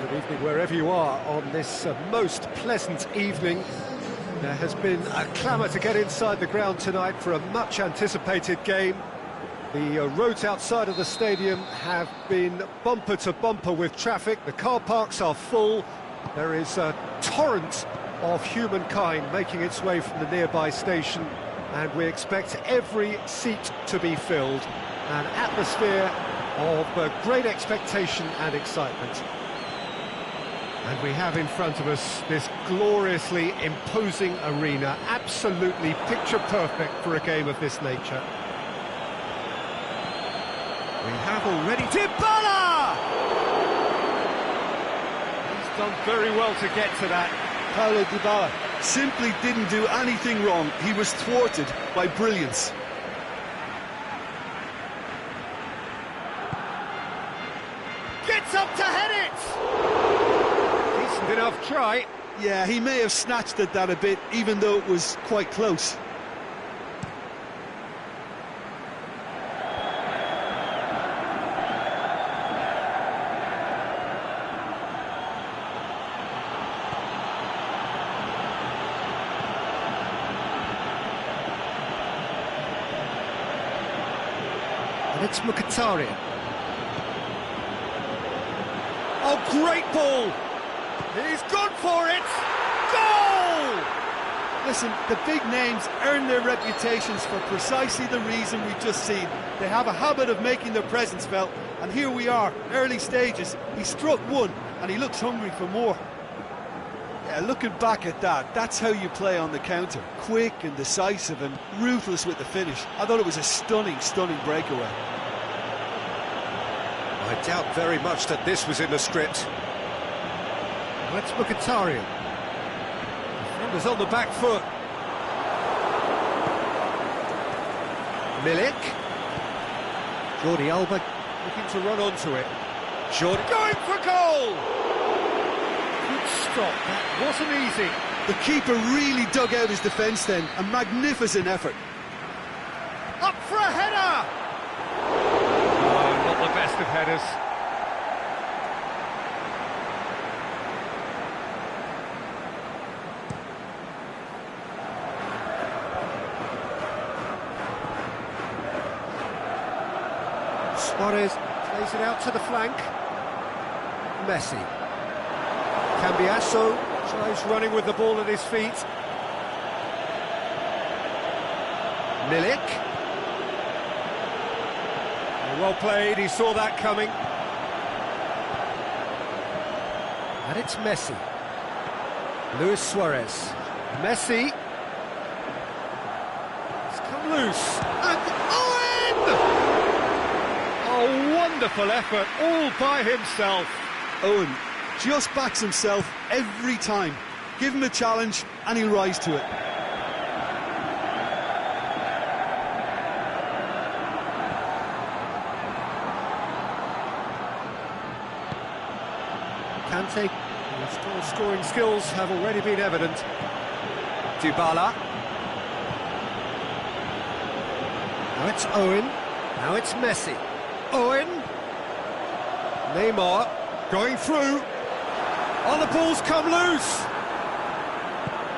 Good evening wherever you are on this most pleasant evening. There has been a clamour to get inside the ground tonight for a much anticipated game. The roads outside of the stadium have been bumper to bumper with traffic. The car parks are full. There is a torrent of humankind making its way from the nearby station, and we expect every seat to be filled. An atmosphere of great expectation and excitement. And we have in front of us this gloriously imposing arena, absolutely picture-perfect for a game of this nature. We have already... Dybala! He's done very well to get to that. Paulo Dybala simply didn't do anything wrong. He was thwarted by brilliance. Gets up to head it! Decent enough try. Yeah, he may have snatched at that a bit, even though it was quite close. And it's Mkhitaryan. Oh, great ball! He's gone for it! Goal! Listen, the big names earn their reputations for precisely the reason we've just seen. They have a habit of making their presence felt, and here we are, early stages. He struck one, and he looks hungry for more. Yeah, looking back at that, that's how you play on the counter. Quick and decisive and ruthless with the finish. I thought it was a stunning, stunning breakaway. I doubt very much that this was in the script. Let's Mkhitaryan. Defenders on the back foot. Milik. Jordi Alba looking to run onto it. Jordi going for goal! Good stop, that wasn't easy. The keeper really dug out his defence then. A magnificent effort. Up for a header! Oh, not the best of headers. Suarez plays it out to the flank. Messi. Cambiasso tries running with the ball at his feet. Milik. Well played, he saw that coming. And it's Messi. Luis Suarez. Messi. It's come loose. And Owen! A wonderful effort, all by himself. Owen just backs himself every time. Give him a challenge and he'll rise to it. Kante, his scoring skills have already been evident. Dybala. Now it's Owen. Now it's Messi. Owen. Neymar going through. Oh, the ball's come loose.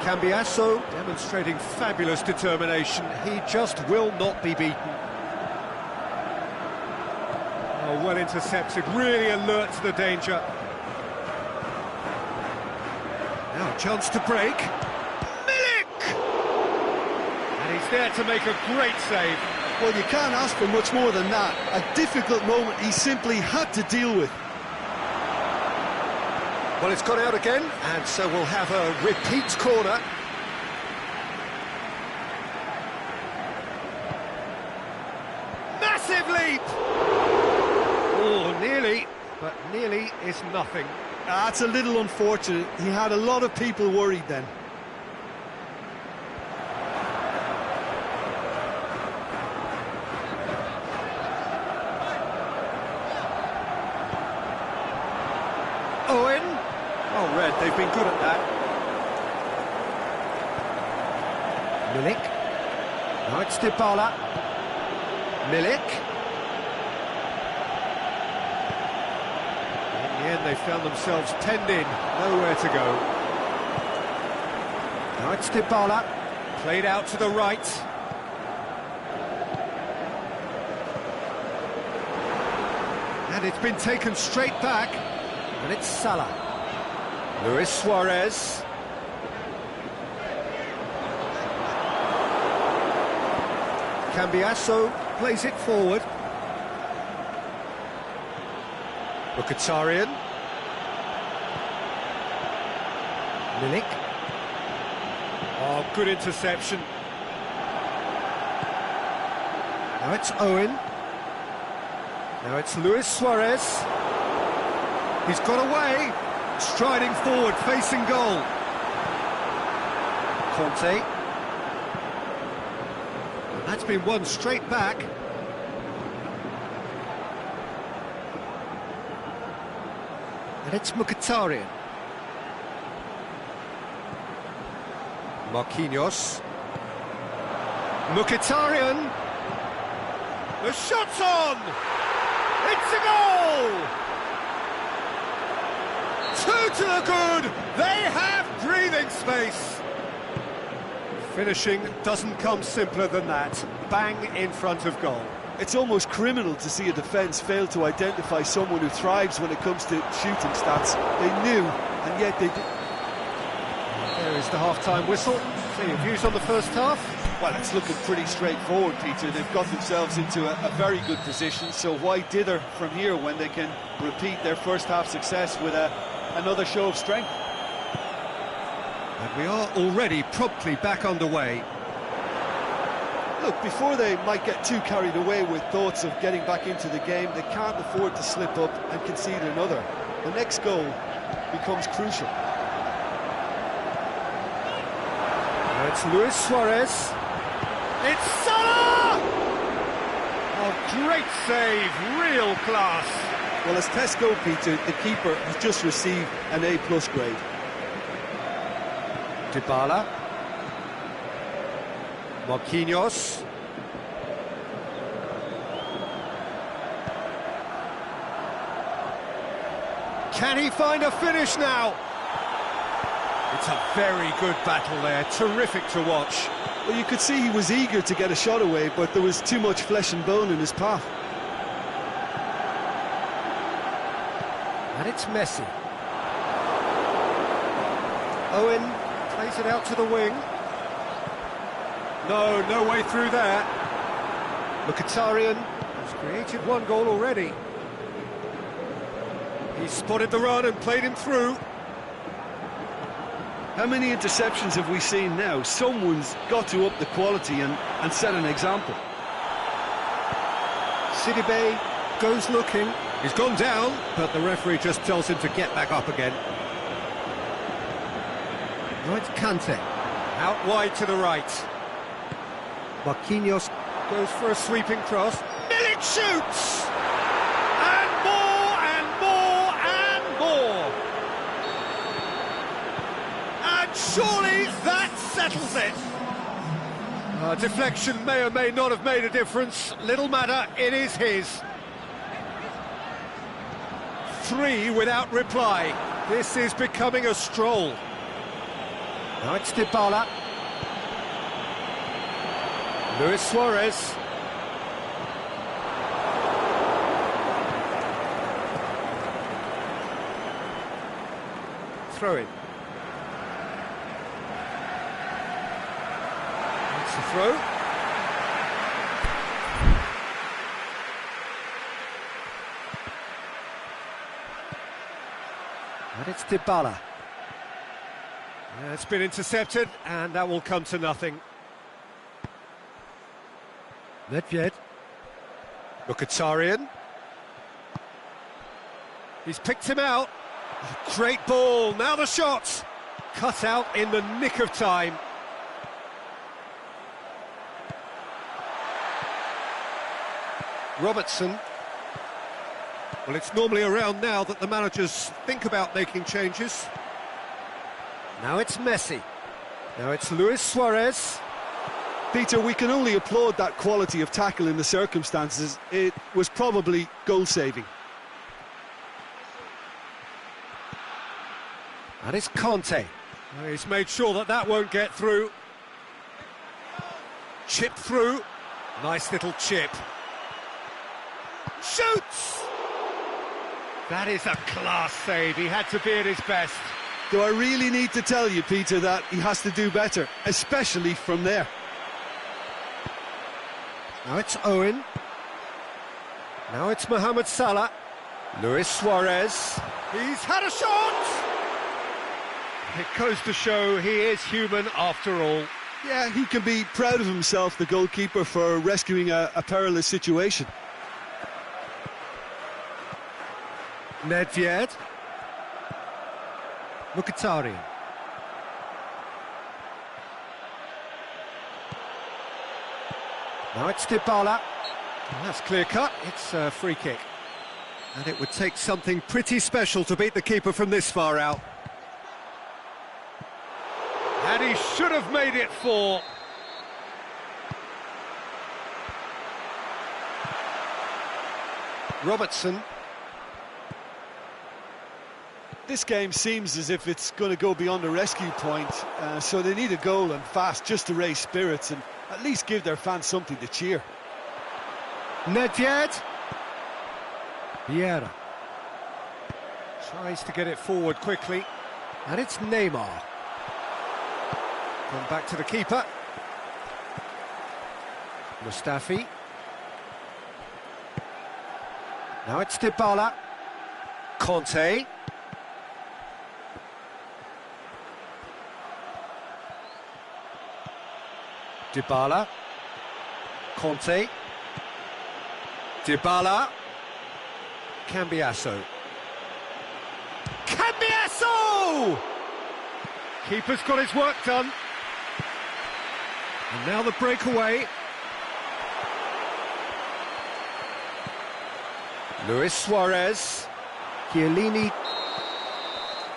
Cambiasso demonstrating fabulous determination. He just will not be beaten. Oh, well intercepted, really alert to the danger. Now a chance to break. Milik! And he's there to make a great save. Well, you can't ask for much more than that. A difficult moment he simply had to deal with. Well, it's gone out again, and so we'll have a repeat corner. Massive leap! Oh, nearly, but nearly is nothing. That's a little unfortunate. He had a lot of people worried then. Owen. Oh, Red, they've been good at that. Milik. Now it's Dybala. Milik. In the end, they found themselves penned in, nowhere to go. Now it's Dybala, played out to the right. And it's been taken straight back, and it's Salah. Luis Suarez. Cambiasso plays it forward. Mkhitaryan. Milik. Oh, good interception. Now it's Owen. Now it's Luis Suarez. He's got away. Striding forward, facing goal. Conte. That's been won straight back. And it's Mkhitaryan. Marquinhos. Mkhitaryan. The shot's on! It's a goal! 2 to the good! They have breathing space! Finishing doesn't come simpler than that. Bang in front of goal. It's almost criminal to see a defence fail to identify someone who thrives when it comes to shooting stats. They knew, and yet they did. There is the half-time whistle. So your views on the first half? Well, it's looking pretty straightforward, Peter. They've got themselves into a very good position, so why dither from here when they can repeat their first-half success with another show of strength? And we are already promptly back underway. Look, before they might get too carried away with thoughts of getting back into the game, they can't afford to slip up and concede another. The next goal becomes crucial. Now it's Luis Suarez. It's Salah! Oh, great save, real class. Well, as tests go, Peter, the keeper has just received an A+ grade. Dybala. Marquinhos. Can he find a finish now? It's a very good battle there, terrific to watch. Well, you could see he was eager to get a shot away, but there was too much flesh and bone in his path. And it's Messi. Owen plays it out to the wing. No way through there. Mkhitaryan has created one goal already. He spotted the run and played him through. How many interceptions have we seen now? Someone's got to up the quality and set an example. Sidibe goes looking. He's gone down, but the referee just tells him to get back up again. Now it's Kante. Out wide to the right. Marquinhos goes for a sweeping cross. Milik shoots! And more, and more, and more! And surely that settles it! Deflection may or may not have made a difference. Little matter, it is his. 3 without reply. This is becoming a stroll. Now it's Dybala. Luis Suarez. Throw in. That's the throw. And it's Dybala. It's been intercepted, and that will come to nothing. Nedved. Mkhitaryan. He's picked him out. Oh, great ball, now the shot! Cut out in the nick of time. Robertson. Well, it's normally around now that the managers think about making changes. Now it's Messi. Now it's Luis Suarez. Peter, we can only applaud that quality of tackle in the circumstances. It was probably goal-saving. And it's Conte. He's made sure that that won't get through. Chip through. Nice little chip. Shoots! That is a class save. He had to be at his best. Do I really need to tell you, Peter, that he has to do better, especially from there? Now it's Owen. Now it's Mohamed Salah. Luis Suarez. He's had a shot! It goes to show he is human after all. Yeah, he can be proud of himself, the goalkeeper, for rescuing a perilous situation. Nedved. Mkhitaryan. Now it's Dybala. That's clear cut. It's a free kick. And it would take something pretty special to beat the keeper from this far out. And he should have made it 4. Robertson. This game seems as if it's going to go beyond the rescue point, so they need a goal and fast just to raise spirits and at least give their fans something to cheer. Nedved. Vieira. Tries to get it forward quickly. And it's Neymar. Gone back to the keeper. Mustafi. Now it's Dybala. Conte. Dybala. Conte. Dybala. Cambiasso. Cambiasso! Keeper's got his work done. And now the breakaway. Luis Suarez. Chiellini.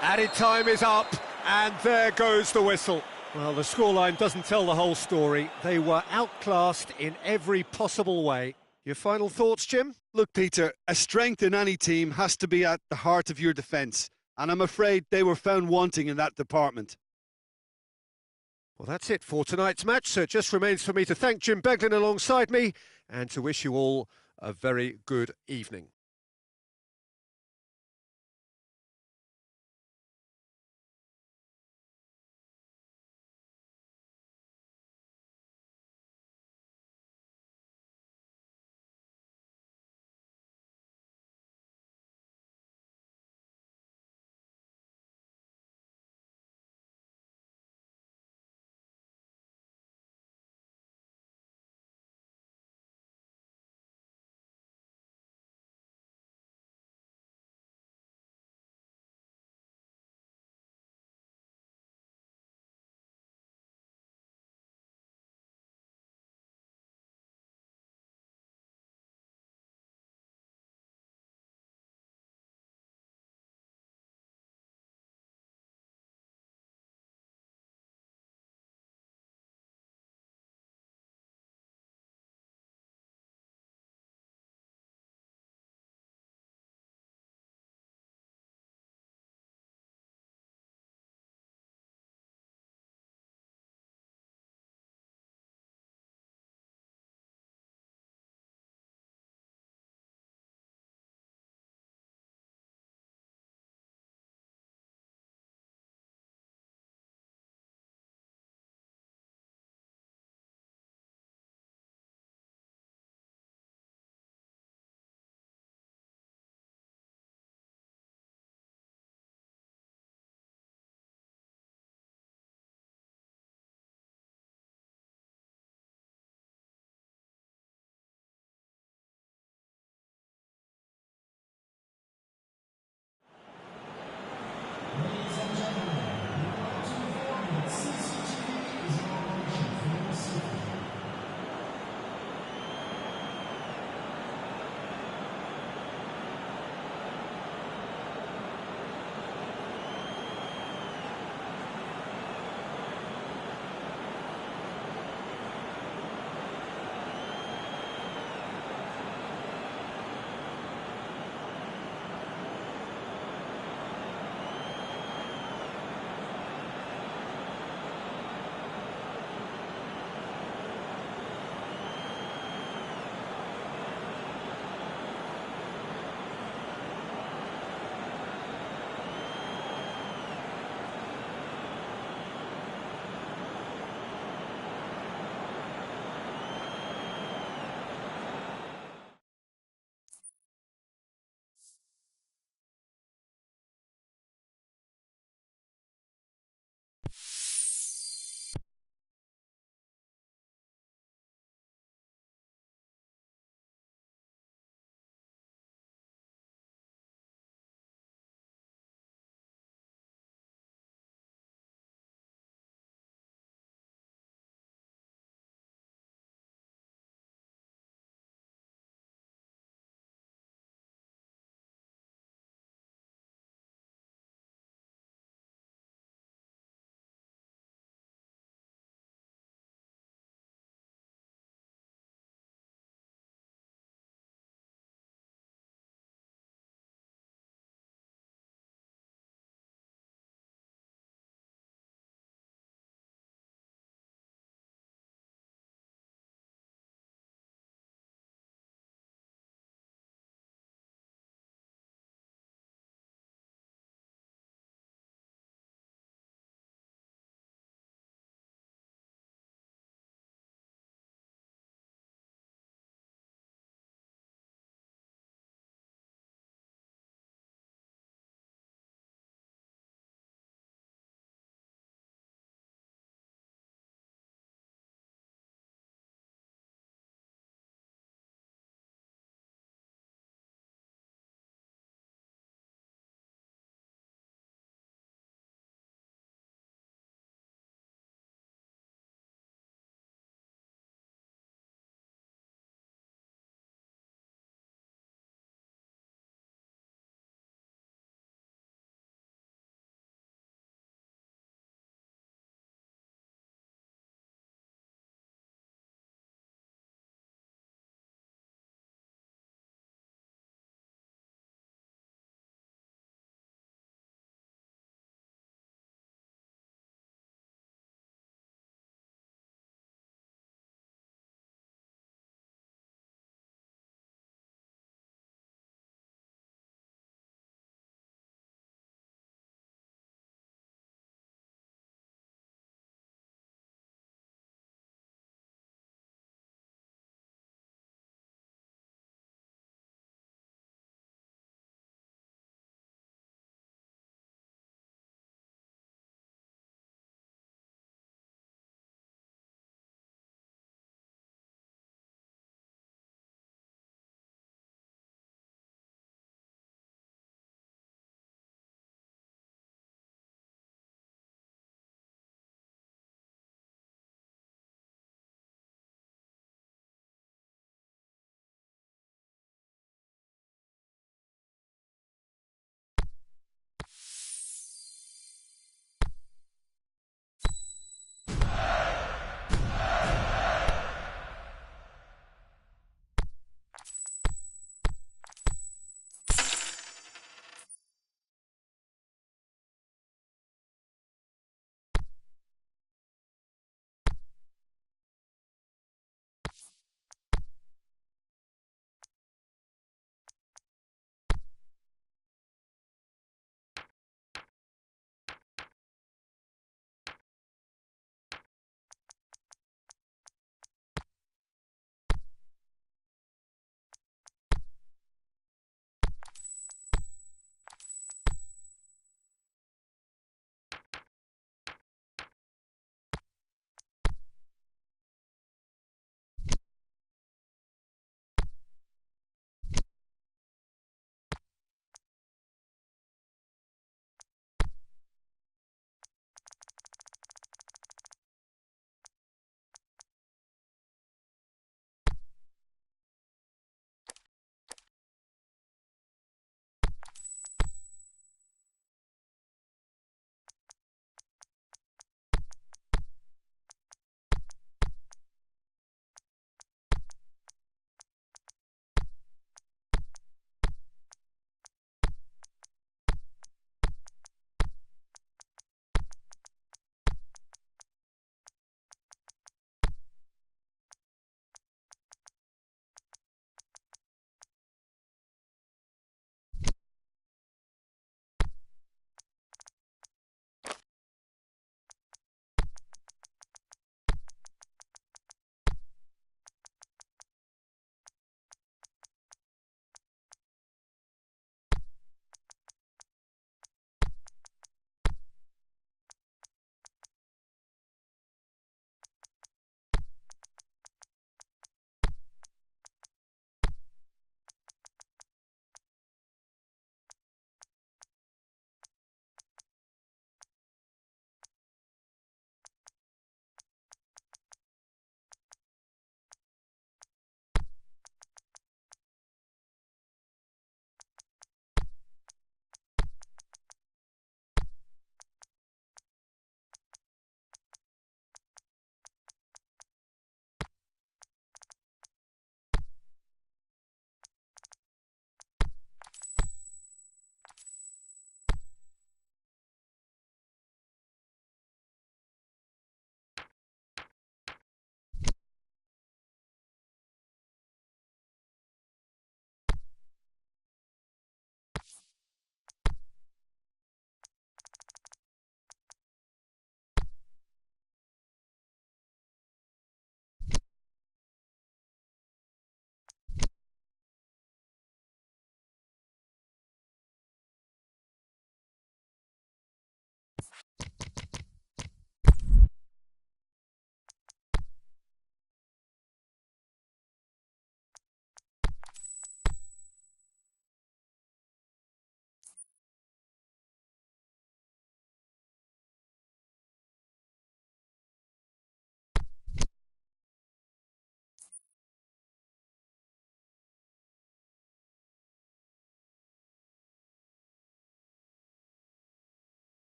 Added time is up, and there goes the whistle. Well, the scoreline doesn't tell the whole story. They were outclassed in every possible way. Your final thoughts, Jim? Look, Peter, a strength in any team has to be at the heart of your defence, and I'm afraid they were found wanting in that department. Well, that's it for tonight's match, so it just remains for me to thank Jim Beglin alongside me and to wish you all a very good evening.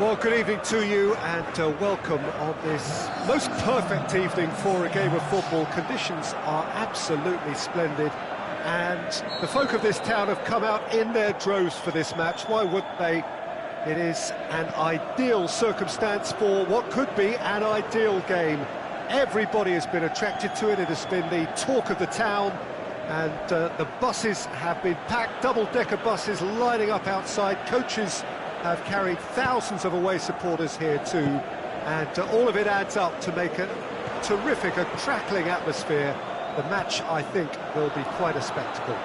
Well, good evening to you and welcome on this most perfect evening for a game of football. Conditions are absolutely splendid and the folk of this town have come out in their droves for this match. Why wouldn't they? It is an ideal circumstance for what could be an ideal game. Everybody has been attracted to it. It has been the talk of the town, and the buses have been packed, double-decker buses lining up outside. Coaches have carried thousands of away supporters here too, and all of it adds up to make a terrific, a crackling atmosphere. The match, I think, will be quite a spectacle.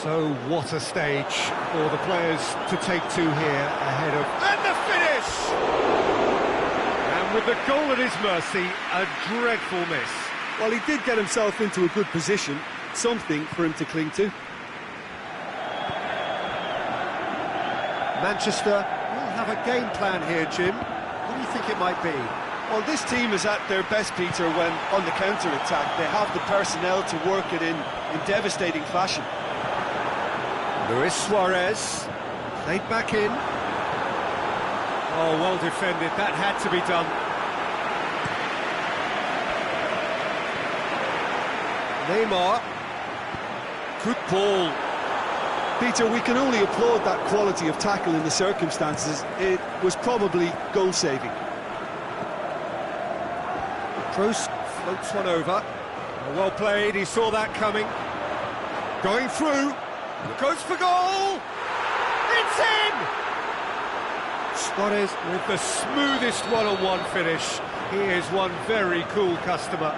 So what a stage for the players to take to here ahead of... And the finish! And with the goal at his mercy, a dreadful miss. Well, he did get himself into a good position, something for him to cling to. Manchester will have a game plan here, Jim. What do you think it might be? Well, this team is at their best, Peter, when on the counter-attack. They have the personnel to work it in devastating fashion. Luis Suarez, played back in. Oh, well defended, that had to be done. Neymar, good ball. Peter, we can only applaud that quality of tackle in the circumstances. It was probably goal-saving. Kroos floats one over. Well played, he saw that coming. Going through, goes for goal! It's in! Suarez with the smoothest one-on-one finish. He is one very cool customer.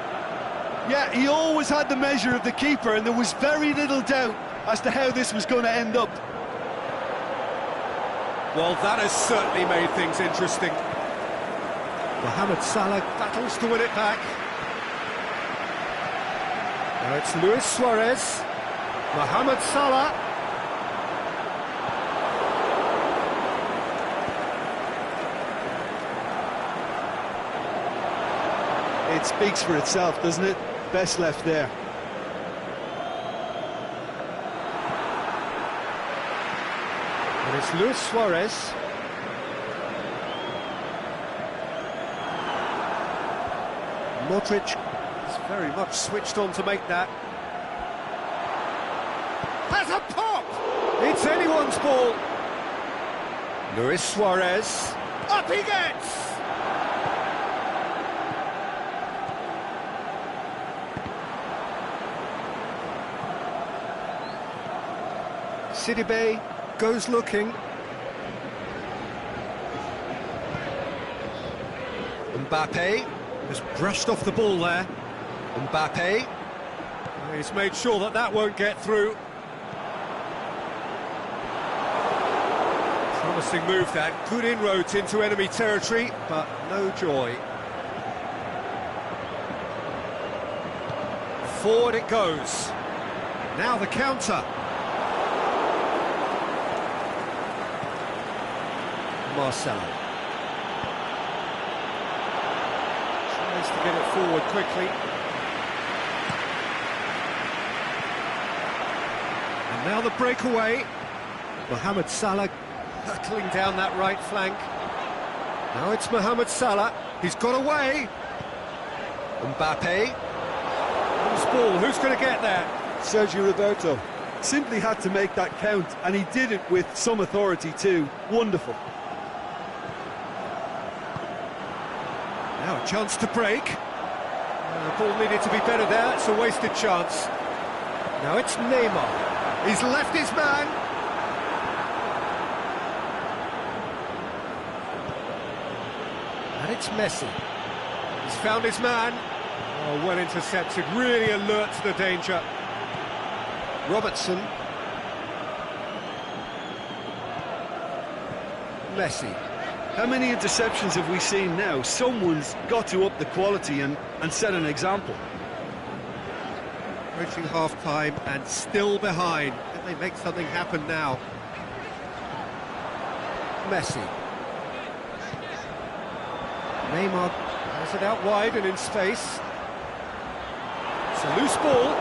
Yeah, he always had the measure of the keeper, and there was very little doubt as to how this was going to end up. Well, that has certainly made things interesting. Mohamed Salah battles to win it back. Now it's Luis Suarez. Mohamed Salah. It speaks for itself, doesn't it? Best left there. And it's Luis Suarez. Modric is very much switched on to make that. Has a pop! It's anyone's ball. Luis Suarez. Up he gets! Sidibe goes looking. Mbappe has brushed off the ball there. Mbappe. He's made sure that that won't get through. Promising move that. Good inroads into enemy territory, but no joy. Forward it goes. Now the counter. Marcelo. Tries to get it forward quickly. And now the breakaway. Mohamed Salah hurtling down that right flank. Now it's Mohamed Salah. He's got away. Mbappe. Loose ball. Who's going to get there? Sergio Roberto simply had to make that count, and he did it with some authority too. Wonderful. Now a chance to break. The ball needed to be better there. It's a wasted chance. Now it's Neymar. He's left his man. And it's Messi. He's found his man. Oh, well intercepted. Really alert to the danger. Robertson. Messi. How many interceptions have we seen now? Someone's got to up the quality and set an example. Approaching half-time and still behind. Can they make something happen now? Messi. Neymar has it out wide and in space. It's a loose ball.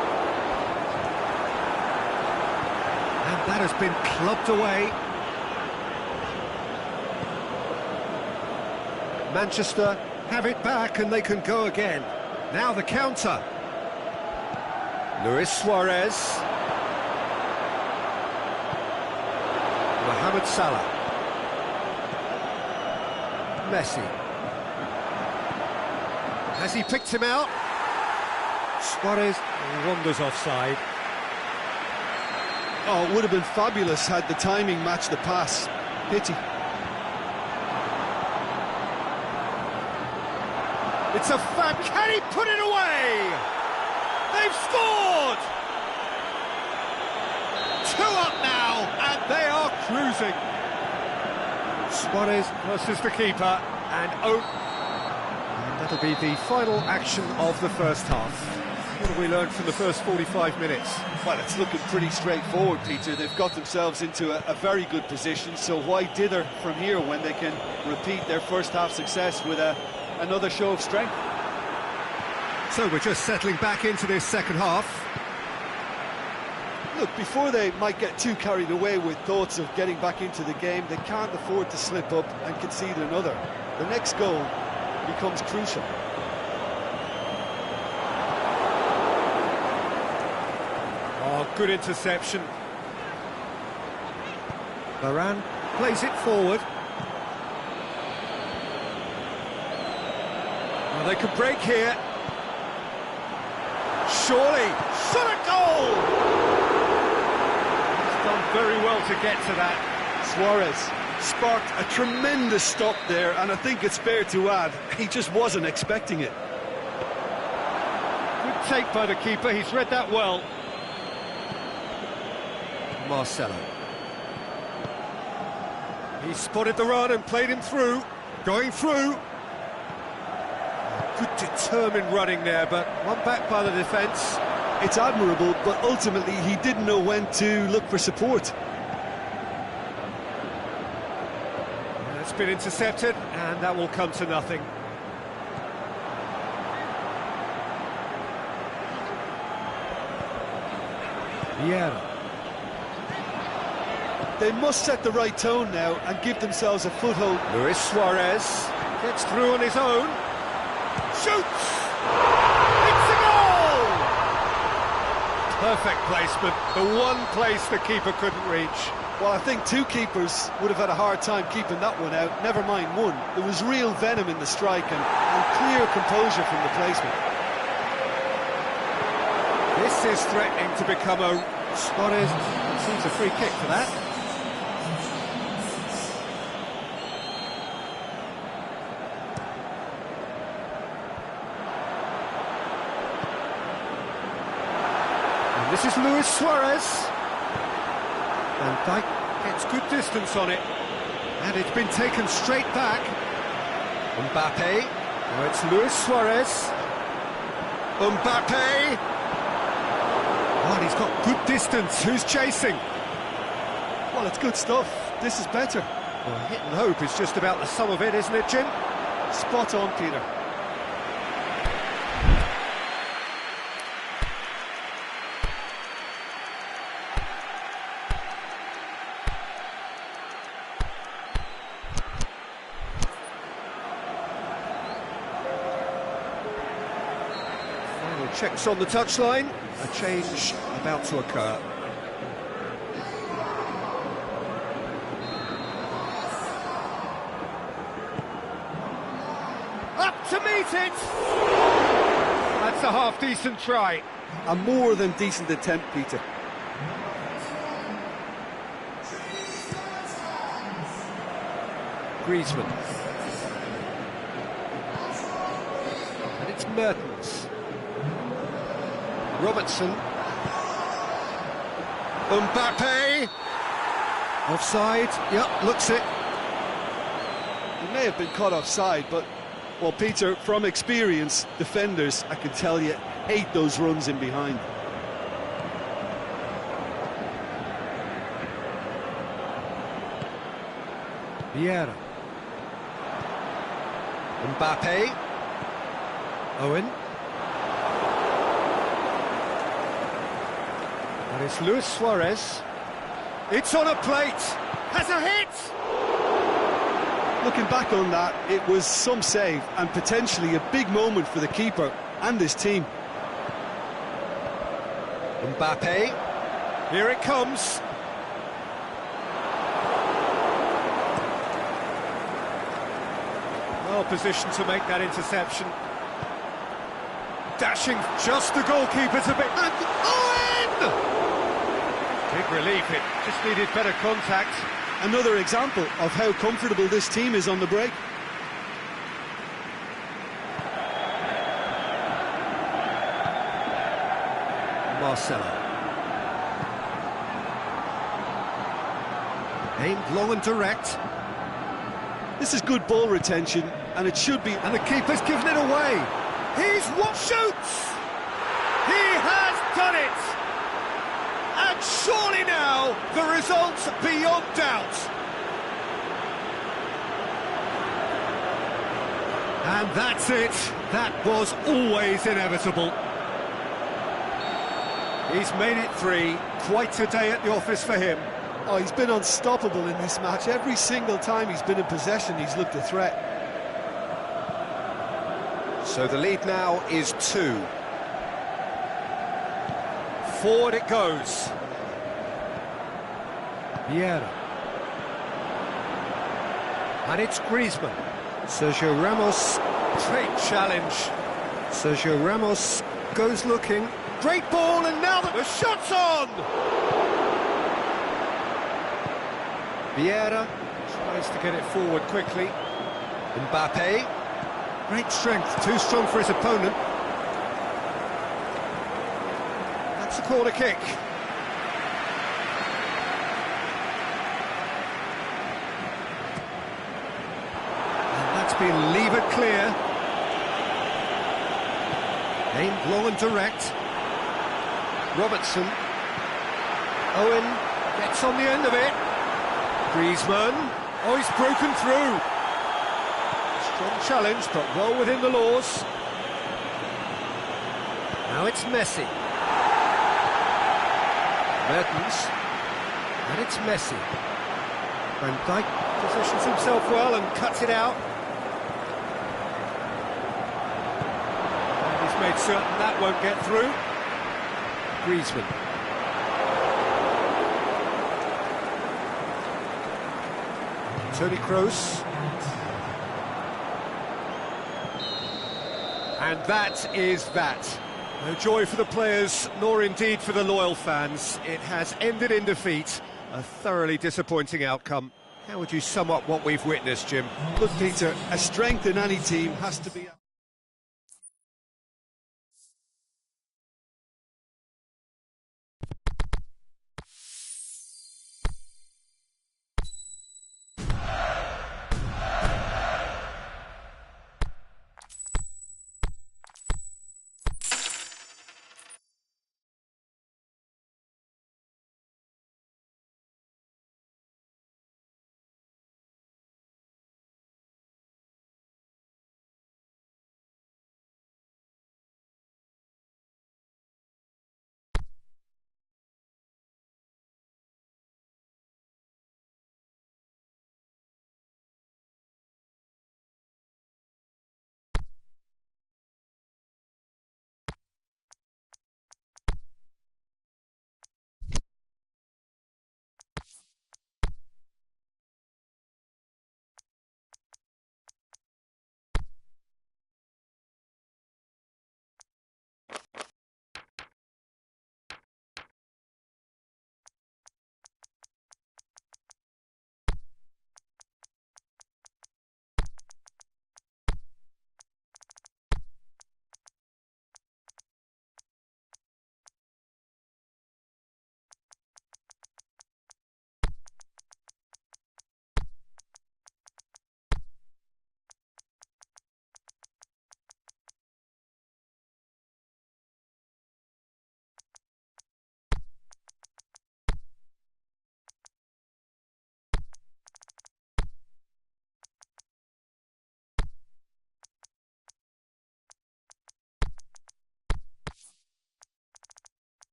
And that has been clubbed away. Manchester have it back and they can go again. Now the counter. Luis Suarez. Mohamed Salah. Messi. Has he picked him out? Suarez wanders offside. Oh, it would have been fabulous had the timing matched the pass. Pity. It's a fab. Can he put it away? They've scored! 2 up now, and they are cruising. Suarez versus the keeper, and that'll be the final action of the first half. What have we learned from the first 45 minutes? Well, it's looking pretty straightforward, Peter. They've got themselves into a very good position, so why dither from here when they can repeat their first half success with another show of strength? So we're just settling back into this second half. Look, before they might get too carried away with thoughts of getting back into the game, they can't afford to slip up and concede another. The next goal becomes crucial. Oh, good interception. Varane plays it forward. Well, they could break here. Surely, shot a goal! He's done very well to get to that. Suarez sparked a tremendous stop there, and I think it's fair to add, he just wasn't expecting it. Good take by the keeper, he's read that well. Marcelo. He spotted the run and played him through. Going through. Good determined running there, but one back by the defence. It's admirable, but ultimately he didn't know when to look for support. It's been intercepted, and that will come to nothing. Vieira. They must set the right tone now and give themselves a foothold. Luis Suarez gets through on his own. Shoots! It's a goal! Perfect placement, the one place the keeper couldn't reach. Well, I think 2 keepers would have had a hard time keeping that one out, never mind 1. There was real venom in the strike and clear composure from the placement. This is threatening to become a... Suarez seems a free kick for that. This is Luis Suarez. Van Dijk gets good distance on it. And it's been taken straight back. Mbappe. Now it's Luis Suarez. Mbappe. Oh, and he's got good distance. Who's chasing? Well, it's good stuff. This is better. Well, hit and hope is just about the sum of it, isn't it, Jim? Spot on, Peter. Checks on the touchline, a change about to occur. Up to meet it! That's a half-decent try. A more than decent attempt, Peter. Griezmann. And it's Mertens. Robertson. Mbappe. Offside. Yep, looks it. He may have been caught offside, but, well, Peter, from experience, defenders, I can tell you, hate those runs in behind. Vieira. Mbappe. Owen. And it's Luis Suarez. It's on a plate. Has a hit. Looking back on that, it was some save and potentially a big moment for the keeper and his team. Mbappe, here it comes. Well positioned to make that interception. Dashing just the goalkeeper's a bit. And Owen! Big relief, it just needed better contact. Another example of how comfortable this team is on the break. Marcelo. Aimed long and direct. This is good ball retention, and it should be. And the keeper's given it away. He's what shoots! He has done it! And surely now, the result's beyond doubt. And that's it. That was always inevitable. He's made it 3. Quite a day at the office for him. Oh, he's been unstoppable in this match. Every single time he's been in possession, he's looked a threat. So the lead now is 2. Forward it goes. Vieira. And it's Griezmann. Sergio Ramos. Great challenge. Sergio Ramos goes looking. Great ball, and now the shot's on! Vieira tries to get it forward quickly. Mbappe. Great strength, too strong for his opponent. That's a corner kick. And that's been levered clear. Aimed long and direct. Robertson. Owen gets on the end of it. Griezmann. Oh, he's broken through. Strong challenge, but well within the laws. Now it's Messi. Mertens. And it's Messi. Van Dijk positions himself well and cuts it out. And he's made certain that won't get through. Griezmann. Toni Kroos. And that is that. No joy for the players, nor indeed for the loyal fans. It has ended in defeat. A thoroughly disappointing outcome. How would you sum up what we've witnessed, Jim? Look, Peter, a strength in any team has to be...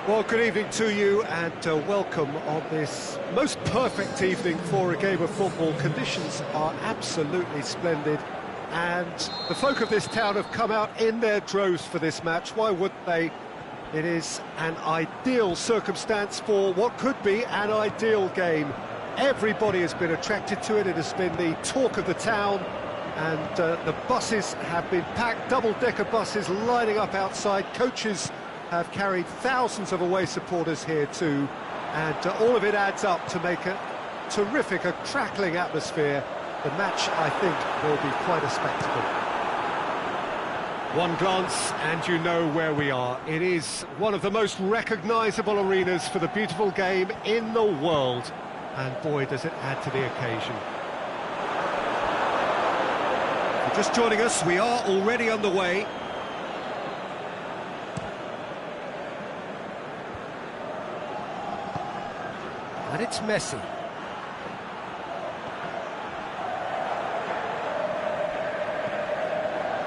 Well, good evening to you and welcome on this most perfect evening for a game of football. Conditions are absolutely splendid and the folk of this town have come out in their droves for this match. Why wouldn't they? It is an ideal circumstance for what could be an ideal game. Everybody has been attracted to it. It has been the talk of the town and the buses have been packed, double-decker buses lining up outside. Coaches have carried thousands of away supporters here too, and all of it adds up to make a terrific, a crackling atmosphere. The match, I think, will be quite a spectacle. One glance and you know where we are. It is one of the most recognisable arenas for the beautiful game in the world, and boy does it add to the occasion. If you're just joining us, we are already underway. And it's Messi.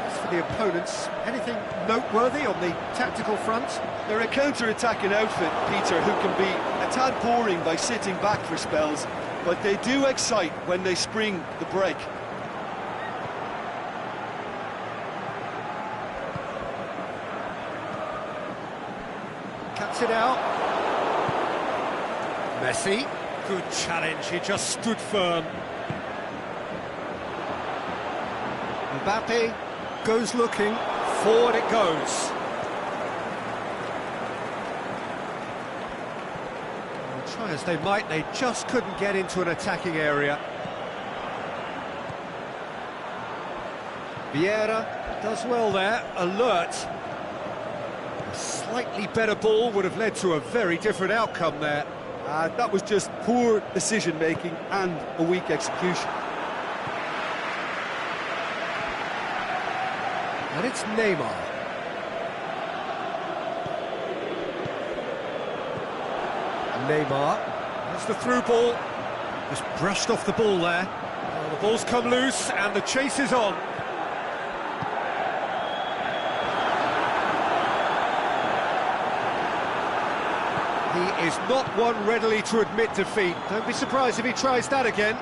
As for the opponents, anything noteworthy on the tactical front? They're a counter-attacking outfit, Peter, who can be a tad boring by sitting back for spells, but they do excite when they spring the break. Cuts it out. Messi, good challenge, he just stood firm. Mbappe goes looking, forward it goes. Well, try as they might, they just couldn't get into an attacking area. Vieira does well there, alert. A slightly better ball would have led to a very different outcome there. That was just poor decision-making and a weak execution. And it's Neymar. Neymar, that's the through ball. Just brushed off the ball there. Well, the ball's come loose and the chase is on. He is not one readily to admit defeat. Don't be surprised if he tries that again.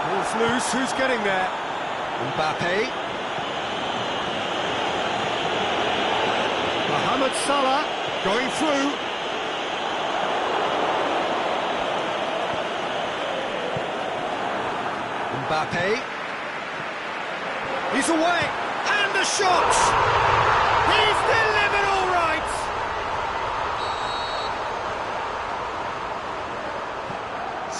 Ball's loose, who's getting there? Mbappe. Mohamed Salah going through. Mbappe. He's away. And the shot! He's delivered all right!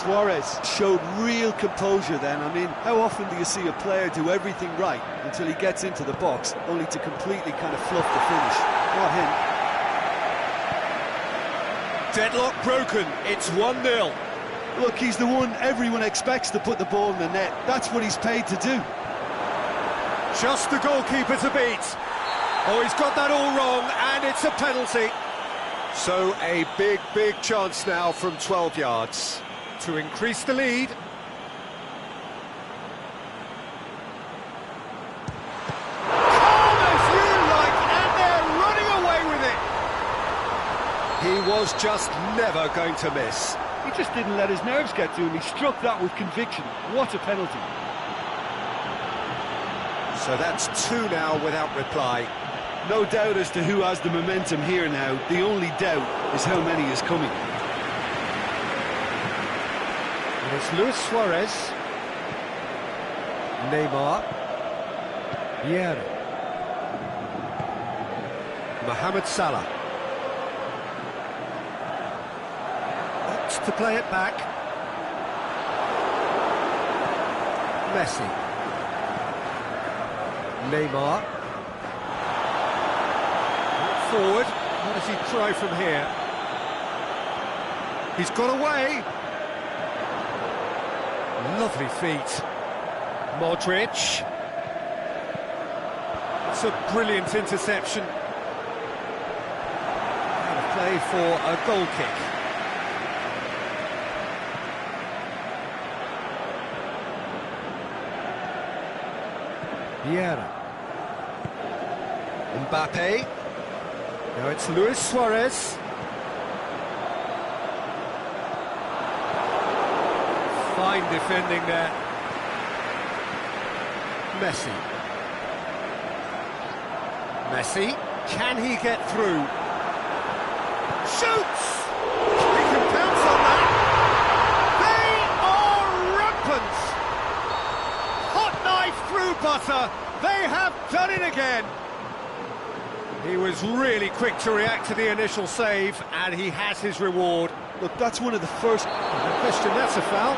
Suarez showed real composure then. I mean, how often do you see a player do everything right until he gets into the box, only to completely kind of fluff the finish? Not him. Deadlock broken, it's 1-0. Look, he's the one everyone expects to put the ball in the net. That's what he's paid to do. Just the goalkeeper to beat. Oh, he's got that all wrong, and it's a penalty. So a big, big chance now from 12 yards to increase the lead. Calm as you like, and they're running away with it. He was just never going to miss. He just didn't let his nerves get to him. He struck that with conviction. What a penalty. So that's 2 now without reply. No doubt as to who has the momentum here now. The only doubt is how many is coming. And it's Luis Suarez. Neymar. Vieira. Mohamed Salah. Opts to play it back. Messi. Neymar. Forward. What does he try from here? He's got away. Lovely feet. Modric. It's a brilliant interception. And a play for a goal kick. Vieira. Mbappe. Now it's Luis Suarez. Fine defending there. Messi. Messi, can he get through? Shoots! He can pounce on that. They are rampant! Hot knife through butter. They have done it again. He was really quick to react to the initial save, and he has his reward. Look, that's one of the first... No question, that's a foul.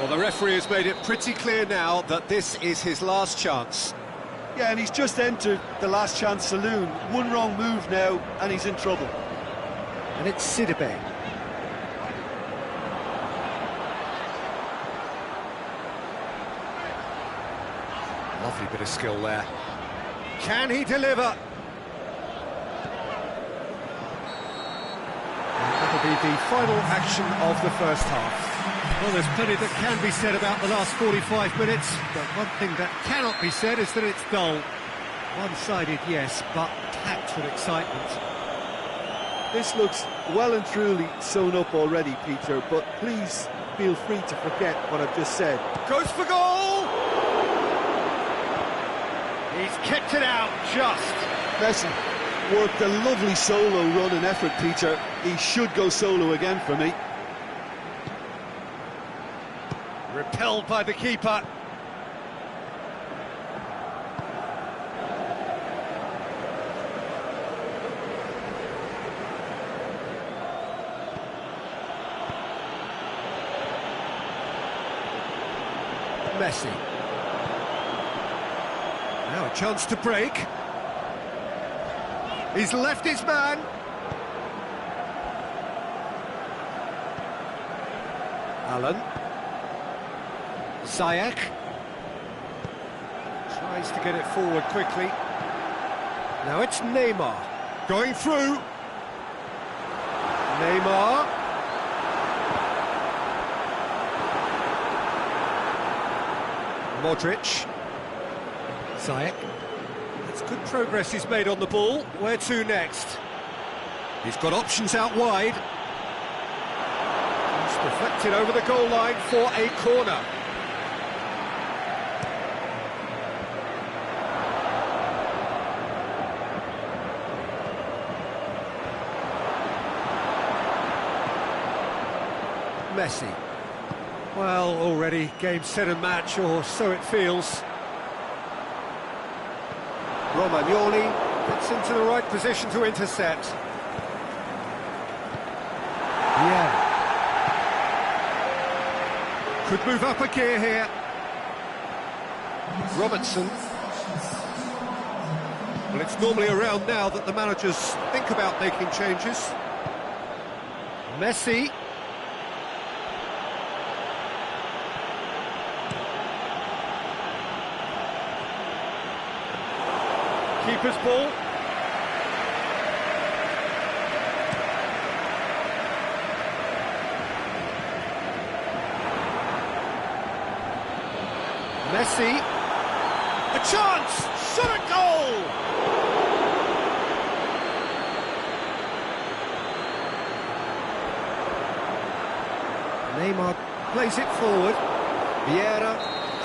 Well, the referee has made it pretty clear now that this is his last chance. Yeah, and he's just entered the last chance saloon. One wrong move now, and he's in trouble. And it's Sidibe. Lovely bit of skill there. Can he deliver? And that'll be the final action of the first half. Well, there's plenty that can be said about the last 45 minutes, but one thing that cannot be said is that it's dull. One-sided, yes, but packed with excitement. This looks well and truly sewn up already, Peter, but please feel free to forget what I've just said. Goes for goal! He's kept it out, just. Messi worked a lovely solo run and effort, Peter. He should go solo again for me. Repelled by the keeper. Messi. Now a chance to break. He's left his man. Allen. Ziyech. Tries to get it forward quickly. Now it's Neymar. Going through. Neymar. Modric. Ziyech. That's good progress he's made on the ball. Where to next? He's got options out wide. It's deflected over the goal line for a corner. Messi. Well, already game, set and match, or so it feels. Romagnoli gets into the right position to intercept. Yeah. Could move up a gear here. Robertson. Well, it's normally around now that the managers think about making changes. Messi. Keeper's ball. Messi. A chance! Shot at goal! Neymar plays it forward. Vieira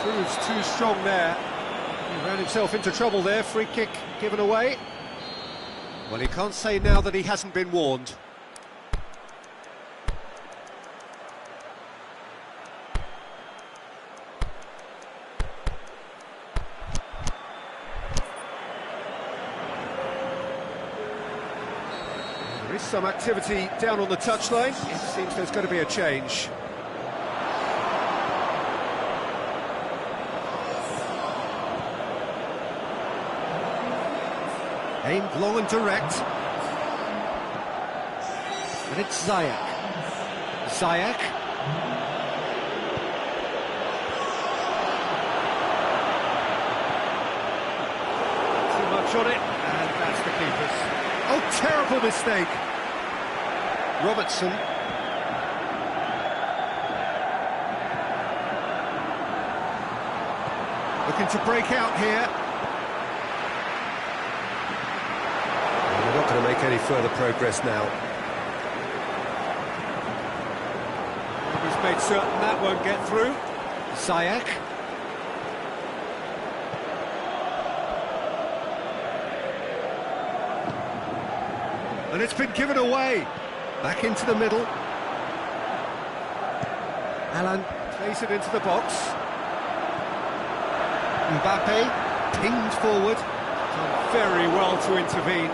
proves too strong there. He ran himself into trouble there, free kick given away. Well, he can't say now that he hasn't been warned. There is some activity down on the touchline. It seems there's going to be a change. Aimed long and direct. And it's Ziyech. Ziyech. Too much on it, and that's the keeper's. Oh, terrible mistake. Robertson. Looking to break out here. make any further progress now. He's made certain that won't get through. Ziyech. And it's been given away. Back into the middle. Alan plays it into the box. Mbappe pinged forward. Done very well to intervene.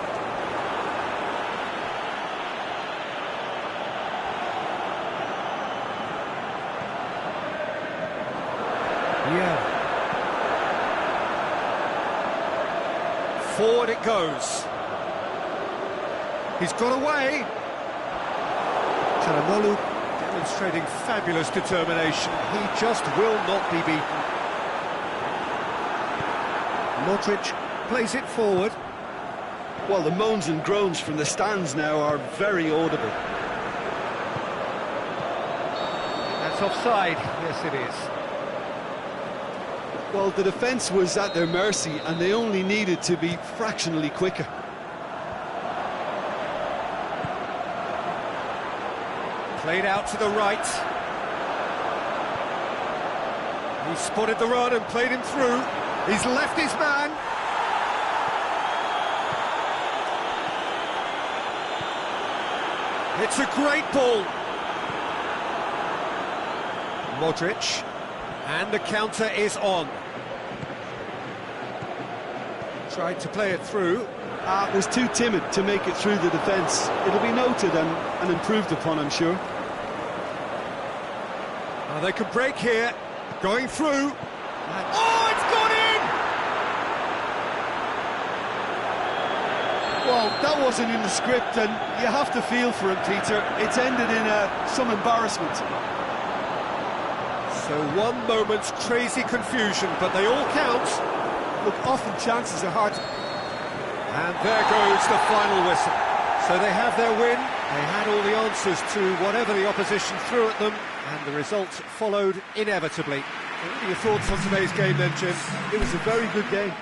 Yeah. Forward it goes. He's got away. Çalhanoğlu demonstrating fabulous determination. He just will not be beaten. Modric plays it forward. Well, the moans and groans from the stands now are very audible. That's offside. Yes, it is. Well, the defence was at their mercy and they only needed to be fractionally quicker. Played out to the right. He spotted the run and played him through. He's left his man. It's a great ball. Modric. And the counter is on. Tried to play it through. Was too timid to make it through the defence. It'll be noted and improved upon, I'm sure. They can break here. Going through. Oh, it's gone in! Well, that wasn't in the script, and you have to feel for him, Peter. It's ended in some embarrassment. So one moment's crazy confusion, but they all count. Look, often chances are hard to... And there goes the final whistle. So they have their win. They had all the answers to whatever the opposition threw at them, and the result followed inevitably. What are your thoughts on today's game then, Jim? It was a very good game.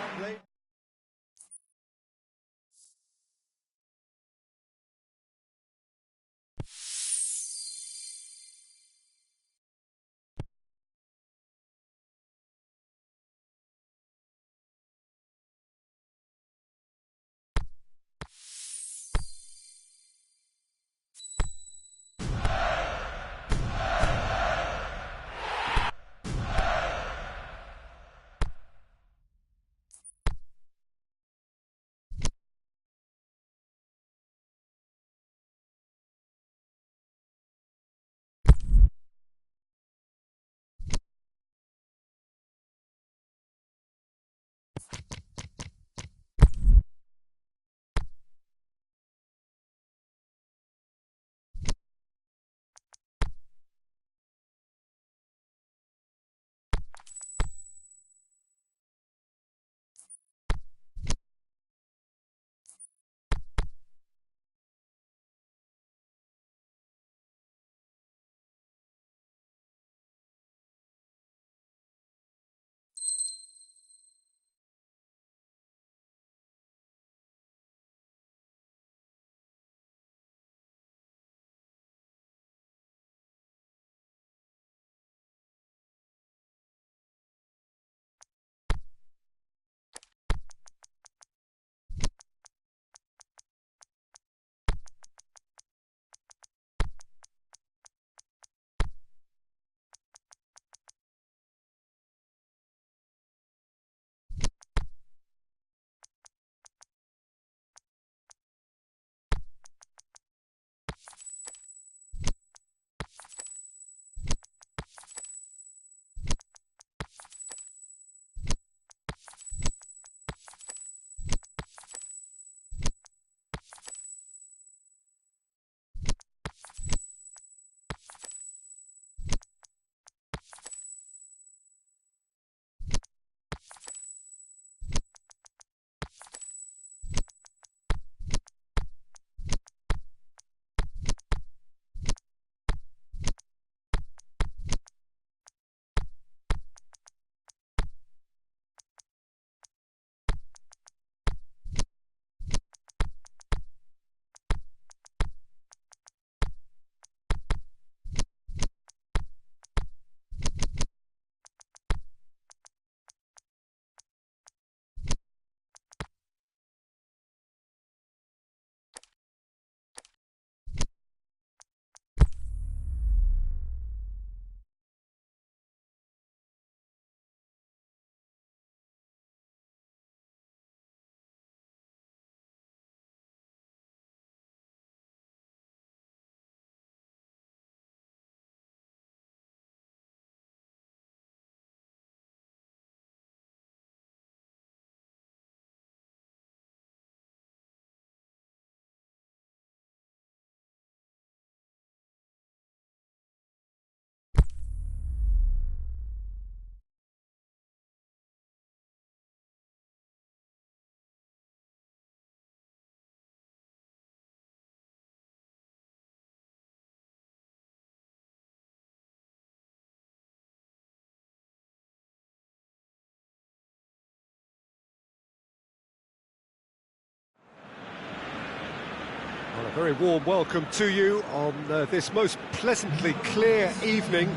Very warm welcome to you on this most pleasantly clear evening.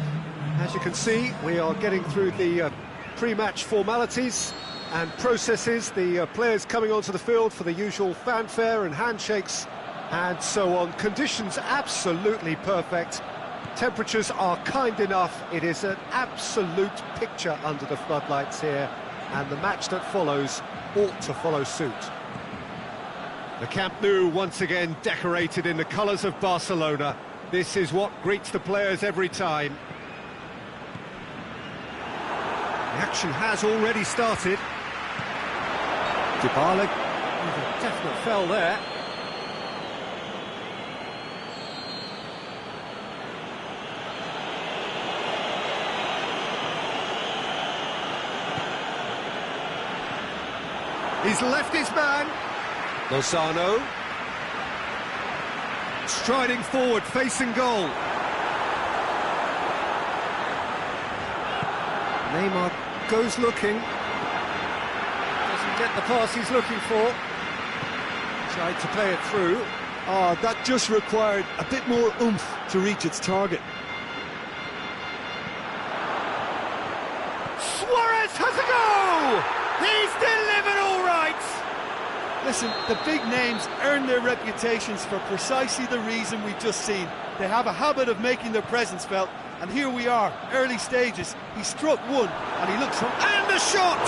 As you can see, we are getting through the pre-match formalities and processes, the players coming onto the field for the usual fanfare and handshakes and so on. Conditions absolutely perfect. Temperatures are kind enough. It is an absolute picture under the floodlights here, and the match that follows ought to follow suit. The Camp Nou once again decorated in the colours of Barcelona. This is what greets the players every time. The action has already started. Dybala with a definite foul there. He's left his man. Lozano. Striding forward, facing goal. Neymar goes looking. Doesn't get the pass he's looking for. Tried to play it through. Oh, that just required a bit more oomph to reach its target. Suarez has a go! He's delivered all right! Listen, the big names earn their reputations for precisely the reason we've just seen. They have a habit of making their presence felt, and here we are, early stages. He struck one, and he looks... And the shot!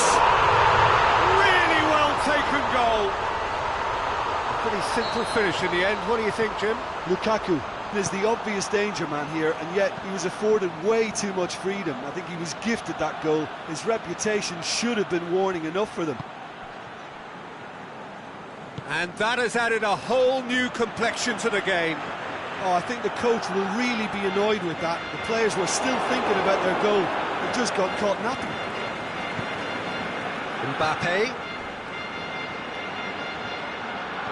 Really well taken goal. A pretty simple finish in the end. What do you think, Jim? Lukaku is the obvious danger man here, and yet he was afforded way too much freedom. I think he was gifted that goal. His reputation should have been warning enough for them. And that has added a whole new complexion to the game. Oh, I think the coach will really be annoyed with that. The players were still thinking about their goal. They just got caught napping. Mbappe.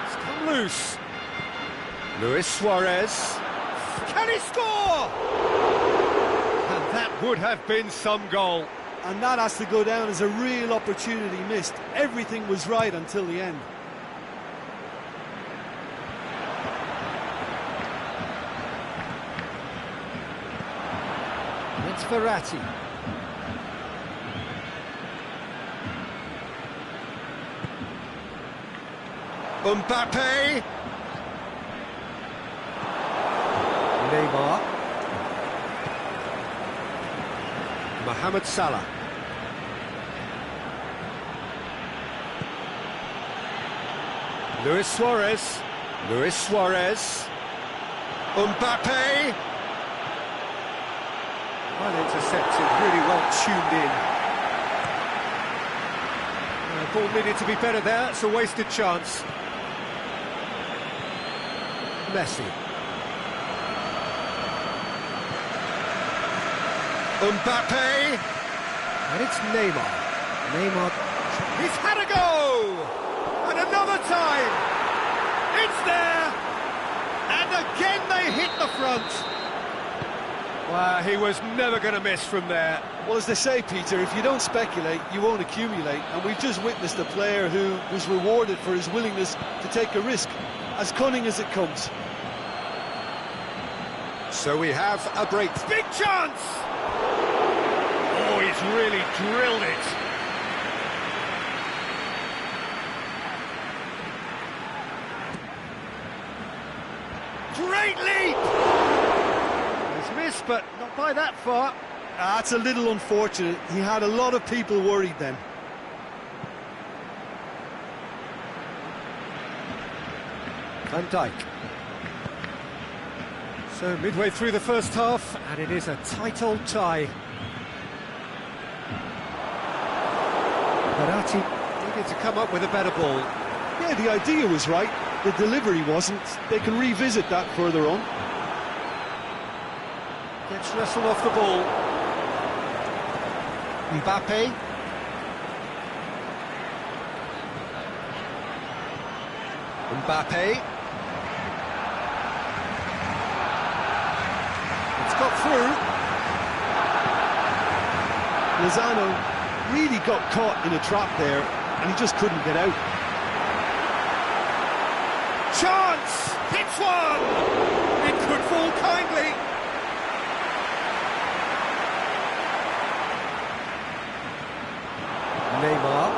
It's come loose. Luis Suarez. Can he score? And that would have been some goal. And that has to go down as a real opportunity missed. Everything was right until the end. It's Verratti. Mbappe. Neymar. Mohamed Salah. Luis Suarez. Luis Suarez. Mbappe. Well intercepted, really well tuned in. The ball needed to be better there, it's a wasted chance. Messi. Mbappe. And it's Neymar. Neymar. He's had a go! And another time! It's there! And again they hit the front! Well, he was never going to miss from there. Well, as they say, Peter, if you don't speculate, you won't accumulate. And we've just witnessed a player who was rewarded for his willingness to take a risk, as cunning as it comes. So we have a break. Big chance! Oh, he's really drilled it. Great leap! He's missed, but not by that far. That's a little unfortunate. He had a lot of people worried then. Van Dijk. So midway through the first half, and it is a tight old tie. Verratti needed to come up with a better ball. Yeah, the idea was right. The delivery wasn't. They can revisit that further on. Gets wrestled off the ball. Mbappe. Mbappe. It's got through. Lozano really got caught in a trap there, and he just couldn't get out. Chance! Hits one! It could fall kindly. Neymar.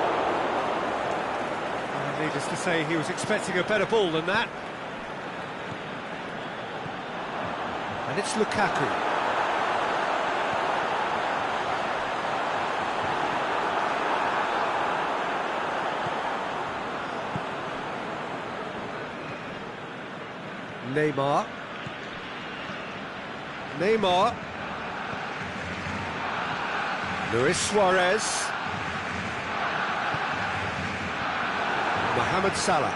Needless to say, he was expecting a better ball than that. And it's Lukaku. Neymar. Luis Suarez. Mohamed Salah.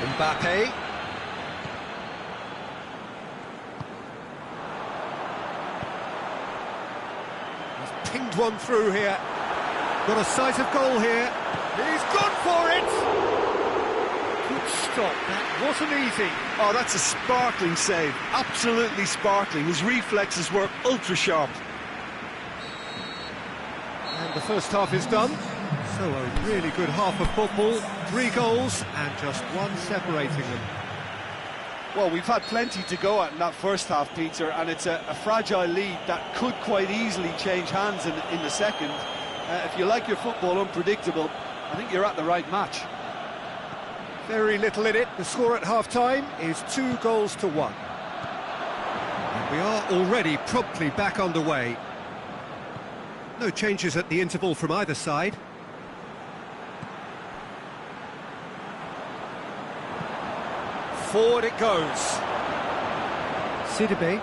Mbappe. He's pinged one through here. Got a sight of goal here. He's gone for it! Good stop, that wasn't easy. Oh, that's a sparkling save, absolutely sparkling. His reflexes were ultra sharp. And the first half is done. So a really good half of football, 3 goals and just one separating them. Well, we've had plenty to go at in that first half, Peter, and it's a fragile lead that could quite easily change hands in the second. If you like your football unpredictable, I think you're at the right match. Very little in it. The score at half-time is 2 goals to 1. And we are already promptly back underway. No changes at the interval from either side. Forward it goes. Sidibe.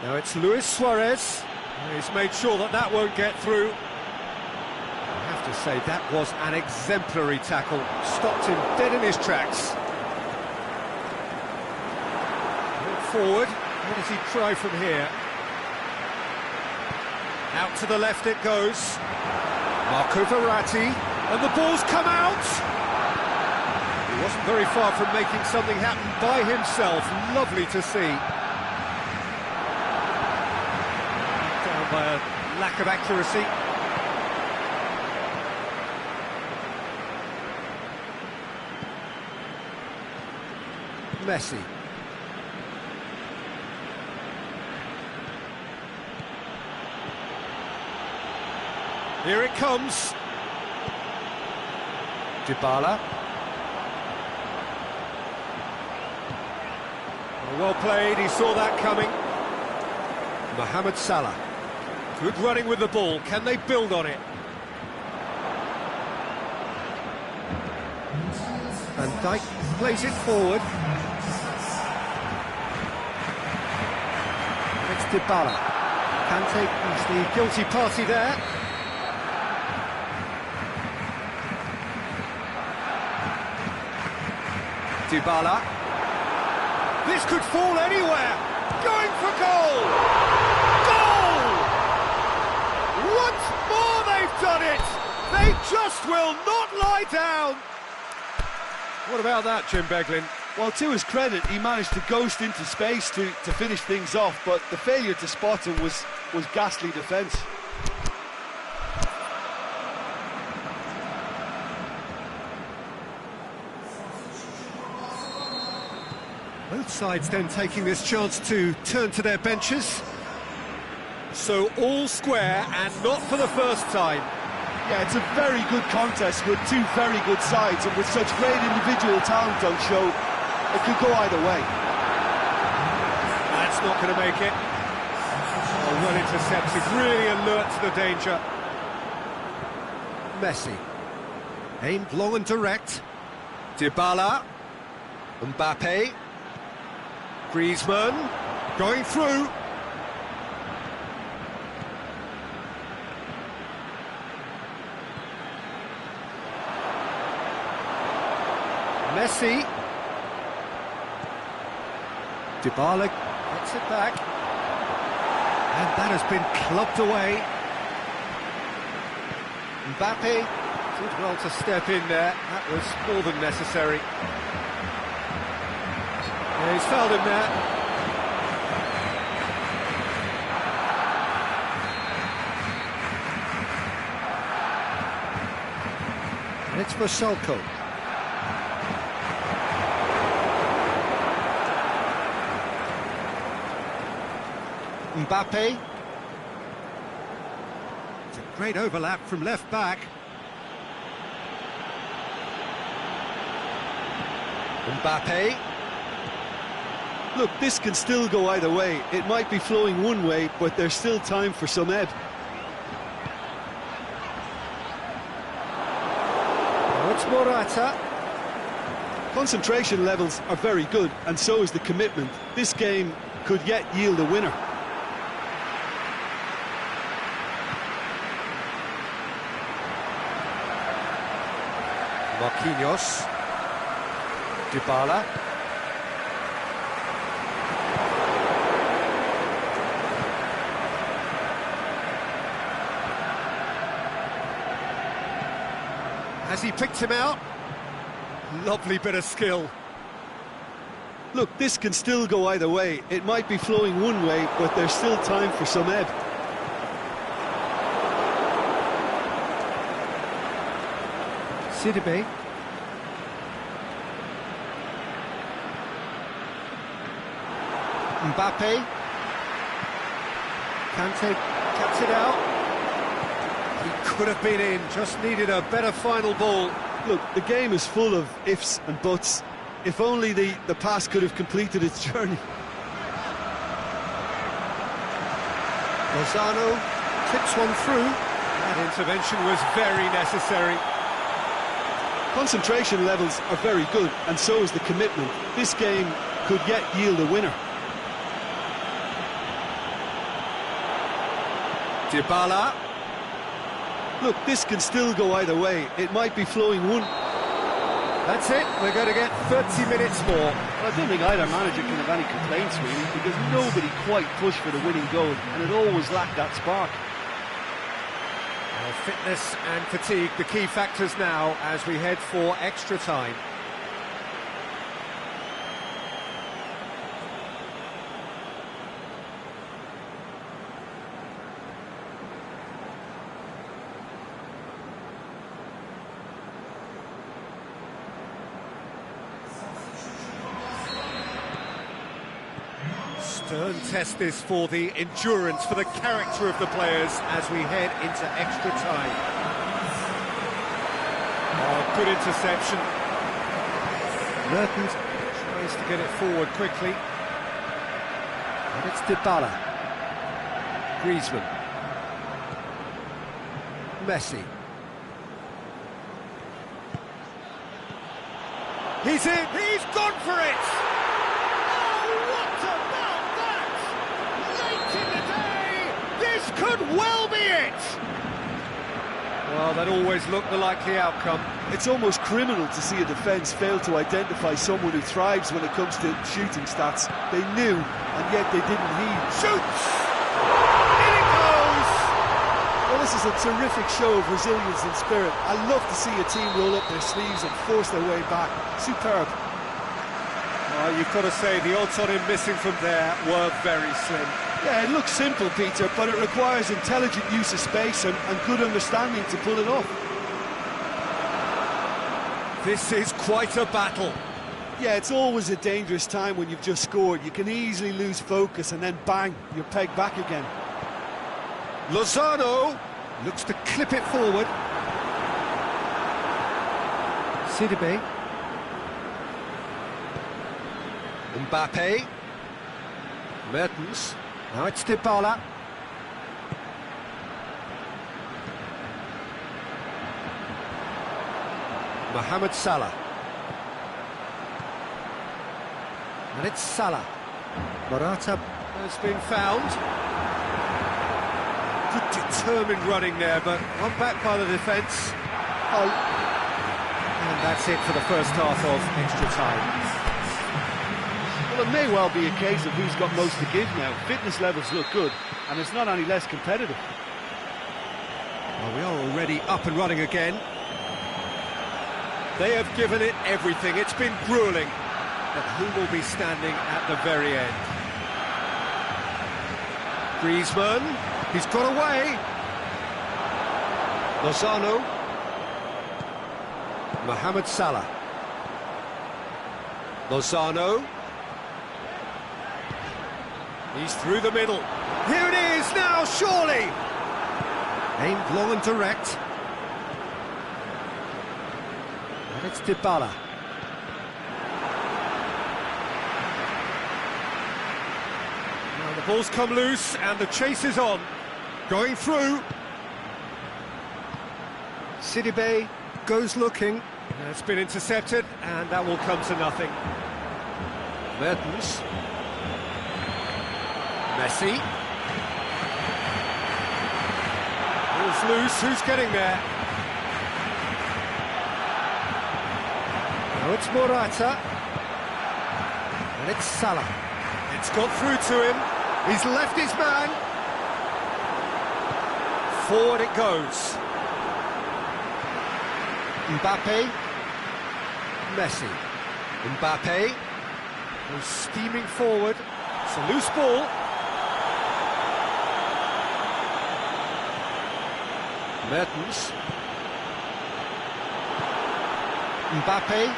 Now it's Luis Suarez. He's made sure that that won't get through. I have to say, that was an exemplary tackle. Stopped him dead in his tracks. Look forward. What does he try from here? Out to the left it goes. Marco Verratti. And the ball's come out! He wasn't very far from making something happen by himself. Lovely to see. Down by a lack of accuracy. Messi. Here it comes. Dybala. Well played, he saw that coming. Mohamed Salah. Good running with the ball, can they build on it? Van Dijk plays it forward. It's Dybala. Kante is the guilty party there. Dybala. This could fall anywhere. Going for goal. Goal! Once more they've done it. They just will not lie down. What about that, Jim Beglin? Well, to his credit, he managed to ghost into space to finish things off, but the failure to spot him was ghastly defence. Both sides then taking this chance to turn to their benches. So all square and not for the first time. Yeah, it's a very good contest with 2 very good sides, and with such great individual talent on show, it could go either way. That's not going to make it. Oh, well intercepted, really alert to the danger. Messi. Aimed long and direct. Dybala. Mbappe. Griezmann. Going through. Messi. Dybala gets it back. And that has been clubbed away. Mbappe did well to step in there. That was more than necessary. Yeah, he's fouled him there. it's Vasalko. Mbappe. It's a great overlap from left back. Mbappe. Look, this can still go either way. It might be flowing one way, but there's still time for some ebb. Now it's Morata. Concentration levels are very good, and so is the commitment. This game could yet yield a winner. Marquinhos. Dybala. Has he picked him out? Lovely bit of skill. Look, this can still go either way. It might be flowing one way, but there's still time for some ebb. Sidibe. Mbappe. Kante cuts it out. He could have been in, just needed a better final ball. Look, the game is full of ifs and buts. If only the pass could have completed its journey. Lozano tips one through. That intervention was very necessary. Concentration levels are very good, and so is the commitment. This game could yet yield a winner. Dybala. Look, this can still go either way. It might be flowing one... That's it, we're going to get 30 minutes more. Well, I don't think either manager can have any complaints, really, because nobody quite pushed for the winning goal, and it always lacked that spark. Well, fitness and fatigue, the key factors now as we head for extra time. Stern test this for the endurance, for the character of the players as we head into extra time. Oh, good interception. Mertens tries to get it forward quickly. And it's Dybala. Griezmann. Messi. He's in, he's gone for it! Could well be it! Well, that always looked the likely outcome. It's almost criminal to see a defence fail to identify someone who thrives when it comes to shooting stats. They knew, and yet they didn't heed. Shoots! In it goes! Well, this is a terrific show of resilience and spirit. I love to see a team roll up their sleeves and force their way back. Superb. Well, you've got to say, the odds on him missing from there were very slim. Yeah, it looks simple, Peter, but it requires intelligent use of space and good understanding to pull it off. This is quite a battle. Yeah, it's always a dangerous time when you've just scored. You can easily lose focus and then bang, you're pegged back again. Lozano looks to clip it forward. Sidibe. Mbappe. Mertens. Now it's Dybala. Mohamed Salah. And it's Salah. Morata has been found. Good determined running there, but one back by the defence. Oh. And that's it for the first half of extra time. Well, it may well be a case of who's got most to give now. Fitness levels look good, and it's not any less competitive. Well, we are already up and running again. They have given it everything. It's been gruelling. But who will be standing at the very end? Griezmann, he's got away. Lozano. Mohamed Salah. Lozano. He's through the middle. Here it is now, surely! Aimed long and direct. And it's Dybala. Now the ball's come loose and the chase is on. Going through. Sidibe goes looking. It's been intercepted and that will come to nothing. Mertens. Messi. Ball's loose, who's getting there? Now it's Morata. And it's Salah. It's got through to him. He's left his man. Forward it goes. Mbappe. Messi. Mbappe goes steaming forward. It's a loose ball. Mertens. Mbappe.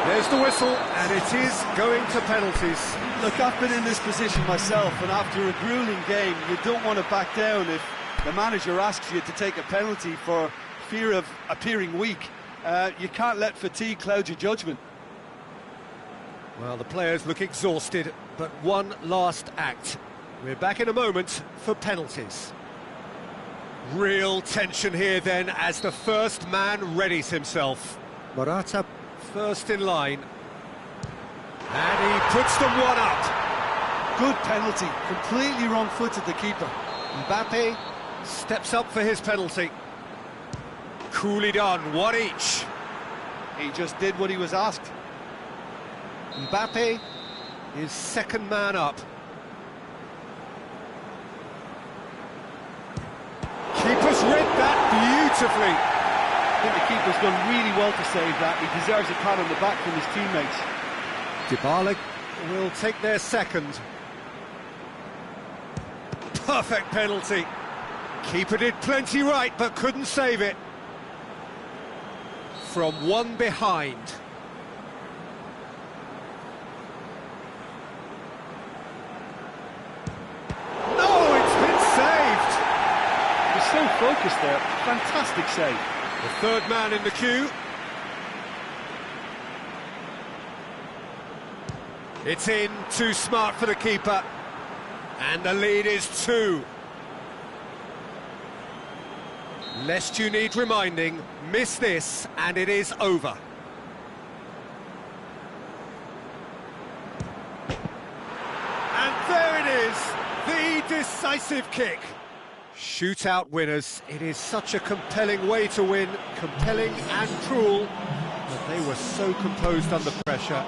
There's the whistle, and it is going to penalties. Look, I've been in this position myself, and after a grueling game, you don't want to back down if the manager asks you to take a penalty for fear of appearing weak. You can't let fatigue cloud your judgment. Well, the players look exhausted, but one last act. We're back in a moment for penalties. Real tension here then as the first man readies himself. Morata first in line. And he puts them one up. Good penalty, completely wrong-footed the keeper. Mbappe steps up for his penalty. Coolly done, one each. He just did what he was asked. Mbappe is second man up. Keeper's read that beautifully. I think the keeper's done really well to save that. He deserves a pat on the back from his teammates. Dybala will take their second. Perfect penalty. Keeper did plenty right, but couldn't save it. From one behind. No, it's been saved. He's so focused there. Fantastic save. The third man in the queue. It's in, too smart for the keeper. And the lead is 2. Lest you need reminding, miss this and it is over. And there it is, the decisive kick. Shootout winners. It is such a compelling way to win, compelling and cruel, but they were so composed under pressure.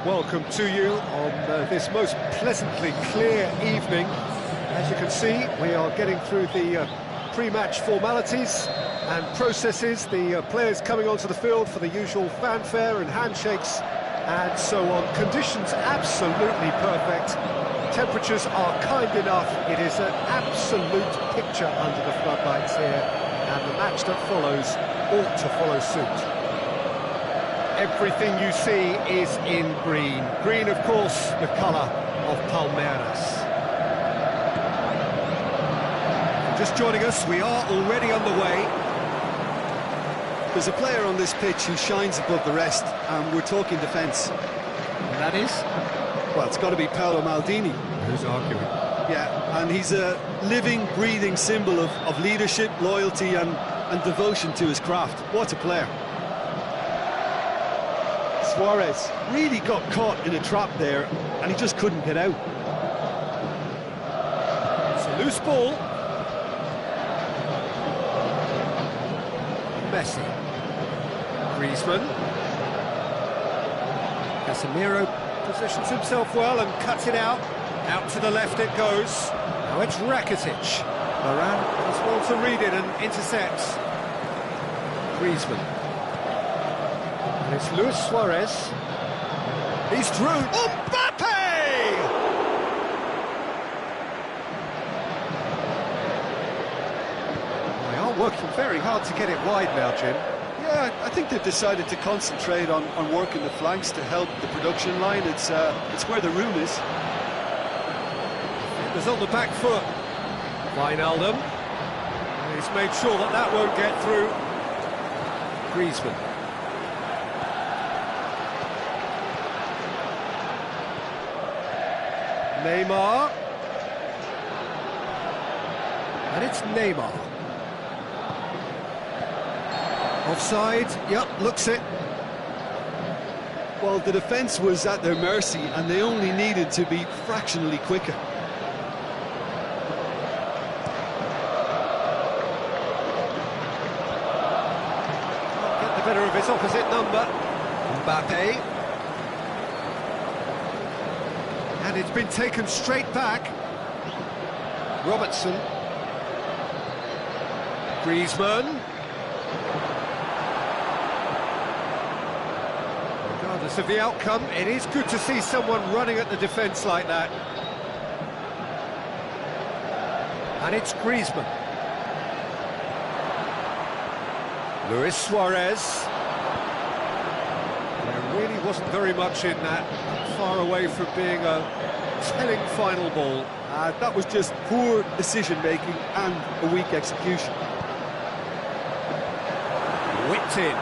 warm welcome to you on this most pleasantly clear evening. As you can see, we are getting through the pre-match formalities and processes, the players coming onto the field for the usual fanfare and handshakes and so on. Conditions absolutely perfect. Temperatures are kind enough. It is an absolute picture under the floodlights here, and the match that follows ought to follow suit. Everything you see is in green. Green, of course, the colour of Palmeiras. Just joining us, we are already underway. There's a player on this pitch who shines above the rest, and we're talking defence. And that is? Well, it's got to be Paolo Maldini. Who's arguing? Yeah, and he's a living, breathing symbol of leadership, loyalty and devotion to his craft. What a player. Suarez really got caught in a trap there, and he just couldn't get out. It's a loose ball. Messi. Griezmann. Casemiro positions himself well and cuts it out. Out to the left it goes. Now it's Rakitic. Varane does well to read it and intercepts. Griezmann. And it's Luis Suarez. He's through. Mbappe! They are working very hard to get it wide now, Jim. Yeah, I think they've decided to concentrate on working the flanks to help the production line. It's where the room is. It was on the back foot. Wijnaldum. He's made sure that that won't get through. Griezmann. Neymar. And it's Neymar. Offside, yep, looks it. Well, the defence was at their mercy, and they only needed to be fractionally quicker. Get the better of his opposite number. Mbappe. And it's been taken straight back. Robertson. Griezmann. Regardless of the outcome, it is good to see someone running at the defence like that. And it's Griezmann. Luis Suarez. There really wasn't very much in that, far away from being a telling final ball. That was just poor decision-making and a weak execution. Whipped in.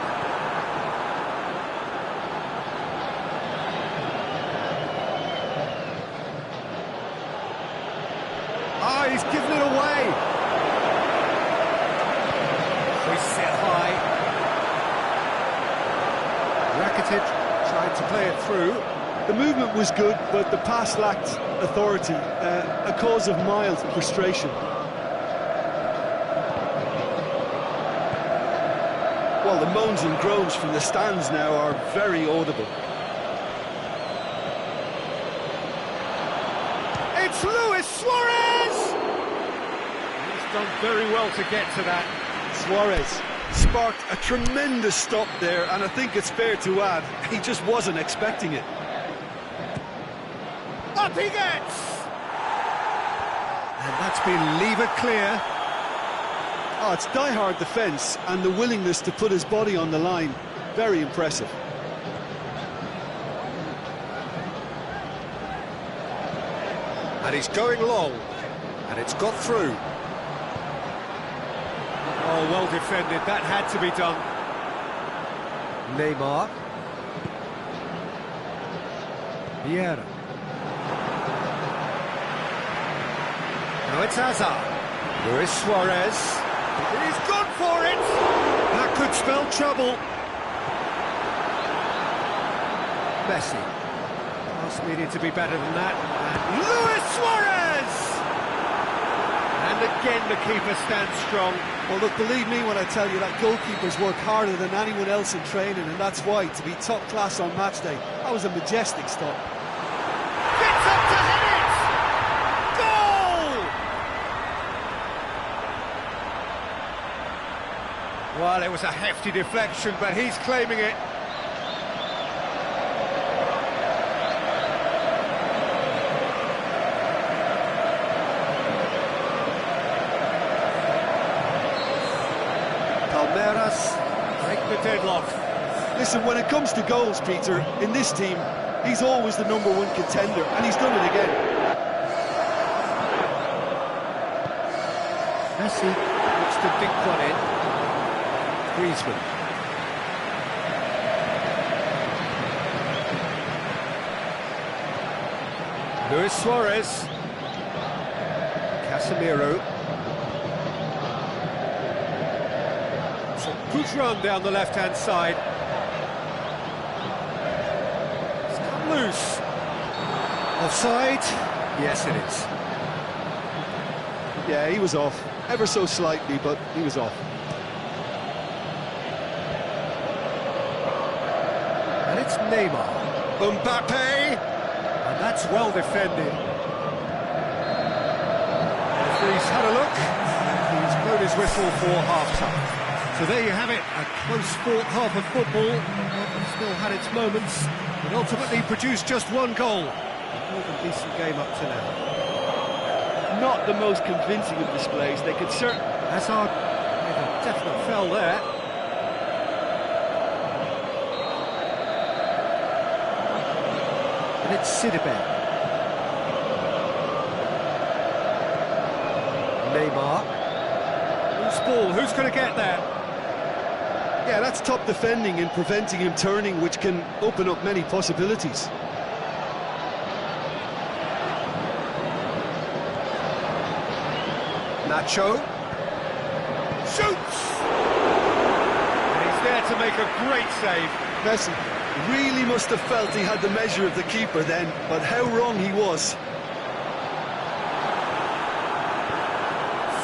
He's given it away. We sit high. Rakitic tried to play it through. The movement was good, but the pass lacked authority, a cause of mild frustration. Well, the moans and groans from the stands now are very audible. It's Luis Suarez! He's done very well to get to that. Suarez sparked a tremendous stop there, and I think it's fair to add, he just wasn't expecting it. Up he gets! And that's been levered clear. Oh, it's die-hard defence and the willingness to put his body on the line. Very impressive. And he's going long. And it's got through. Oh, well defended. That had to be done. Neymar. Vieira. Now it's Hazard. Luis Suarez. He's gone for it! That could spell trouble. Messi. Pass needed to be better than that. And Luis Suarez! And again the keeper stands strong. Well, look, believe me when I tell you that goalkeepers work harder than anyone else in training, and that's why, to be top class on match day, That was a majestic stop. Gets up to hit it! Goal! Well, it was a hefty deflection, but he's claiming it. Palmeiras break the deadlock. Listen, when it comes to goals, Peter, in this team, he's always the #1 contender, and he's done it again. Messi looks to dink one in. Griezmann. Luis Suarez. Casemiro. It's a good run down the left-hand side. It's come loose. Offside? Yes, it is. Yeah, he was off. Ever so slightly, but he was off. And it's Neymar. Mbappe! And that's well defended. Referee's had a look, and he's blown his whistle for half-time. So there you have it, a close-fought half of football. Still had its moments, but ultimately produced just one goal. More than decent game up to now. Not the most convincing of displays. They could certainly... Hazard made a definite foul there. And it's Sidibe. Neymar. Loose ball, who's going to get there? Yeah, that's top defending and preventing him turning, which can open up many possibilities. Nacho. Shoots! And he's there to make a great save. Messi really must have felt he had the measure of the keeper then, but how wrong he was.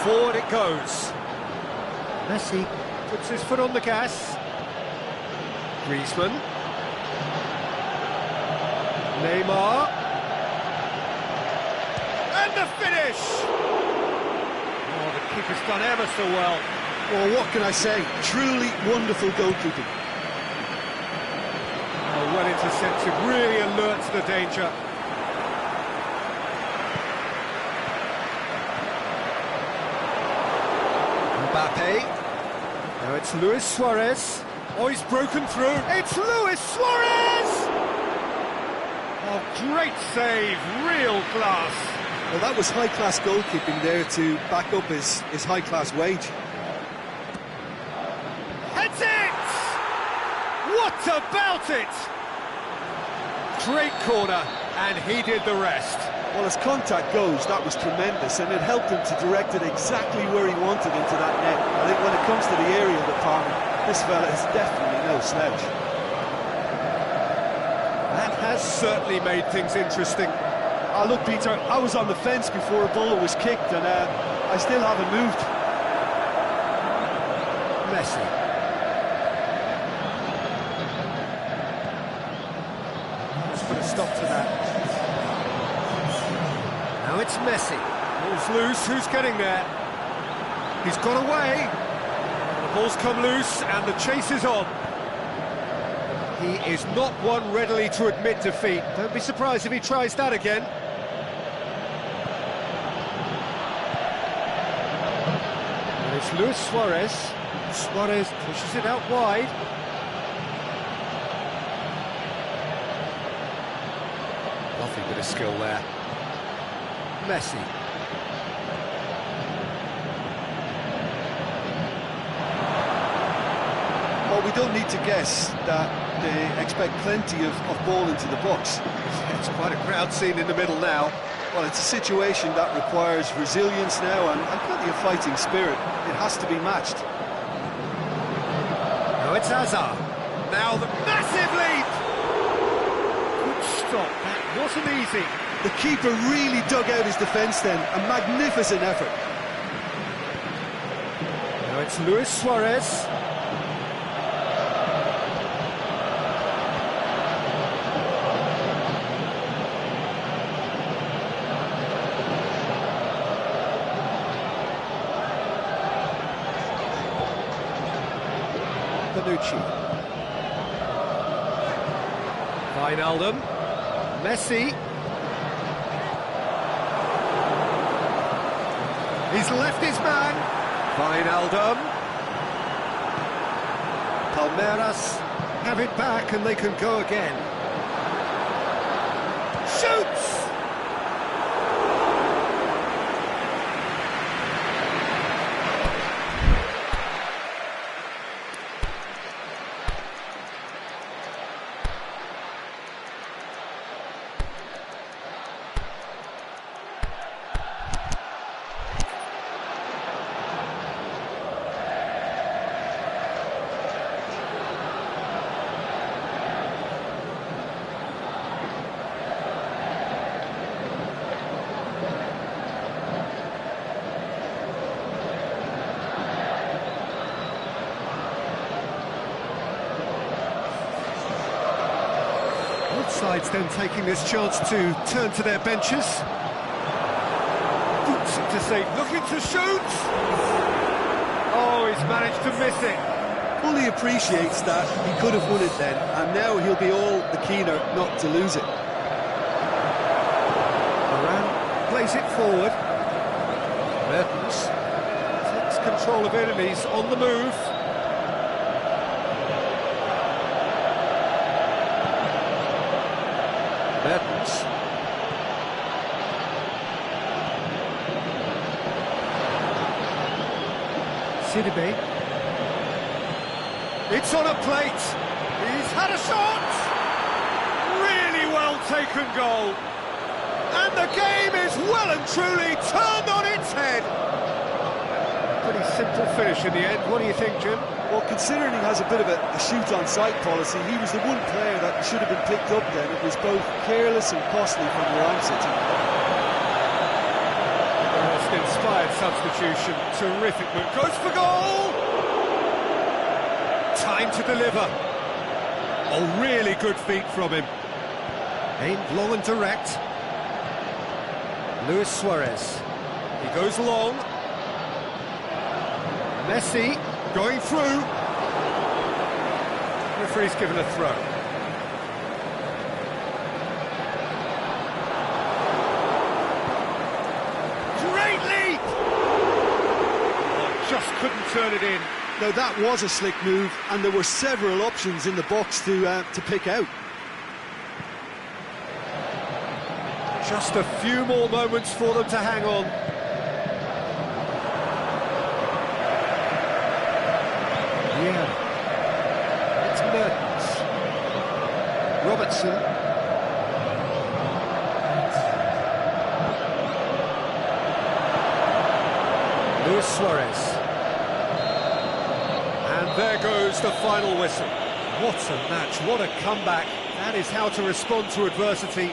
Forward it goes. Messi puts his foot on the gas. Griezmann. Neymar. And the finish! Oh, the keeper's done ever so well. Well, what can I say? Truly wonderful goalkeeping. Oh, well intercepted, really alert to the danger. Mbappe. Now it's Luis Suarez. Oh, he's broken through. It's Luis Suarez! Oh, great save, real class. Well, that was high-class goalkeeping there to back up his high-class wage. Heads it! What about it? Great corner, and he did the rest. Well, as contact goes, that was tremendous, and it helped him to direct it exactly where he wanted into that net. I think when it comes to the aerial department, this fella is definitely no slouch. That has certainly made things interesting. Look, Peter, I was on the fence before a ball was kicked, and I still haven't moved. Messi. Let's put a stop to that. Now it's Messi. Ball's loose, who's getting there? He's got away. The ball's come loose, and the chase is on. He is not one readily to admit defeat. Don't be surprised if he tries that again. And it's Luis Suarez. Suarez pushes it out wide. Lovely bit of skill there. Messi. Well, we don't need to guess that they expect plenty of ball into the box. It's quite a crowd scene in the middle now. Well, it's a situation that requires resilience now and plenty of fighting spirit. It has to be matched. Now it's Hazard. Now the massive leap! Good stop, that wasn't easy. The keeper really dug out his defence then, a magnificent effort. Now it's Luis Suarez. Bonucci. Wijnaldum. Messi. He's left his man. Wijnaldum. Palmeiras have it back and they can go again. Shoots! Both sides then taking this chance to turn to their benches. Boots it to save, looking to shoot! Oh, he's managed to miss it. Fully appreciates that he could have won it then, and now he'll be all the keener not to lose it. Varane plays it forward. Mertens takes control of enemies on the move. Mertens. Sidibe. It's on a plate. He's had a shot. Really well taken goal. And the game is well and truly turned on its head. Pretty simple finish in the end. What do you think, Jim? Well, considering he has a bit of a shoot-on-sight policy, he was the one player that should have been picked up then. It was both careless and costly from Real City. Most inspired substitution. Terrific move. Goes for goal! Time to deliver. Oh, really good feet from him. Aimed long and direct. Luis Suarez. He goes long. Messi going through. Referee's given a throw. Great lead! Oh, just couldn't turn it in. Now that was a slick move, and there were several options in the box to pick out. Just a few more moments for them to hang on. Yeah. It's Mertens. Robertson. Luis Suarez. And there goes the final whistle. What a match, what a comeback. That is how to respond to adversity.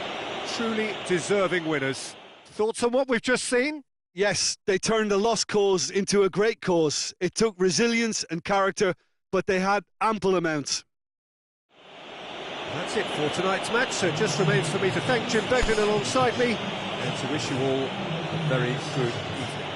Truly deserving winners. Thoughts on what we've just seen? Yes, they turned a lost cause into a great cause. It took resilience and character, but they had ample amounts. That's it for tonight's match, so it just remains for me to thank Jim Beglin alongside me and to wish you all a very good evening.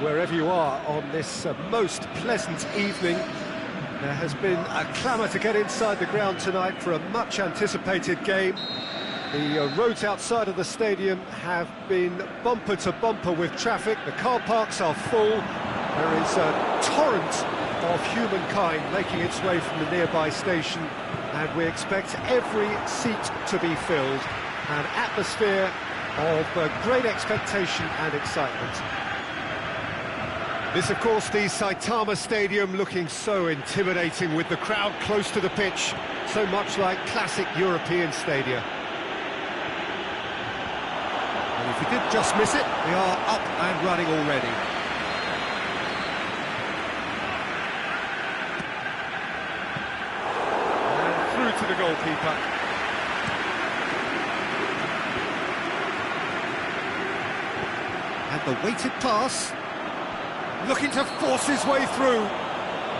wherever you are on this most pleasant evening. There has been a clamour to get inside the ground tonight for a much-anticipated game. The roads outside of the stadium have been bumper to bumper with traffic. The car parks are full. There is a torrent of humankind making its way from the nearby station, and we expect every seat to be filled. An atmosphere of great expectation and excitement. This, of course, the Saitama Stadium, looking so intimidating with the crowd close to the pitch, so much like classic European stadia. And if you did just miss it, we are up and running already. And through to the goalkeeper. And the weighted pass, looking to force his way through.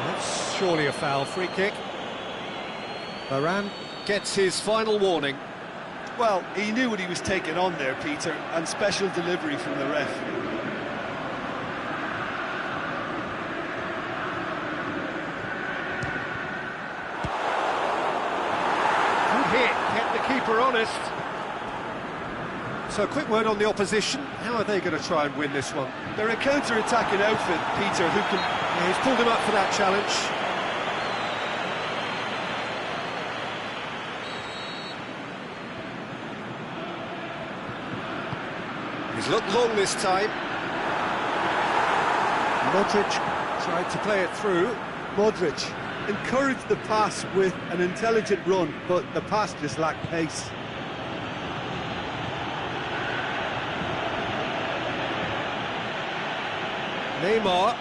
That's surely a foul. Free kick. Varane gets his final warning. Well, he knew what he was taking on there, Peter, and special delivery from the ref. Good hit, kept the keeper honest. So, a quick word on the opposition. How are they going to try and win this one? They're a counter-attacking outfit, Peter, who can... Yeah, he's pulled him up for that challenge. He's looked long this time. Modric tried to play it through. Modric encouraged the pass with an intelligent run, but the pass just lacked pace. Neymar.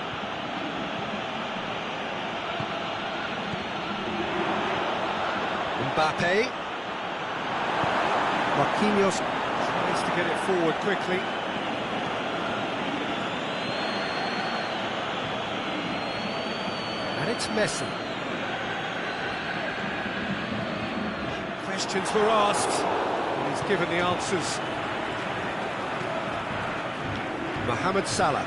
Mbappe. Marquinhos tries to get it forward quickly. And it's Messi. Questions were asked, and he's given the answers. Mohamed Salah.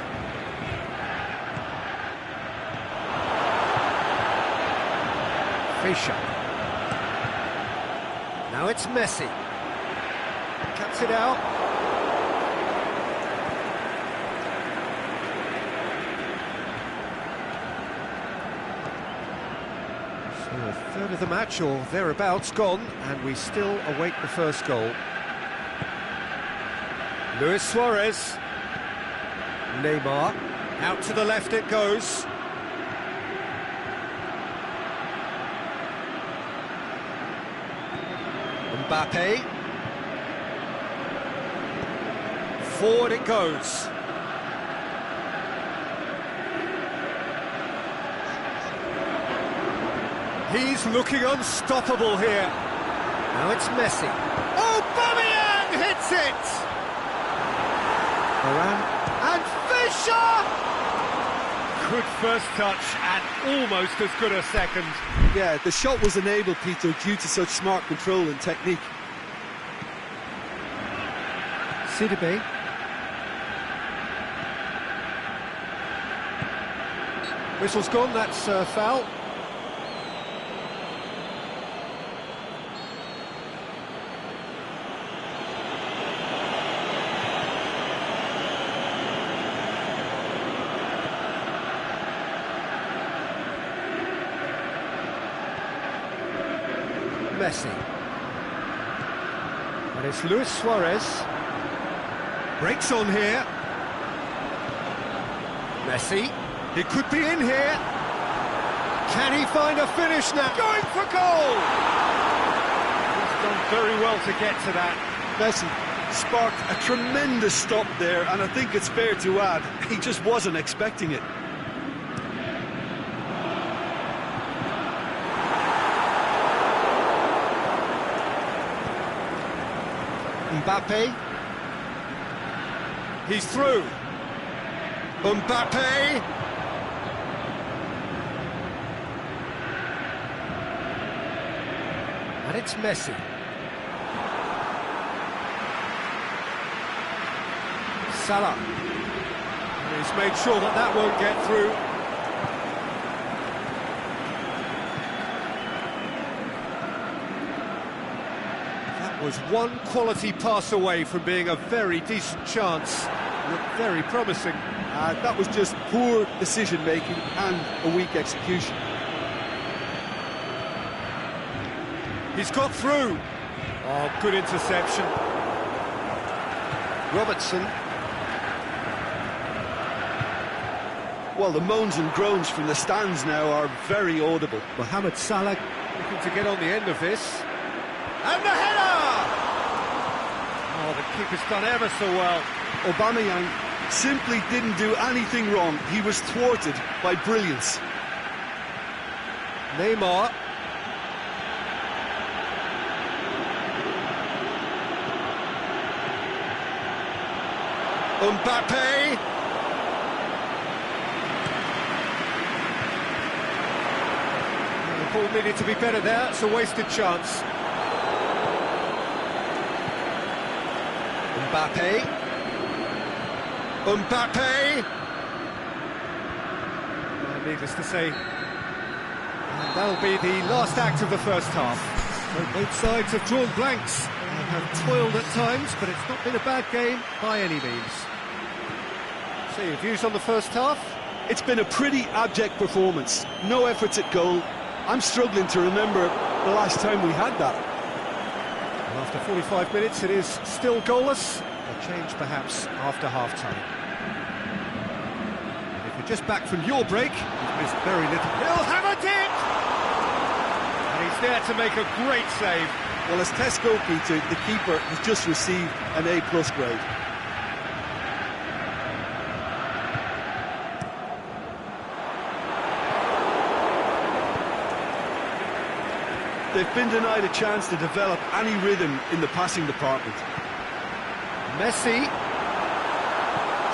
Fischer. Now it's Messi. Cuts it out. So a third of the match, or thereabouts, gone, and we still await the first goal. Luis Suarez. Neymar. Out to the left it goes. Mbappe. Forward it goes. He's looking unstoppable here. Now it's Messi. Oh, Aubameyang hits it! Varane. And Fischer! Good first touch and almost as good a second. Yeah, the shot was enabled, Peter, due to such smart control and technique. Sidibe. Whistle's gone, that's foul. Messi. And it's Luis Suarez. Breaks on here. Messi. He could be in here. Can he find a finish now? Going for goal! He's done very well to get to that. Messi sparked a tremendous stop there, and I think it's fair to add, he just wasn't expecting it. Mbappe. He's through. Mbappe. And it's Messi. Salah. He's made sure that that won't get through. That was one quality pass away from being a very decent chance. Looked very promising. That was just poor decision-making and a weak execution. He's got through. Oh, good interception. Robertson. Well, the moans and groans from the stands now are very audible. Mohamed Salah looking to get on the end of this. And the header! Oh, the keeper's done ever so well. Aubameyang simply didn't do anything wrong. He was thwarted by brilliance. Neymar. Mbappe. The ball needed to be better there. It's a wasted chance. Mbappe. Mbappe! Needless to say, and that'll be the last act of the first half. So both sides have drawn blanks and have toiled at times, but it's not been a bad game by any means. So your views on the first half? It's been a pretty abject performance. No efforts at goal. I'm struggling to remember the last time we had that. And after 45 minutes, it is still goalless. A change perhaps after half-time. And if you're just back from your break, you've missed very little. He'll have a dip! And he's there to make a great save. Well, as test goalkeeper, the keeper has just received an A+ grade. They've been denied a chance to develop any rhythm in the passing department. Messi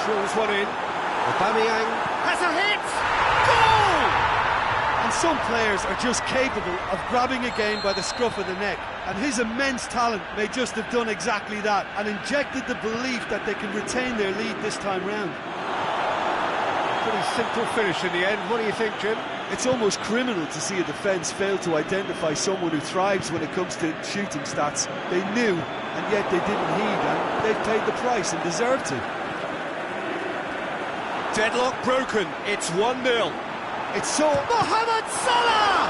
drills one in. Aubameyang has a hit! Goal! And some players are just capable of grabbing a game by the scruff of the neck, and his immense talent may just have done exactly that and injected the belief that they can retain their lead this time round. Pretty simple finish in the end. What do you think, Jim? It's almost criminal to see a defence fail to identify someone who thrives when it comes to shooting stats. They knew, and yet they didn't heed, and they've paid the price and deserve to. Deadlock broken. It's 1-0. It's so... Mohamed Salah!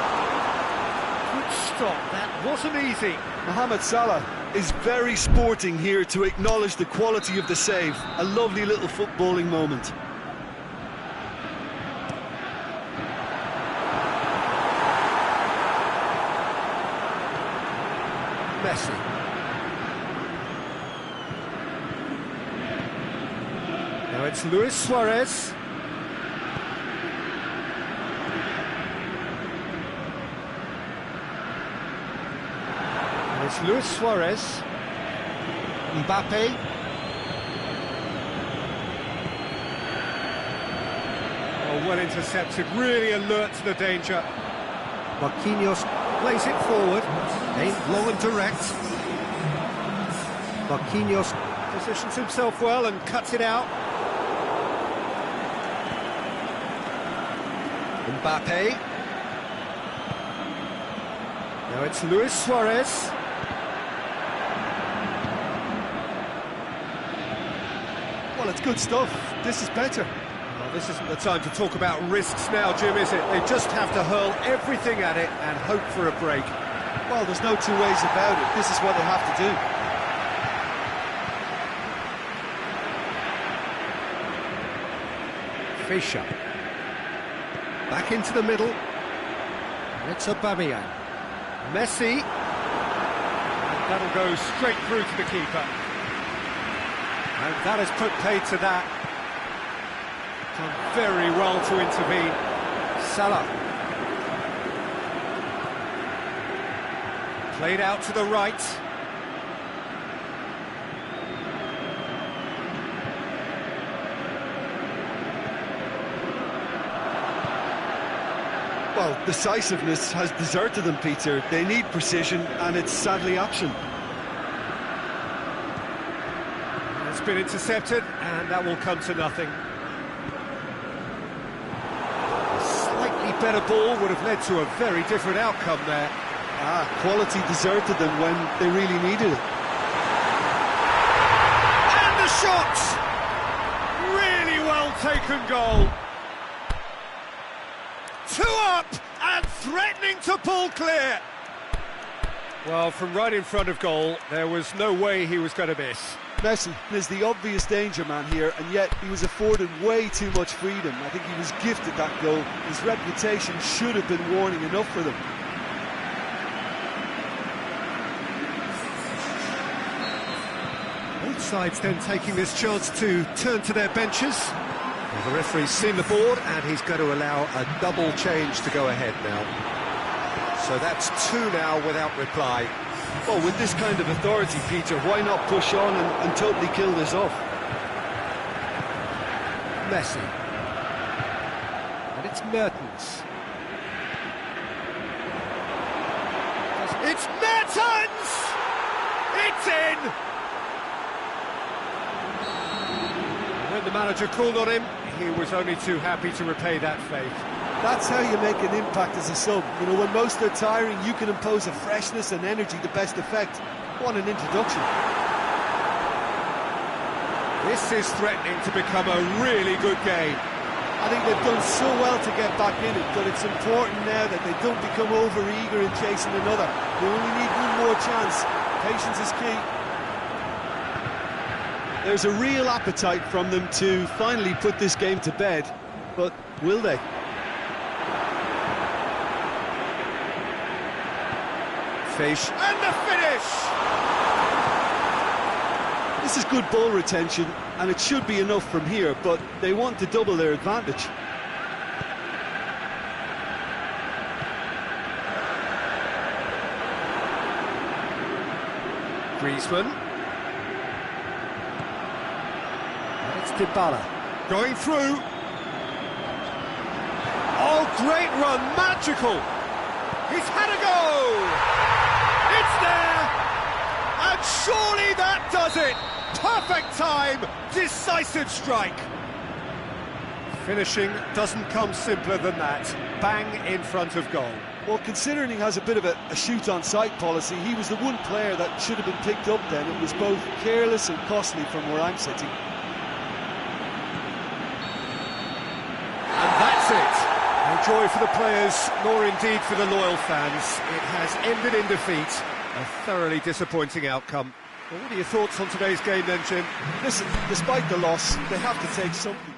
Good stop. That wasn't easy. Mohamed Salah is very sporting here to acknowledge the quality of the save. A lovely little footballing moment. Messi. Now it's Luis Suarez. And it's Luis Suarez. Mbappe. Oh, well intercepted, really alert to the danger. Marquinhos plays it forward, aimed long and direct. Marquinhos positions himself well and cuts it out. Mbappe. Now it's Luis Suarez. Well, it's good stuff. This is better. Well, this isn't the time to talk about risks now, Jim, is it? They just have to hurl everything at it and hope for a break. Well, there's no two ways about it. This is what they have to do. Fischer. Back into the middle. And it's Aubameyang. Messi. And that'll go straight through to the keeper. And that has put paid to that. Done very well to intervene. Salah. Played out to the right. Well, decisiveness has deserted them, Peter. They need precision, and it's sadly absent. It's been intercepted, and that will come to nothing. better ball would have led to a very different outcome there. Quality deserted them when they really needed it. And the shot! Really well taken goal. 2 up and threatening to pull clear. Well, from right in front of goal, there was no way he was going to miss. Messi is the obvious danger man here, and yet he was afforded way too much freedom. I think he was gifted that goal. His reputation should have been warning enough for them. Both sides then taking this chance to turn to their benches. Well, the referee's seen the board and he's going to allow a double change to go ahead now. So that's 2 now without reply. Well, with this kind of authority, Peter, why not push on and totally kill this off? Messi. And it's Mertens. It's Mertens! It's in! When the manager called on him, he was only too happy to repay that faith. That's how you make an impact as a sub. You know, when most are tiring, you can impose a freshness and energy to best effect. What an introduction. This is threatening to become a really good game. I think they've done so well to get back in it, but it's important now that they don't become over-eager in chasing another. They only need one more chance. Patience is key. There's a real appetite from them to finally put this game to bed, but will they? Fish. And the finish! This is good ball retention, and it should be enough from here, but they want to double their advantage. Griezmann. And it's Dybala. Going through. Oh, great run, magical! He's had a go! It's there! And surely that does it! Perfect time! Decisive strike! Finishing doesn't come simpler than that. Bang in front of goal. Well, considering he has a bit of a shoot-on-sight policy, he was the one player that should have been picked up then. It was both careless and costly from where I'm sitting. And that's it! No joy for the players, nor indeed for the loyal fans. It has ended in defeat. A thoroughly disappointing outcome. Well, what are your thoughts on today's game then, Jim? Listen, despite the loss, they have to take something.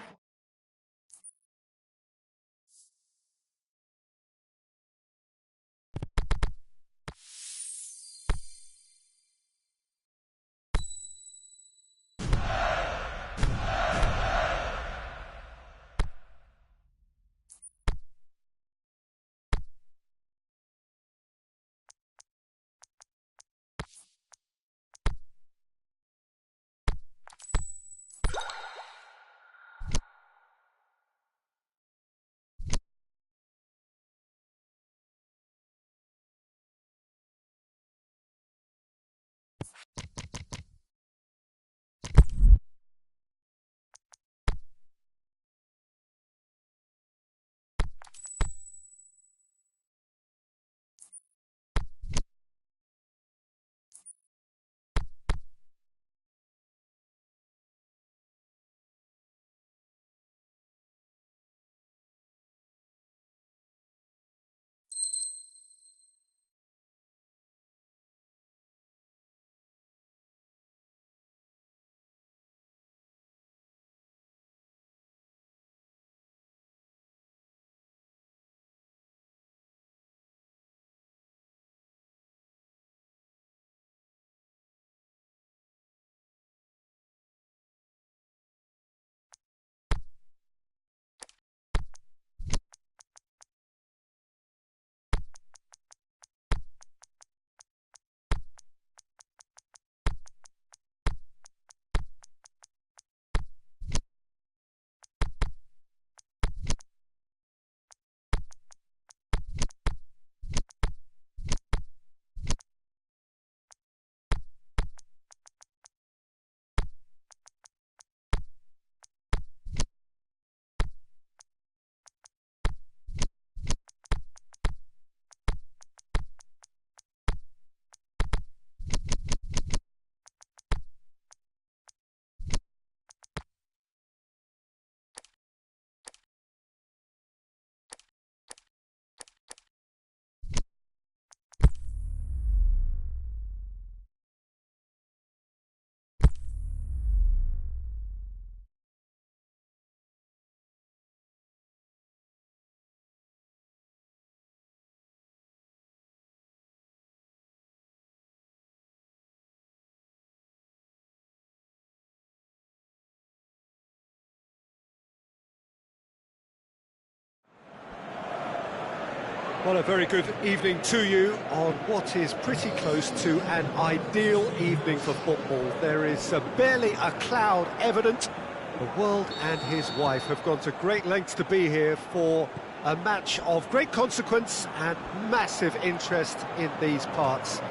Well, a very good evening to you on what is pretty close to an ideal evening for football. There is barely a cloud evident. The world and his wife have gone to great lengths to be here for a match of great consequence and massive interest in these parts.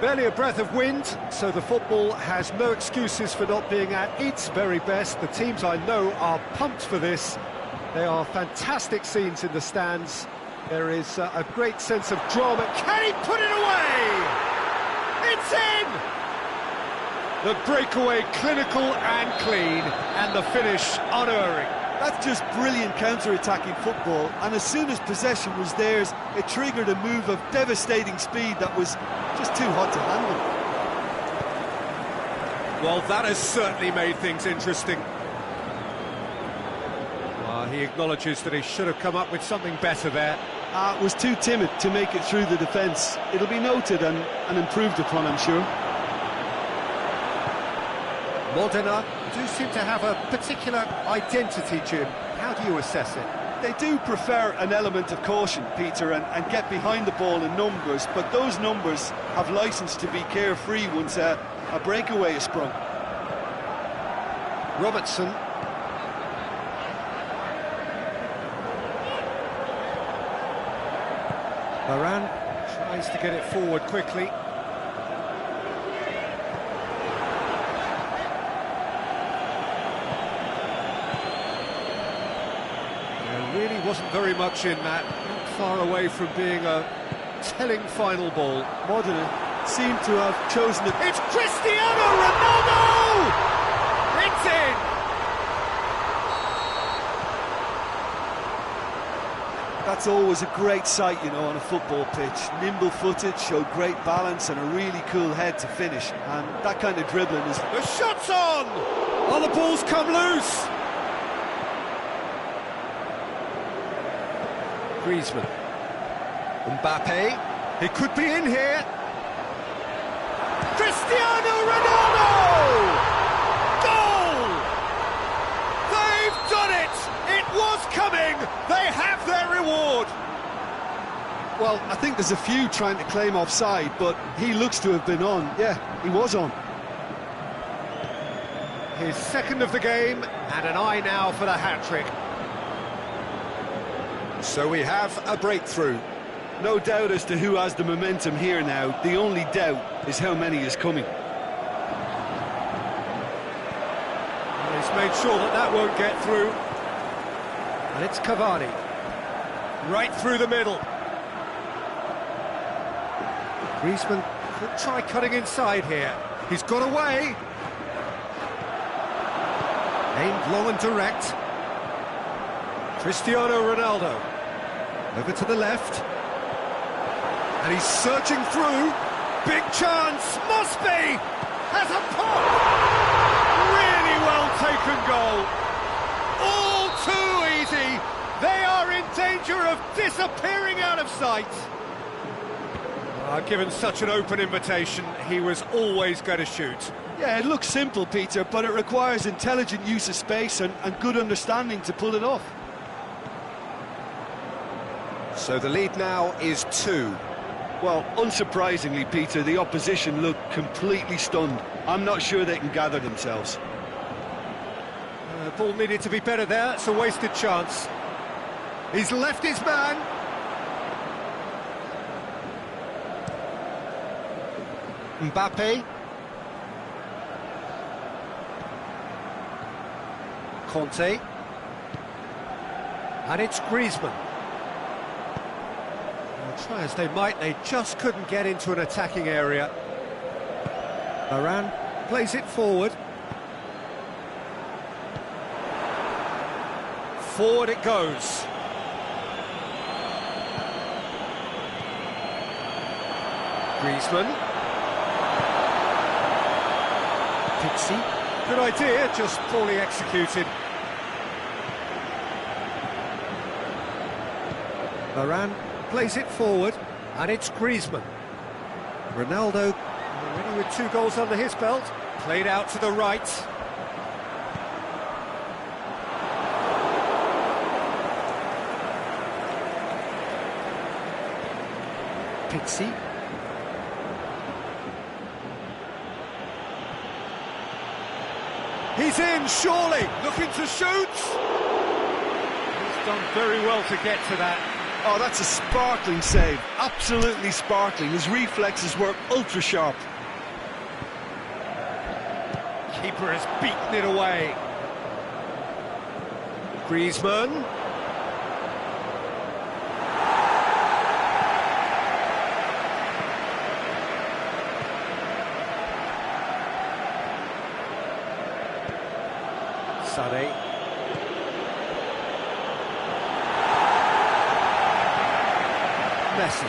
Barely a breath of wind, so the football has no excuses for not being at its very best. The teams I know are pumped for this. They are fantastic scenes in the stands. There is a great sense of drama. Can he put it away? It's in! The breakaway clinical and clean, and the finish unerring. That's just brilliant counter-attacking football, and as soon as possession was theirs, it triggered a move of devastating speed that was just too hot to handle. Well, that has certainly made things interesting. He acknowledges that he should have come up with something better there. Was too timid to make it through the defence. It'll be noted and improved upon, I'm sure. Modena do seem to have a particular identity, Jim. How do you assess it? They do prefer an element of caution, Peter, and get behind the ball in numbers, but those numbers have licence to be carefree once a breakaway is sprung. Robertson. Varane tries to get it forward quickly. There really wasn't very much in that, not far away from being a telling final ball. Modena seem to have chosen it. It's Cristiano Ronaldo! It's in! That's always a great sight, you know, on a football pitch. Nimble-footed, showed great balance and a really cool head to finish. And that kind of dribbling is... The shot's on! Oh, the ball's come loose! Griezmann. Mbappe. He could be in here. Cristiano Ronaldo! Goal! They've done it! It was coming! They have their reward! Well, I think there's a few trying to claim offside, but he looks to have been on. Yeah, he was on. His second of the game, and an eye now for the hat-trick. So we have a breakthrough. No doubt as to who has the momentum here now. The only doubt is how many is coming. He's made sure that won't get through. And it's Cavani. Right through the middle. Griezmann could try cutting inside here. He's got away. Aimed long and direct. Cristiano Ronaldo. Over to the left. And he's searching through. Big chance. Must be. Has a pop. Really well taken goal. All too easy. They are in danger of disappearing out of sight. Given such an open invitation, he was always going to shoot. Yeah, it looks simple, Peter, but it requires intelligent use of space and good understanding to pull it off. So the lead now is 2. Well, unsurprisingly, Peter, the opposition look completely stunned. I'm not sure they can gather themselves. The ball needed to be better there. It's a wasted chance. He's left his man. Mbappe. Conte. And it's Griezmann. Try as they might, they just couldn't get into an attacking area. Varane plays it forward. Forward it goes. Griezmann. Pixie. Good idea, just poorly executed. Varane plays it forward, and it's Griezmann. Ronaldo, already with 2 goals under his belt, played out to the right. Pizzi. He's in, surely, looking to shoot. He's done very well to get to that. Oh, that's a sparkling save, absolutely sparkling. His reflexes were ultra sharp. Keeper has beaten it away. Griezmann. Sané. Messi.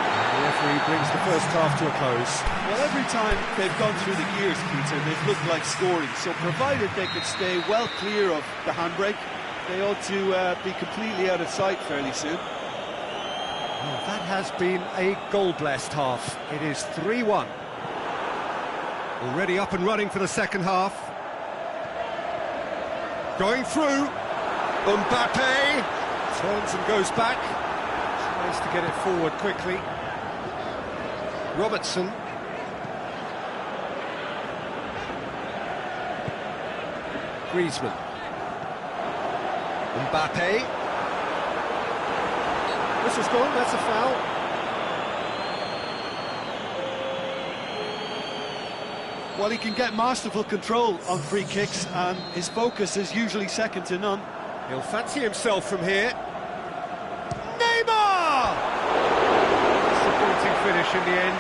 And the referee brings the first half to a close. Well, every time they've gone through the gears, Peter, they've looked like scoring. So provided they could stay well clear of the handbrake, they ought to be completely out of sight fairly soon. Well, that has been a goal-blessed half. It is 3-1. Already up and running for the second half. Going through. Mbappe turns and goes back. Tries to get it forward quickly. Robertson. Griezmann. Mbappe. This is gone, that's a foul. Well, he can get masterful control on free kicks, and his focus is usually second to none. He'll fancy himself from here. Neymar! Disappointing finish in the end.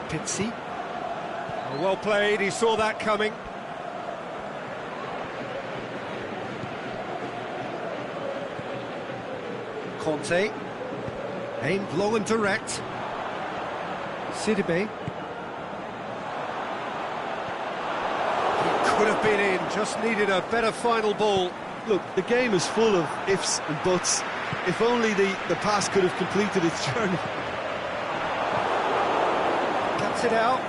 Pizzi. Oh, well played, he saw that coming. Conte, aimed long and direct. Sidibe. He could have been in, just needed a better final ball. Look, the game is full of ifs and buts. If only the pass could have completed its journey. Cuts it out,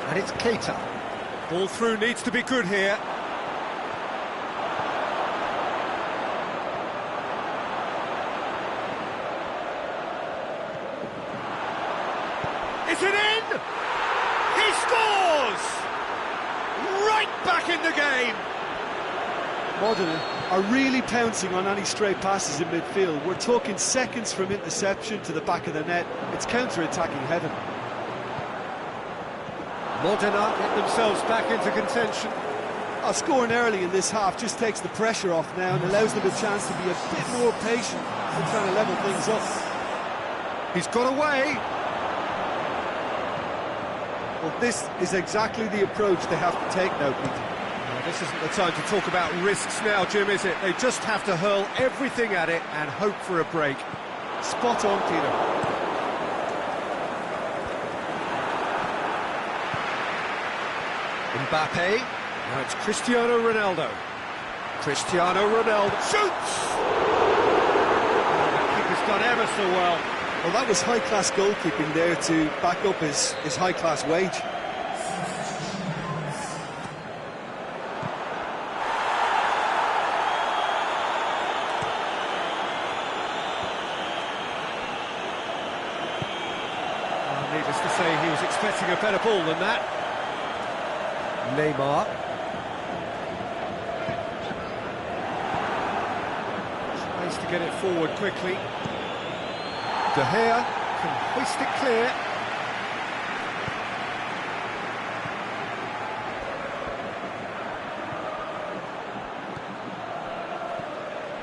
and it's Keita. Ball through needs to be good here. Is it in? He scores! Right back in the game! Modena are really pouncing on any stray passes in midfield. We're talking seconds from interception to the back of the net. It's counter-attacking heaven. Modena get themselves back into contention. Scoring early in this half just takes the pressure off now and allows them a chance to be a bit more patient in trying to level things up. He's got away. Well, this is exactly the approach they have to take now, Peter. Well, this isn't the time to talk about risks now, Jim, is it? They just have to hurl everything at it and hope for a break. Spot on, Peter. Mbappe. Now it's Cristiano Ronaldo. Cristiano Ronaldo shoots! Oh, the keeper's done ever so well. Well, that was high-class goalkeeping there to back up his high-class wage. Well, needless to say, he was expecting a better ball than that. Neymar. Tries to get it forward quickly. De Gea can hoist it clear.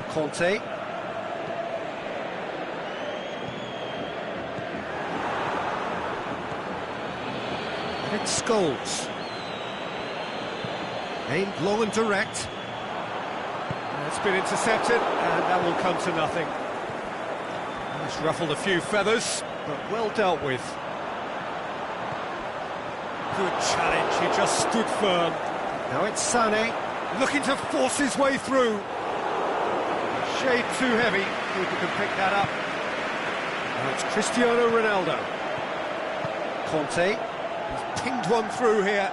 Conte. And it's Scholes. Aimed long and direct. It's been intercepted, and that will come to nothing. It's ruffled a few feathers, but well dealt with. Good challenge, he just stood firm. Now it's Sané, looking to force his way through. Shade too heavy, keeper can pick that up. Now it's Cristiano Ronaldo. Conte, he's pinged one through here.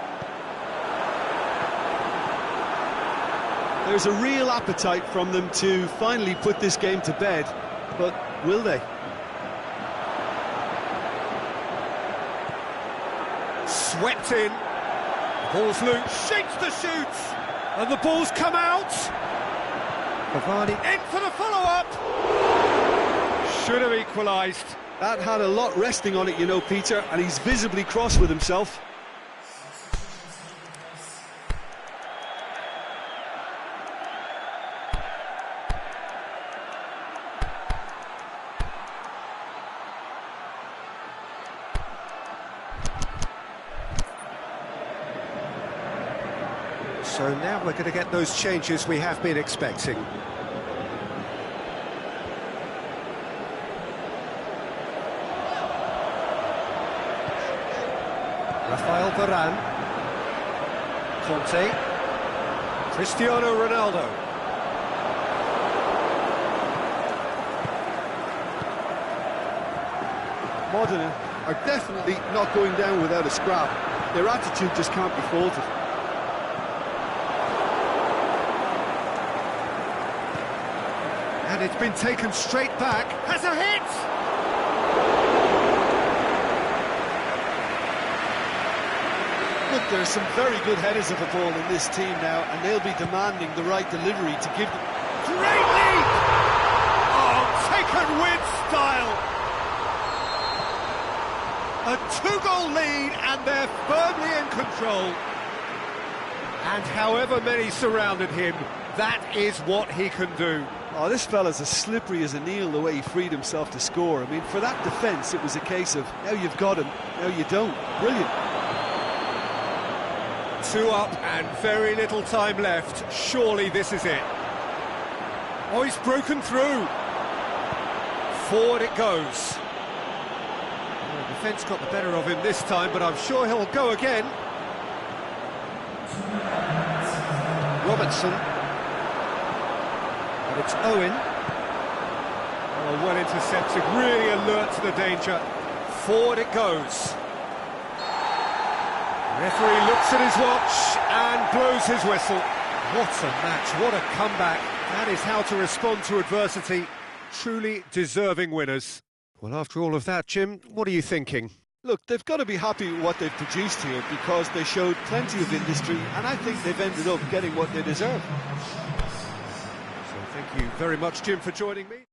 There's a real appetite from them to finally put this game to bed, but will they? Swept in, ball's loose, shapes the shoot, and the ball's come out. Cavani in for the follow-up. Should have equalised. That had a lot resting on it, you know, Peter, and he's visibly cross with himself. So now we're going to get those changes we have been expecting. Rafael Varane, Conte, Cristiano Ronaldo. Modena are definitely not going down without a scrap. Their attitude just can't be faulted. And it's been taken straight back. Has a hit! Look, there's some very good headers of the ball in this team now, and they'll be demanding the right delivery to give them... Great lead! Oh, taken with style! A two-goal lead, and they're firmly in control. And however many surrounded him, that is what he can do. Oh, this fella's as slippery as a nail the way he freed himself to score. I mean, for that defence, it was a case of, now you've got him, now you don't. Brilliant. 2 up and very little time left. Surely this is it. Oh, he's broken through. Forward it goes. Well, the defence got the better of him this time, but I'm sure he'll go again. Robertson. But it's Owen. Oh, well intercepted, really alert to the danger. Forward it goes. Referee looks at his watch and blows his whistle. What a match, what a comeback. That is how to respond to adversity. Truly deserving winners. Well, after all of that, Jim, what are you thinking? Look, they've got to be happy with what they've produced here because they showed plenty of industry, and I think they've ended up getting what they deserve. So thank you very much, Jim, for joining me.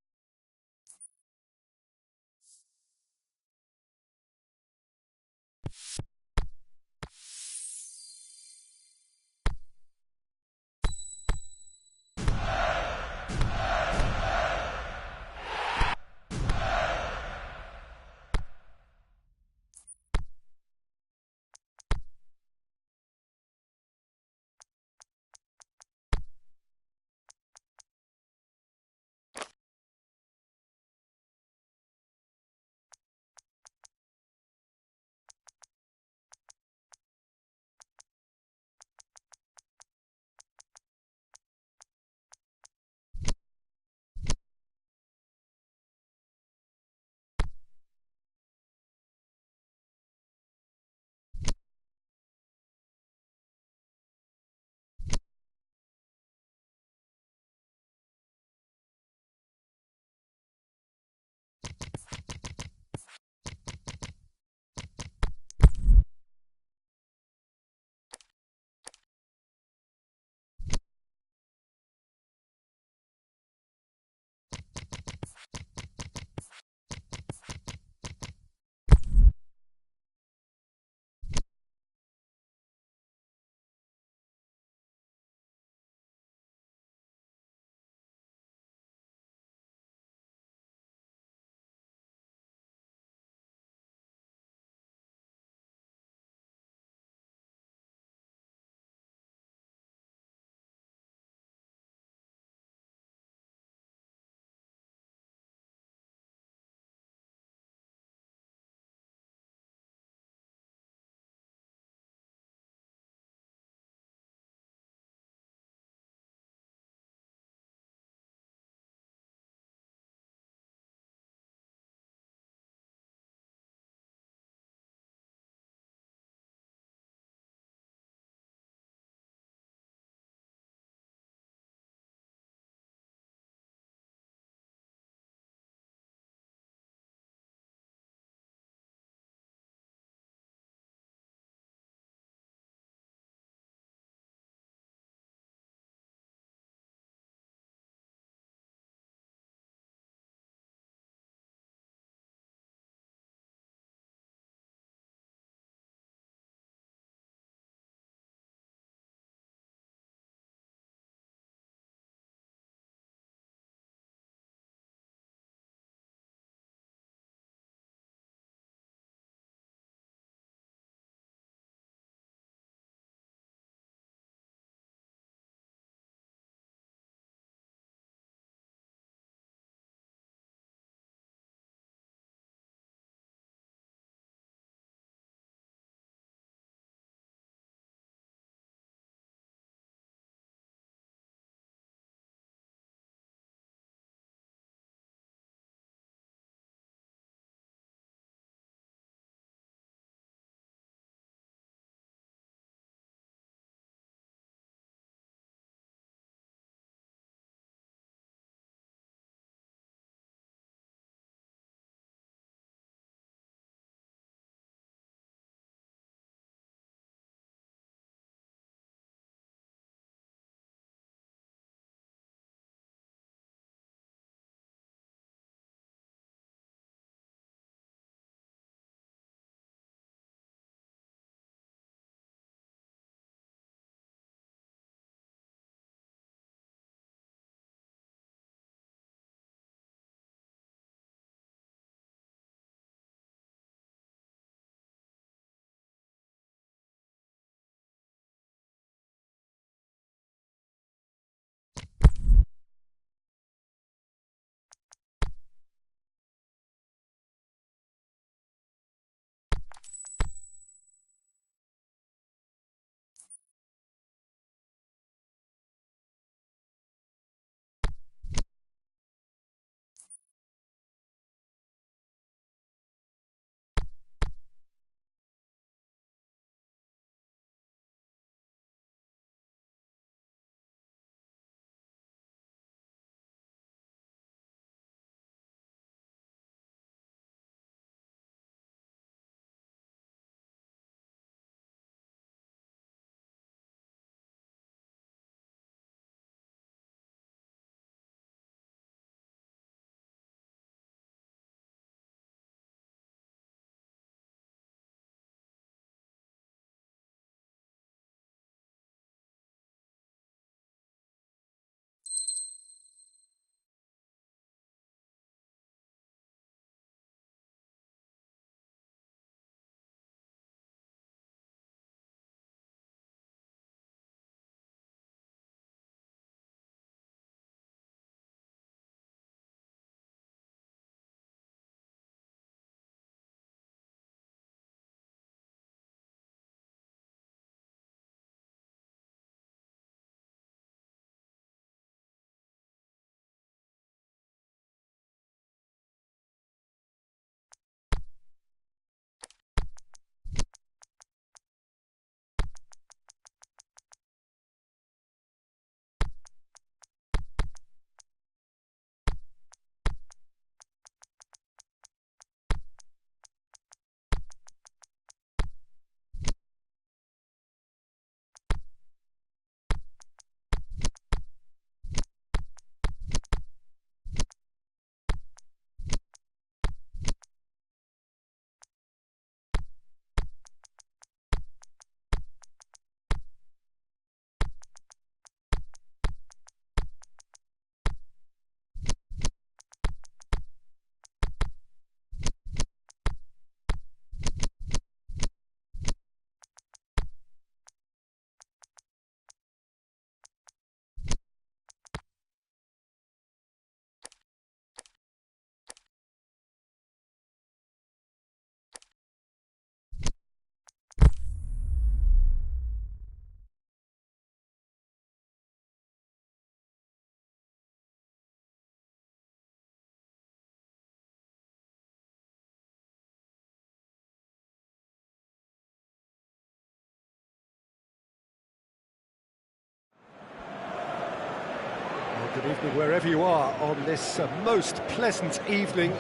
Good evening wherever you are on this most pleasant evening.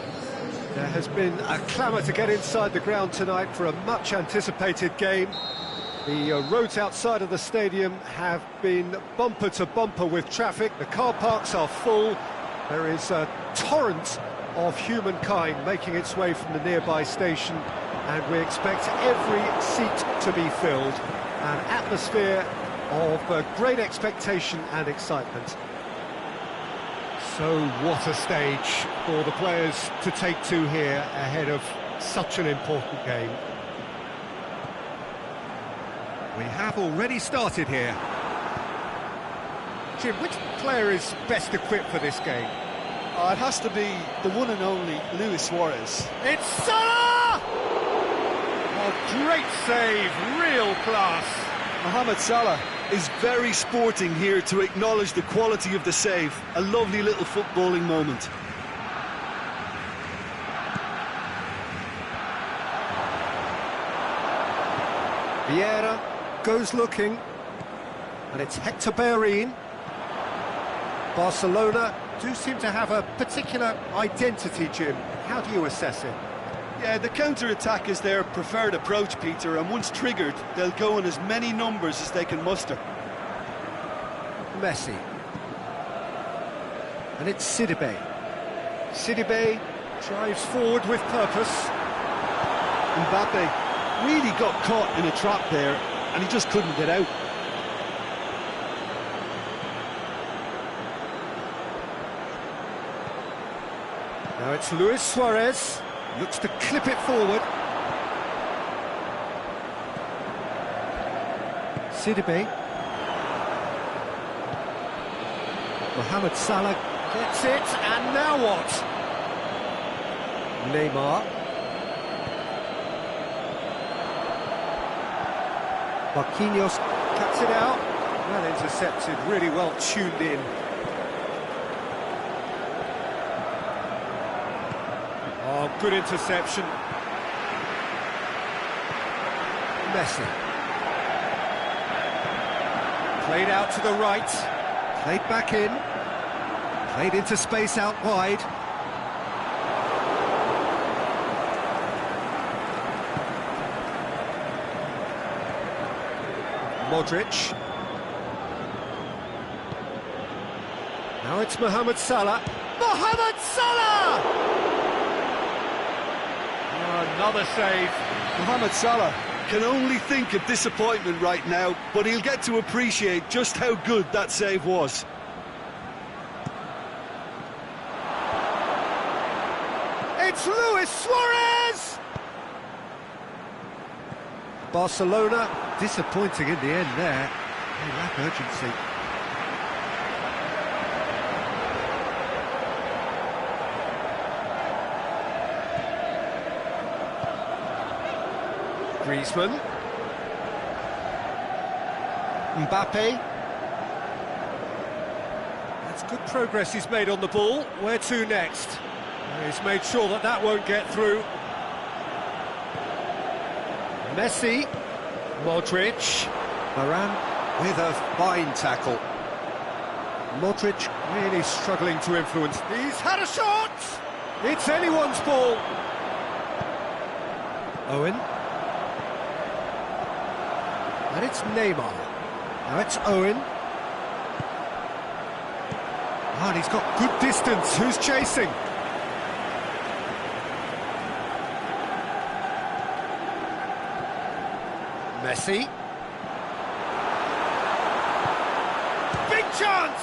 There has been a clamour to get inside the ground tonight for a much anticipated game. The roads outside of the stadium have been bumper to bumper with traffic. The car parks are full. There is a torrent of humankind making its way from the nearby station, and we expect every seat to be filled. An atmosphere of great expectation and excitement. So what a stage for the players to take to here ahead of such an important game. We have already started here. Jim, which player is best equipped for this game? It has to be the one and only Luis Suarez. It's Salah! A great save, real class. Mohamed Salah is very sporting here to acknowledge the quality of the save. A lovely little footballing moment. Vieira goes looking, and it's Hector Bellerin. Barcelona do seem to have a particular identity, Jim. How do you assess it? Yeah, the counter-attack is their preferred approach, Peter, and once triggered, they'll go in as many numbers as they can muster. Messi. And it's Sidibe. Sidibe drives forward with purpose. Mbappe really got caught in a trap there, and he just couldn't get out. Now it's Luis Suarez. Looks to clip it forward. Sidibe. Mohamed Salah gets it, and now what? Neymar. Marquinhos cuts it out. Well intercepted, really well tuned in. Oh, good interception. Messi. Played out to the right. Played back in. Played into space out wide. Modric. Now it's Mohamed Salah. Mohamed Salah! Another save. Mohamed Salah can only think of disappointment right now, but he'll get to appreciate just how good that save was. It's Luis Suarez! Barcelona disappointing in the end there. They lack urgency. Griezmann. Mbappe. That's good progress he's made on the ball. Where to next? He's made sure that that won't get through. Messi. Modric. Varane with a fine tackle. Modric really struggling to influence. He's had a shot! It's anyone's ball. Owen. And it's Neymar. Now it's Owen. And he's got good distance. Who's chasing? Messi. Big chance!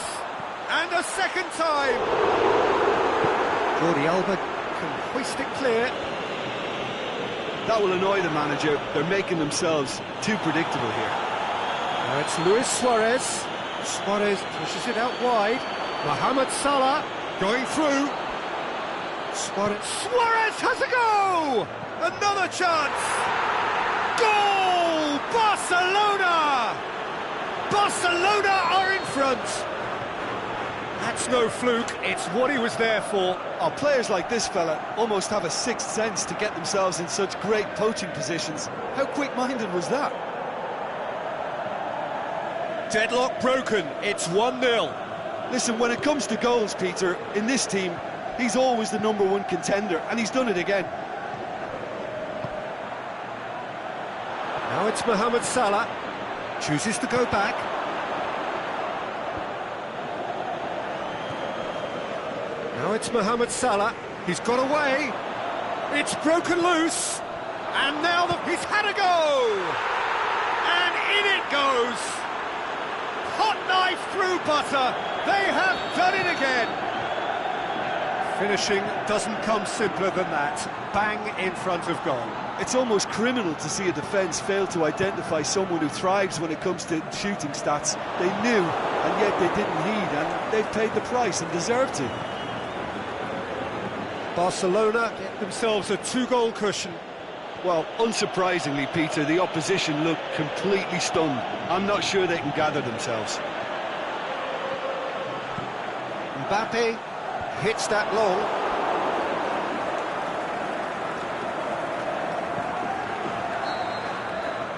And a second time! Jordi Alba can hoist it clear. That will annoy the manager. They're making themselves too predictable here. Now it's Luis Suarez. Suarez pushes it out wide. Mohamed Salah going through. Suarez has a go! Another chance! Goal! Barcelona! Barcelona are in front! That's no fluke, it's what he was there for. Oh, players like this fella almost have a sixth sense to get themselves in such great poaching positions. How quick-minded was that? Deadlock broken, it's 1-0. Listen, when it comes to goals, Peter, in this team, he's always the #1 contender, and he's done it again. Now it's Mohamed Salah, chooses to go back. Now it's Mohamed Salah, he's got away, it's broken loose, and now he's had a go! And in it goes! Hot knife through butter, they have done it again! Finishing doesn't come simpler than that, bang in front of goal. It's almost criminal to see a defence fail to identify someone who thrives when it comes to shooting stats. They knew, and yet they didn't heed, and they've paid the price and deserve to. Barcelona get themselves a 2-goal cushion. Well, unsurprisingly, Peter, the opposition look completely stunned. I'm not sure they can gather themselves. Mbappe hits that long.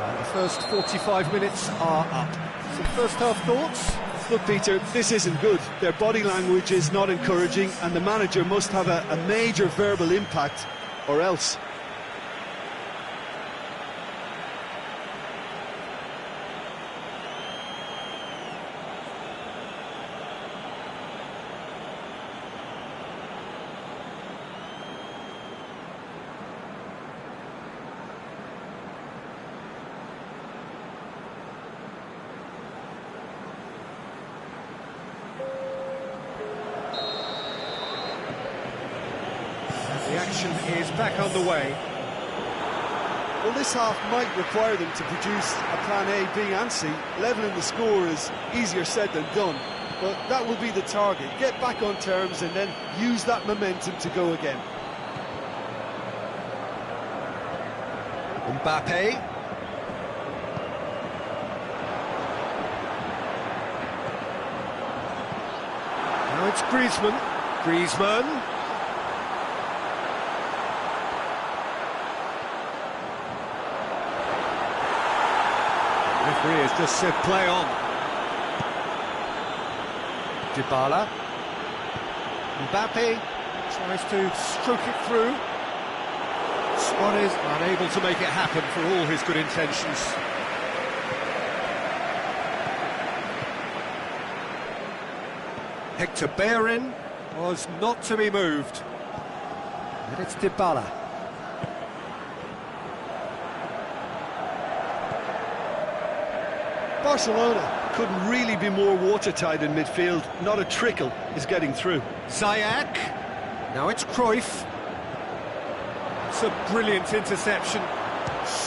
And the first 45 minutes are up. Some first-half thoughts? Look, Peter, this isn't good. Their body language is not encouraging, and the manager must have a major verbal impact, or else. The action is back underway. Well, this half might require them to produce a plan A, B and C. Levelling the score is easier said than done, but that will be the target. Get back on terms and then use that momentum to go again. Mbappe. Now it's Griezmann. Griezmann. Referee has just said play on. Dybala. Mbappe tries to stroke it through. Suarez unable to make it happen for all his good intentions. Hector Bellerin was not to be moved. And it's Dybala. Barcelona couldn't really be more watertight in midfield. Not a trickle is getting through. Ziyech. Now it's Cruyff. It's a brilliant interception.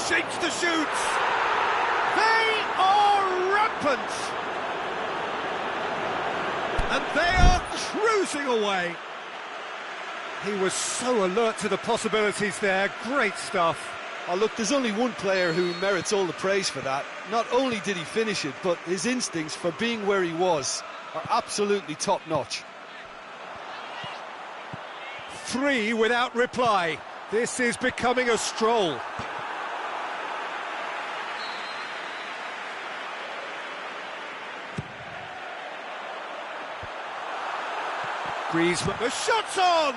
Shakes the shoots. They are rampant. And they are cruising away. He was so alert to the possibilities there. Great stuff. Oh, look, there's only one player who merits all the praise for that. Not only did he finish it, but his instincts for being where he was are absolutely top-notch. 3 without reply. This is becoming a stroll. Griezmann, the shot's on!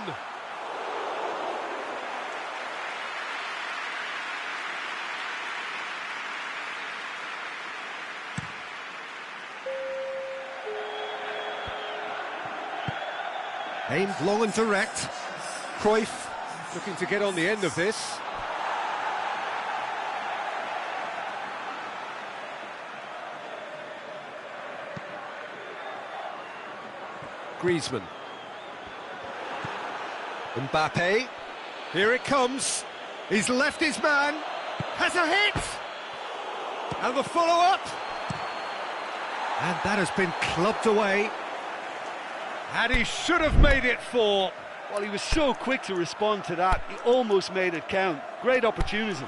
Aimed long and direct. Cruyff looking to get on the end of this. Griezmann. Mbappe. Here it comes. He's left his man. Has a hit. And the follow-up. And that has been clubbed away. And he should have made it 4. Well, he was so quick to respond to that, he almost made it count. Great opportunism.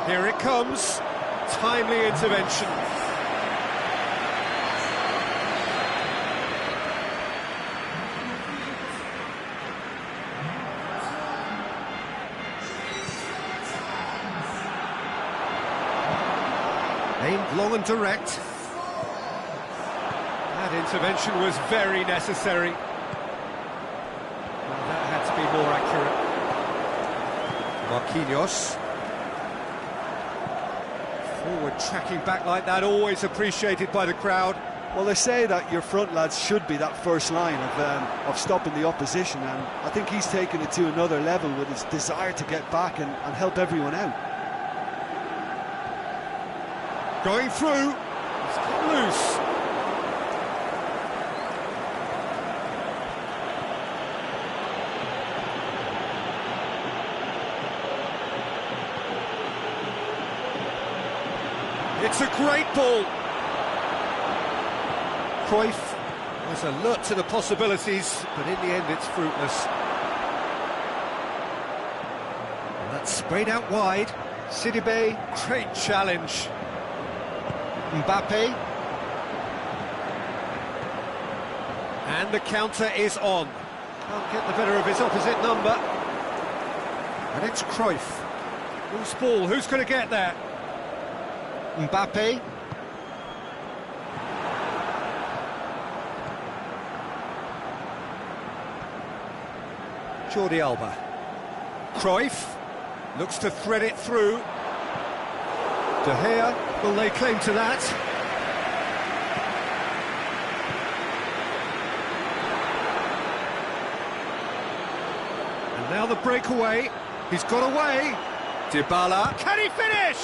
Here it comes. Timely intervention. Aimed long and direct. That intervention was very necessary. Well, that had to be more accurate. Marquinhos. Forward tracking back like that, always appreciated by the crowd. Well, they say that your front lads should be that first line of stopping the opposition, and I think he's taken it to another level with his desire to get back and help everyone out. Going through, it's cut loose. It's a great ball. Cruyff was alert to the possibilities, but in the end it's fruitless. And that's sprayed out wide. Sidibe, great challenge. Mbappe. And the counter is on. Can't get the better of his opposite number. And it's Cruyff. Loose ball, who's going to get there? Mbappe. Jordi Alba. Cruyff looks to thread it through. De Gea, will they claim to that? And now the breakaway. He's got away. Dybala. Can he finish?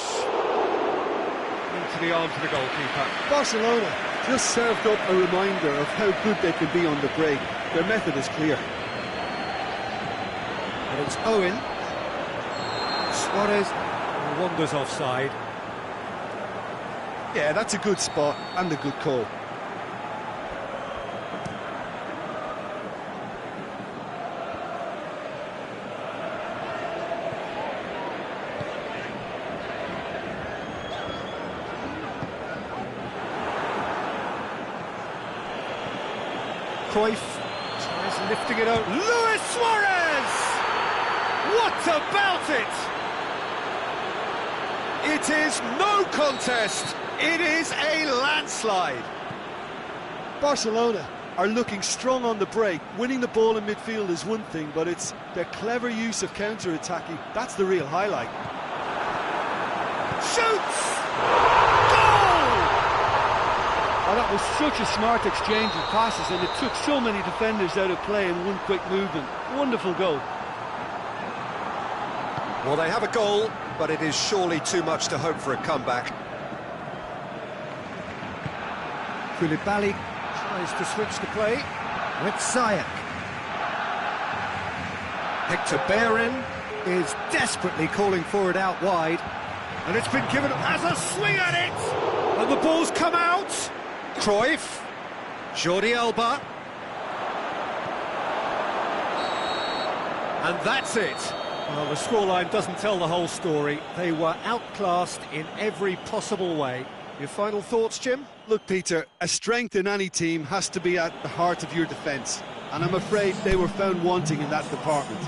Into the arms of the goalkeeper. Barcelona just served up a reminder of how good they can be on the break. Their method is clear. And it's Owen. Suarez wanders offside. Yeah, that's a good spot and a good call. Cruyff tries lifting it out. Luis Suarez! What about it? It is no contest. It is a landslide. Barcelona are looking strong on the break. Winning the ball in midfield is one thing, but it's their clever use of counter-attacking. That's the real highlight. Shoots! Goal! Oh, that was such a smart exchange of passes, and it took so many defenders out of play in one quick movement. Wonderful goal. Well, they have a goal, but it is surely too much to hope for a comeback. Koulibaly tries to switch the play with Ziyech. Hector Bellerin is desperately calling for it out wide, and it's been given as a swing at it, and the ball's come out. Cruyff, Jordi Alba, and that's it. Well, the scoreline doesn't tell the whole story. They were outclassed in every possible way. Your final thoughts, Jim? Look, Peter, a strength in any team has to be at the heart of your defence, and I'm afraid they were found wanting in that department.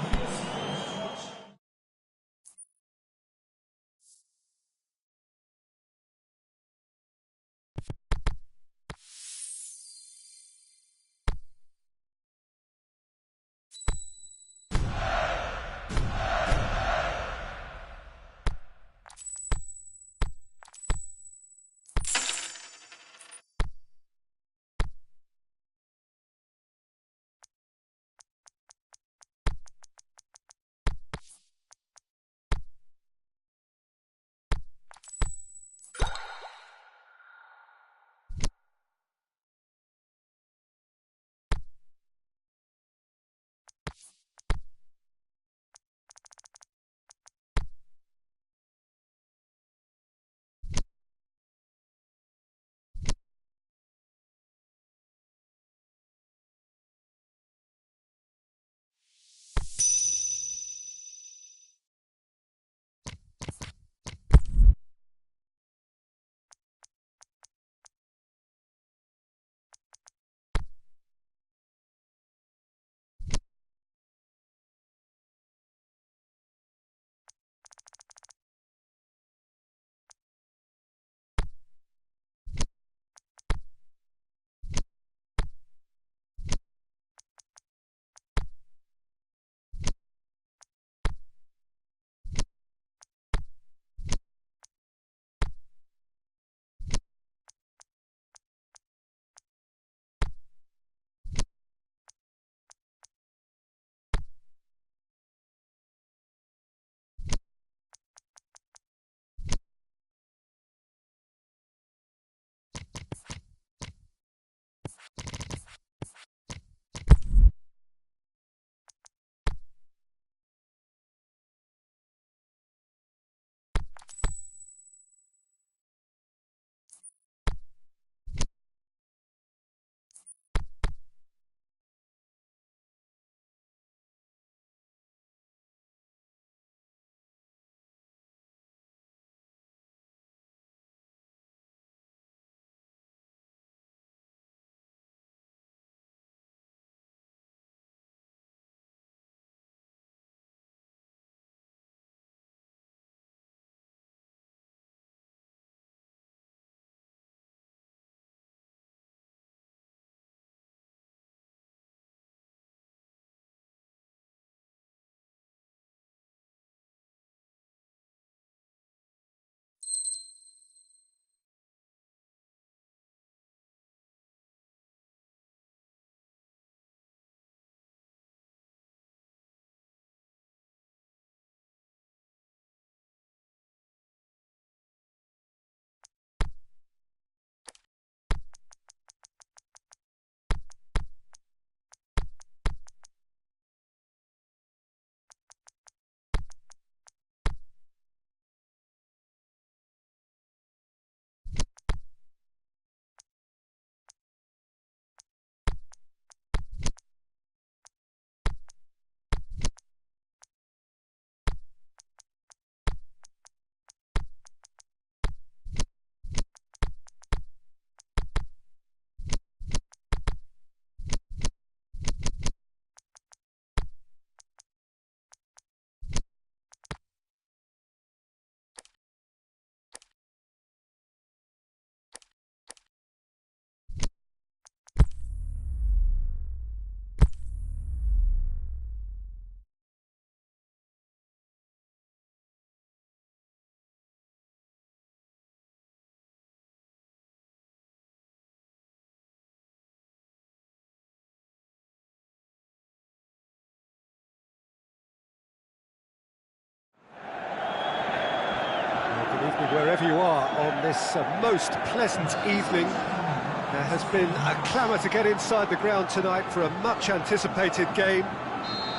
wherever you are on this most pleasant evening. There has been a clamour to get inside the ground tonight for a much-anticipated game.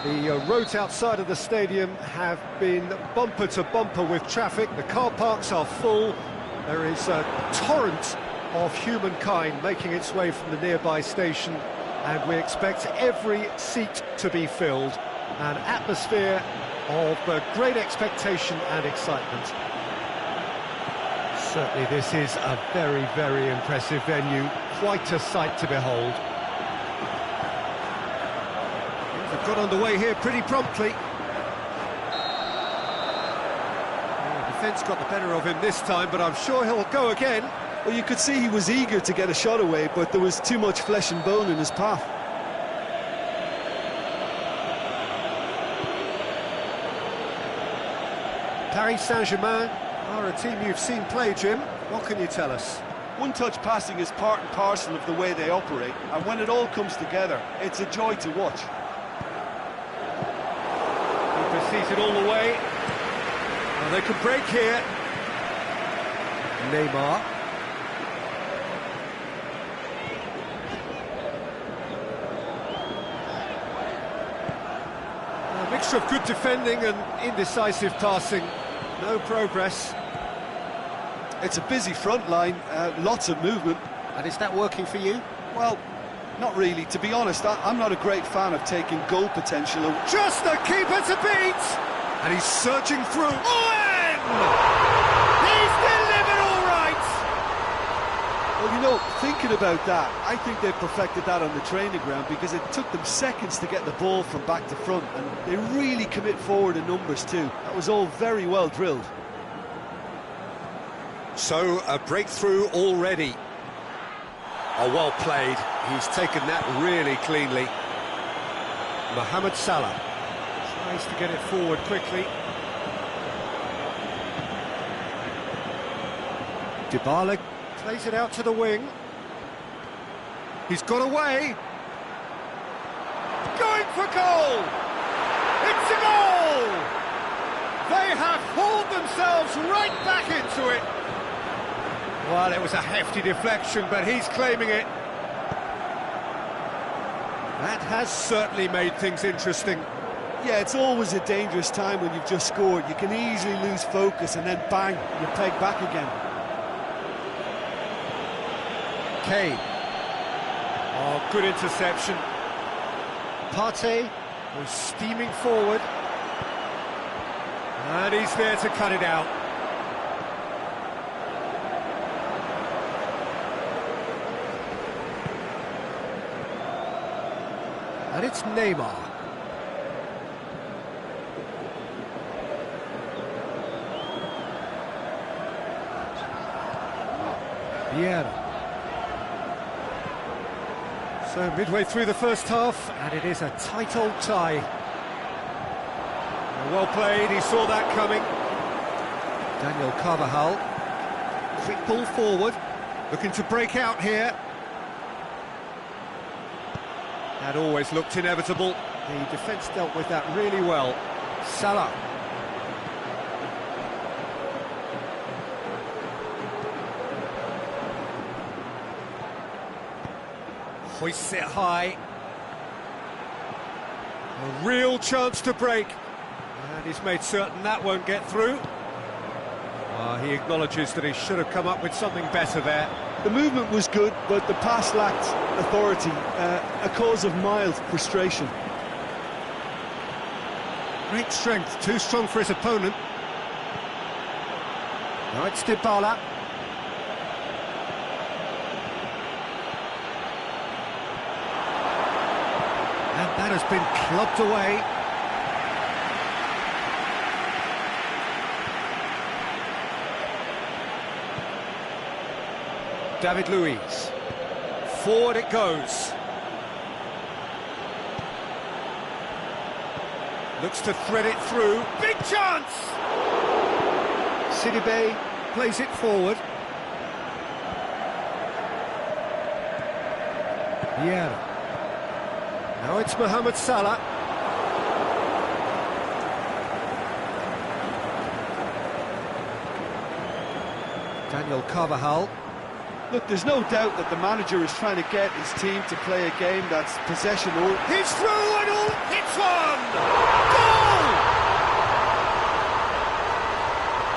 The roads outside of the stadium have been bumper to bumper with traffic. The car parks are full. There is a torrent of humankind making its way from the nearby station, and we expect every seat to be filled. An atmosphere of great expectation and excitement. Certainly this is a very, very impressive venue. Quite a sight to behold. They've got underway here pretty promptly. The defence got the better of him this time, but I'm sure he'll go again. Well, you could see he was eager to get a shot away, but there was too much flesh and bone in his path. Paris Saint-Germain are a team you've seen play, Jim. What can you tell us? One-touch passing is part and parcel of the way they operate, and when it all comes together, it's a joy to watch. Keeper seated all the way. Well, they could break here. Neymar. A mixture of good defending and indecisive passing. No progress. It's a busy front line, lots of movement. And is that working for you? Well, not really. To be honest, I'm not a great fan of taking goal potential. Just the keeper to beat! And he's surging through. Owen! He's delivered all right! Well, you know, thinking about that, I think they perfected that on the training ground because it took them seconds to get the ball from back to front, and they really commit forward in numbers too. That was all very well drilled. So, a breakthrough already. Oh, well played. He's taken that really cleanly. Mohamed Salah tries to get it forward quickly. Dybala plays it out to the wing. He's got away. Going for goal! It's a goal! They have hauled themselves right back into it. Well, it was a hefty deflection, but he's claiming it. That has certainly made things interesting. Yeah, it's always a dangerous time when you've just scored. You can easily lose focus and then bang, you're pegged back again. Kane. Oh, good interception. Partey was steaming forward. And he's there to cut it out. And it's Neymar. Vieira. So midway through the first half, and it is a tight old tie. Well played, he saw that coming. Daniel Carvajal. Quick ball forward, looking to break out here. That always looked inevitable. The defence dealt with that really well. Salah. Hoists it high. A real chance to break. And he's made certain that won't get through. He acknowledges that he should have come up with something better there. The movement was good, but the pass lacked authority, a cause of mild frustration. Great strength, too strong for his opponent. Now it's Dybala. And that has been clubbed away. David Luiz. Forward it goes. Looks to thread it through. Big chance! Sidibe plays it forward. Vieira. Now it's Mohamed Salah. Daniel Carvajal. Look, there's no doubt that the manager is trying to get his team to play a game that's possession. He's through and all, hits one! Goal!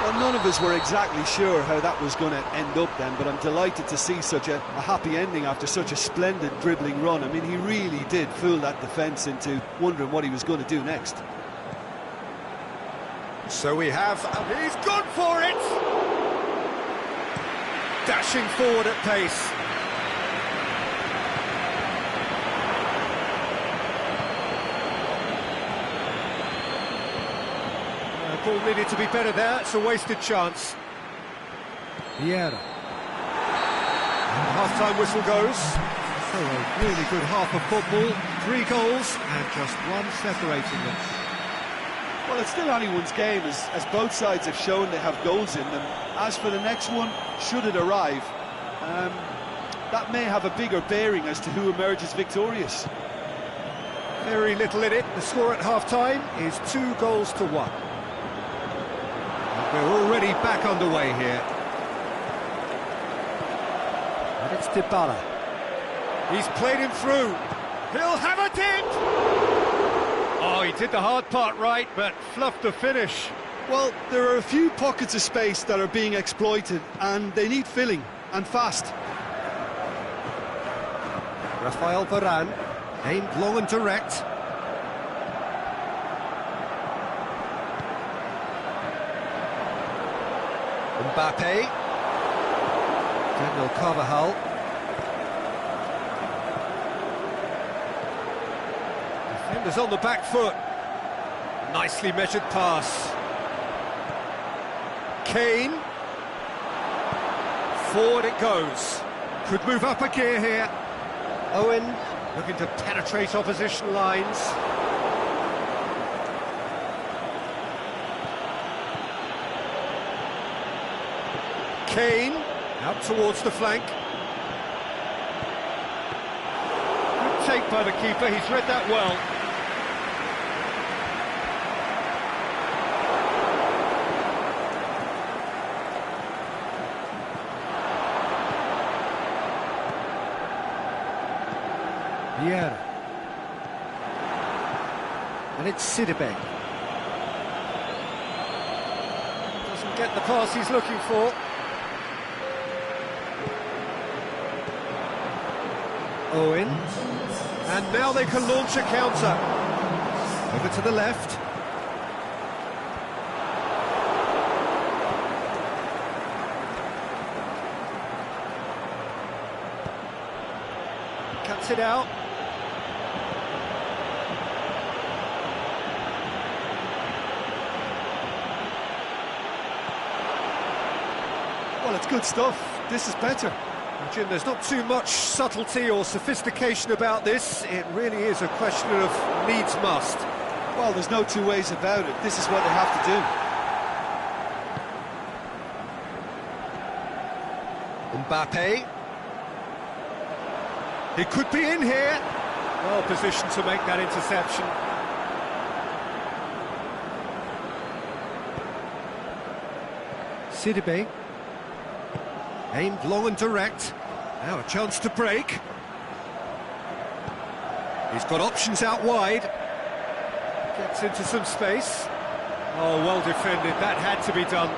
Well, none of us were exactly sure how that was going to end up then, but I'm delighted to see such a happy ending after such a splendid dribbling run. I mean, he really did fool that defence into wondering what he was going to do next. So we have... He's gone for it! Dashing forward at pace. Ball needed to be better there, it's a wasted chance. Vieira. And half-time whistle goes. So a really good half of football, 3 goals and just one separating them. Well, it's still anyone's game, as both sides have shown they have goals in them. As for the next one, should it arrive, that may have a bigger bearing as to who emerges victorious. Very little in it. The score at half-time is 2 goals to 1. We're already back underway here. And it's Dybala. He's played him through. He'll have a dip! Oh, he did the hard part right, but fluffed the finish. Well, there are a few pockets of space that are being exploited, and they need filling, and fast. Rafael Varane, aimed long and direct. Mbappe. Daniel Carvajal. Defenders on the back foot. Nicely measured pass. Kane. Forward it goes. Could move up a gear here. Owen looking to penetrate opposition lines. Kane, out towards the flank. Good take by the keeper, he's read that well. Vieira. And it's Sidibe. Doesn't get the pass he's looking for. Owen, and now they can launch a counter. Over to the left. Cuts it out. Well, it's good stuff. This is better. Jim, there's not too much subtlety or sophistication about this. It really is a question of needs must. Well, there's no two ways about it. This is what they have to do. Mbappe. He could be in here. Well positioned to make that interception. Sidibe. Aimed long and direct. Now a chance to break. He's got options out wide. Gets into some space. Oh, well defended. That had to be done.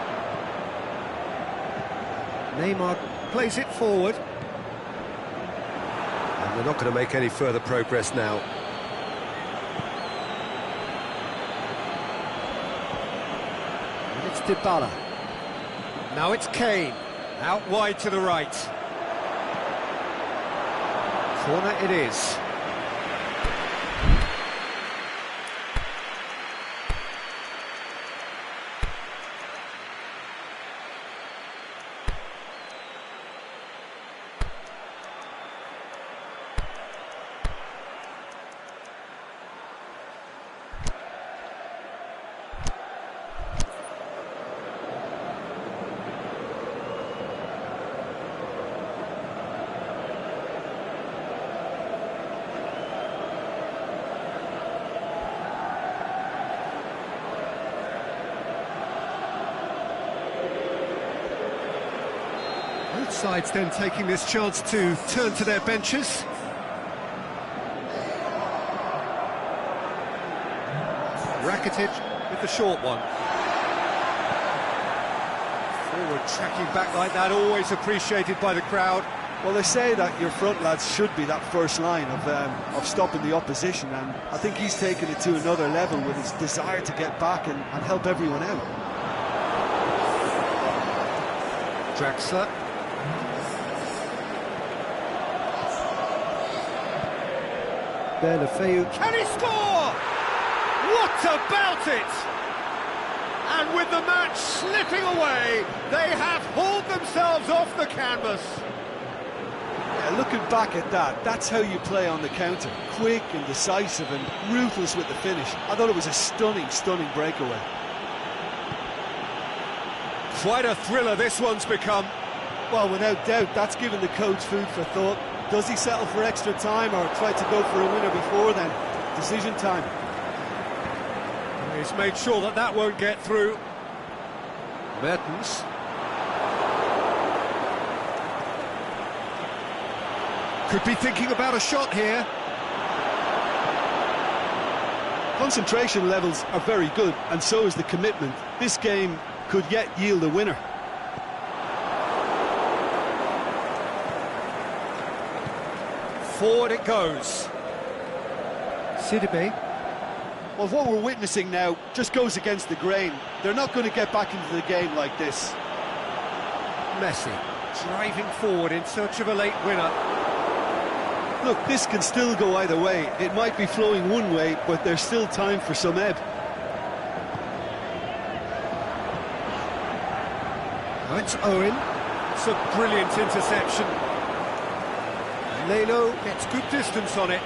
Neymar plays it forward. And they're not going to make any further progress now. And it's Dybala. Now it's Kane. Out wide to the right. Corner it is. Both sides then taking this chance to turn to their benches. Rakitic with the short one. Forward tracking back like that, always appreciated by the crowd. Well, they say that your front lads should be that first line of stopping the opposition, and I think he's taken it to another level with his desire to get back and help everyone out. Draxler. Benafeu. Can he score? What about it? And with the match slipping away, they have hauled themselves off the canvas. Yeah, looking back at that, that's how you play on the counter. Quick and decisive and ruthless with the finish. I thought it was a stunning, stunning breakaway. Quite a thriller this one's become. Well, without doubt, that's given the coach food for thought. Does he settle for extra time or try to go for a winner before then? Decision time. He's made sure that that won't get through. Mertens. Could be thinking about a shot here. Concentration levels are very good, and so is the commitment. This game could yet yield a winner. Forward it goes. Sidibe. Well, what we're witnessing now just goes against the grain. They're not going to get back into the game like this. Messi driving forward in search of a late winner. Look, this can still go either way. It might be flowing one way, but there's still time for some ebb. Now it's Owen. It's a brilliant interception. Leno gets good distance on it.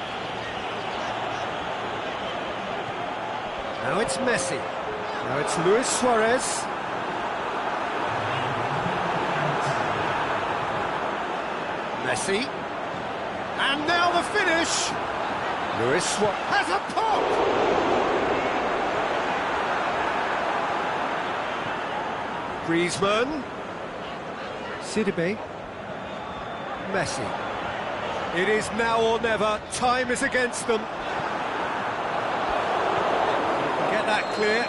Now it's Messi. Now it's Luis Suarez. Messi. And now the finish. Luis Suarez has a pop. Griezmann. Sidibe. Messi. It is now or never. Time is against them. Get that clear.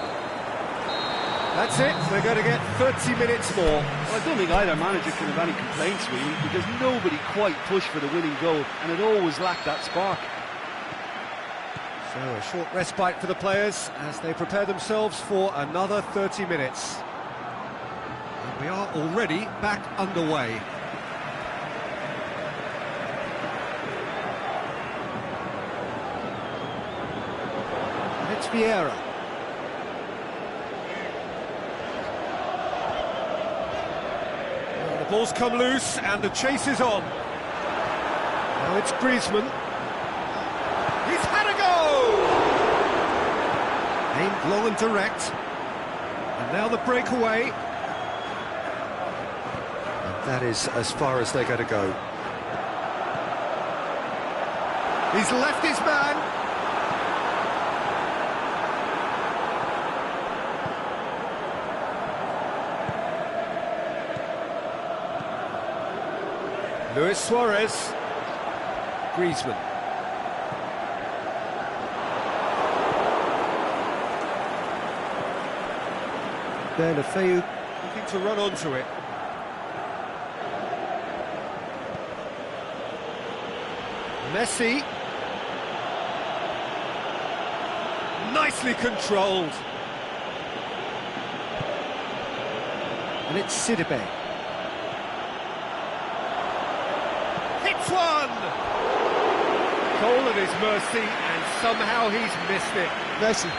That's it. They're going to get 30 minutes more. Well, I don't think either manager can have any complaints, really, because nobody quite pushed for the winning goal, and it always lacked that spark. So a short respite for the players as they prepare themselves for another 30 minutes. And we are already back underway. It's Vieira. And the ball's come loose and the chase is on. Now it's Griezmann. He's had a go! Aimed long and direct. And now the breakaway. And that is as far as they're going to go. He's left his man. Luis Suarez. Griezmann. Benafeu looking to run onto it. Messi. Nicely controlled. And it's Sidibe. Hits one! Goal at his mercy, and somehow he's missed it. Messi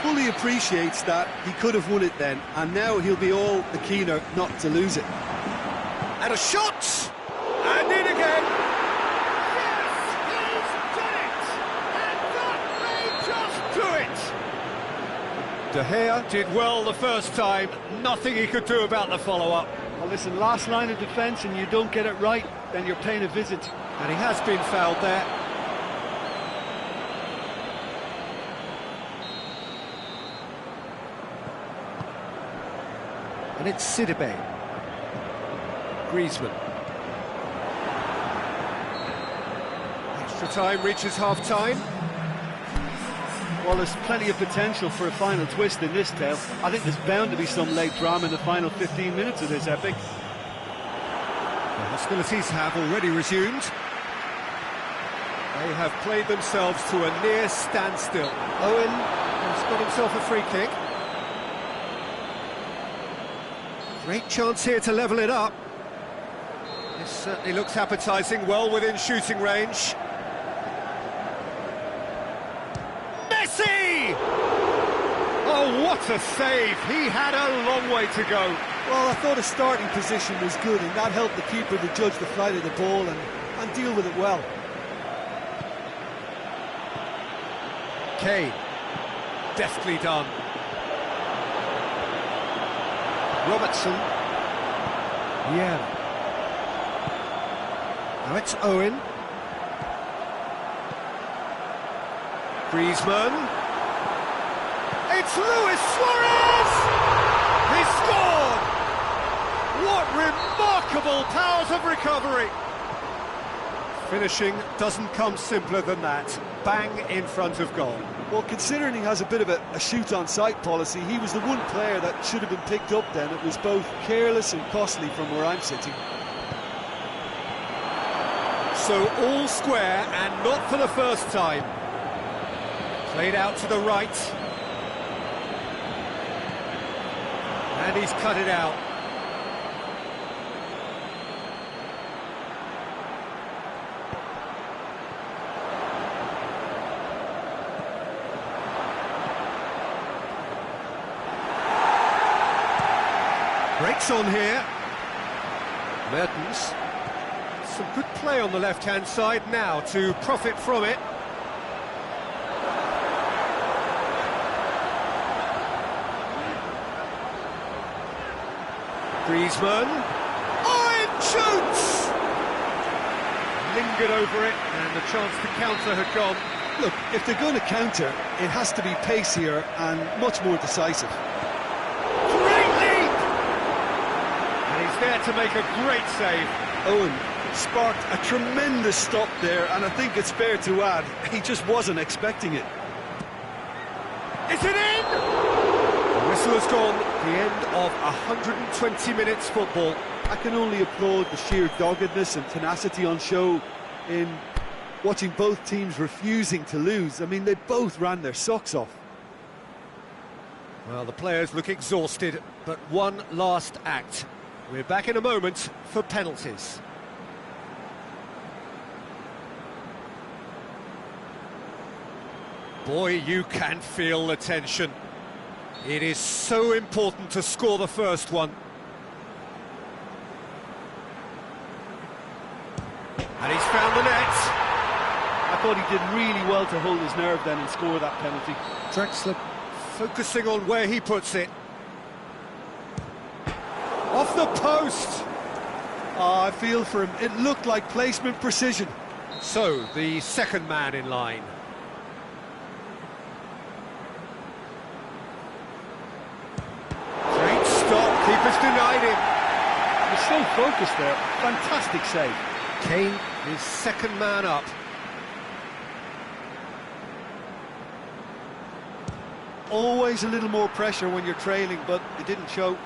fully appreciates that he could have won it then, and now he'll be all the keener not to lose it. And a shot! And in again! Yes, he's done it! And that may just do it! De Gea did well the first time, nothing he could do about the follow-up. Well, listen, last line of defence and you don't get it right, then you're paying a visit. And he has been fouled there. And it's Sidibe. Griezmann. Extra time reaches half-time. Well, there's plenty of potential for a final twist in this tale. I think there's bound to be some late drama in the final 15 minutes of this epic. The hostilities have already resumed. They have played themselves to a near standstill. Owen has got himself a free kick. Great chance here to level it up. This certainly looks appetising, well within shooting range. Messi! Oh, what a save! He had a long way to go. Well, I thought his starting position was good, and that helped the keeper to judge the flight of the ball and deal with it well. Kane, deftly done. Robertson. Yeah. Now it's Owen. Griezmann. It's Luis Suarez! He scored! What remarkable powers of recovery! Finishing doesn't come simpler than that. Bang in front of goal. Well, considering he has a bit of a shoot-on-sight policy, he was the one player that should have been picked up then. It was both careless and costly from where I'm sitting. So all square, and not for the first time. Played out to the right. And he's cut it out. Breaks on here. Mertens. Some good play on the left-hand side now to profit from it. Griezmann. Owen shoots! Lingered over it, and the chance to counter had gone. Look, if they're going to counter, it has to be pacier and much more decisive. There to make a great save. Owen sparked a tremendous stop there, and I think it's fair to add, he just wasn't expecting it. Is it in? The whistle has gone. The end of 120 minutes football. I can only applaud the sheer doggedness and tenacity on show in watching both teams refusing to lose. I mean, they both ran their socks off. Well, the players look exhausted, but one last act. We're back in a moment for penalties. Boy, you can feel the tension. It is so important to score the first one. And he's found the net. I thought he did really well to hold his nerve then and score that penalty. Draxler focusing on where he puts it. Off the post! I feel for him. It looked like placement precision. So, the second man in line. Great stop, keeper's denied him. He's so focused there. Fantastic save. Kane is second man up. Always a little more pressure when you're trailing, but it didn't show.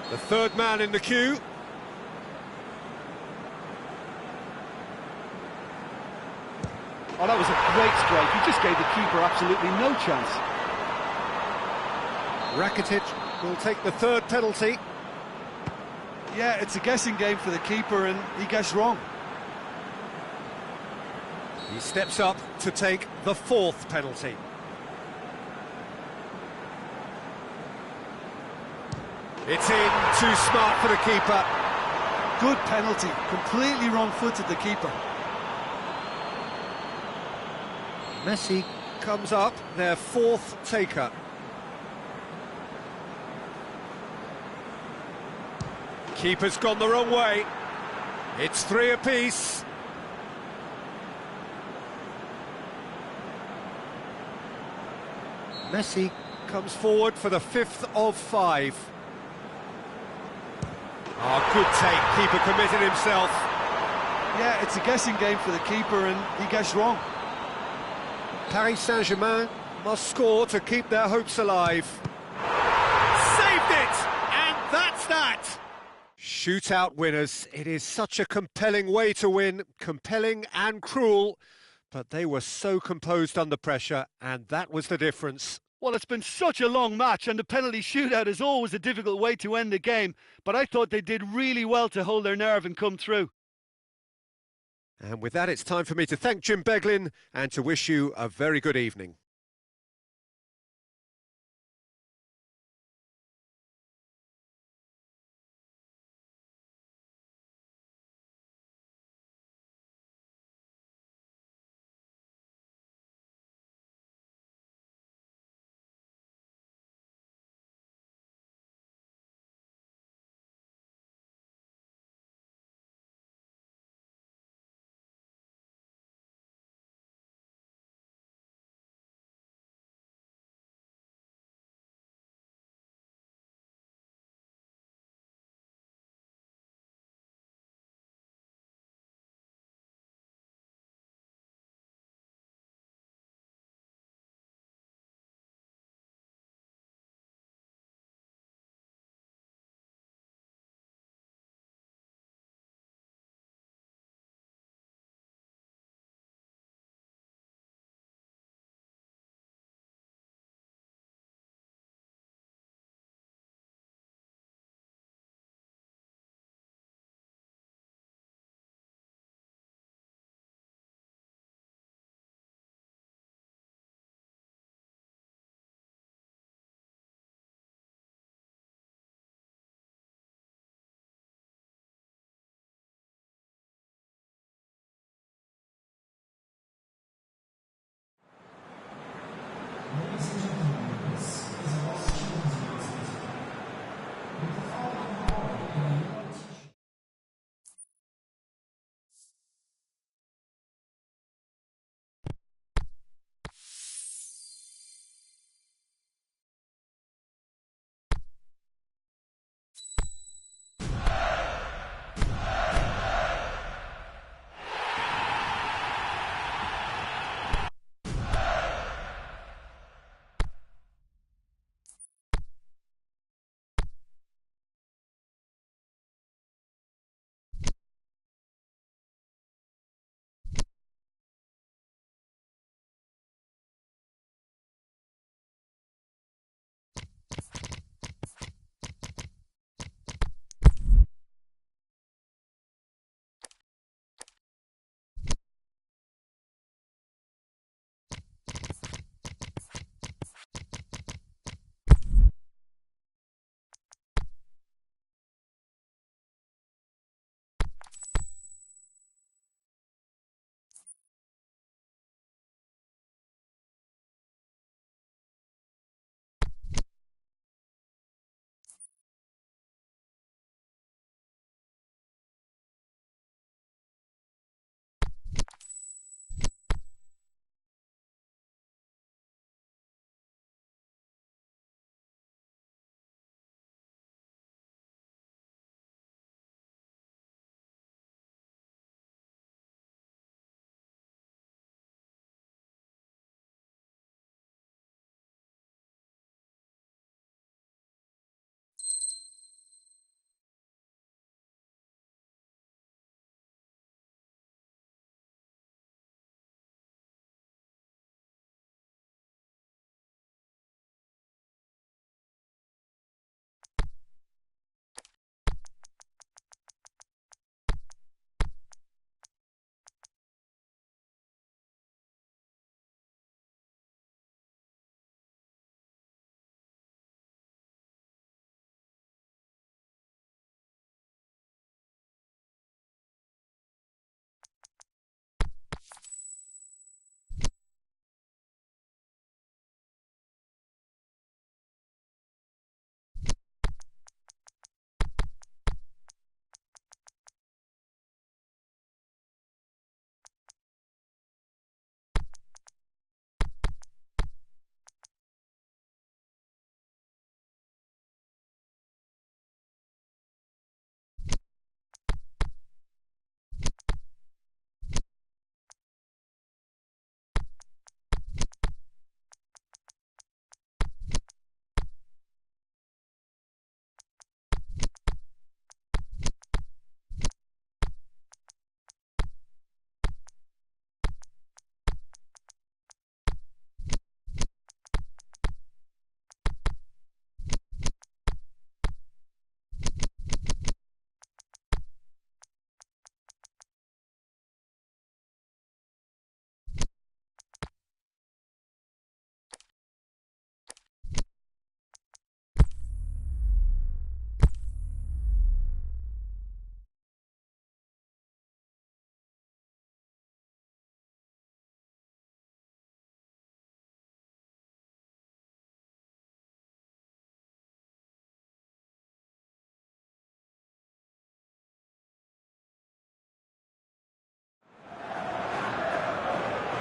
The third man in the queue. Oh, that was a great strike. He just gave the keeper absolutely no chance. Rakitic will take the third penalty. Yeah, it's a guessing game for the keeper, and he guessed wrong. He steps up to take the fourth penalty. It's in, too smart for the keeper. Good penalty, completely wrong-footed the keeper. Messi comes up, their fourth taker. Keeper's gone the wrong way. It's three apiece. Messi comes forward for the fifth of five. Oh, good take. Keeper committed himself. Yeah, it's a guessing game for the keeper, and he guessed wrong. Paris Saint-Germain must score to keep their hopes alive. Saved it! And that's that! Shootout winners. It is such a compelling way to win. Compelling and cruel. But they were so composed under pressure, and that was the difference. Well, it's been such a long match, and the penalty shootout is always a difficult way to end the game, but I thought they did really well to hold their nerve and come through. And with that, it's time for me to thank Jim Beglin and to wish you a very good evening.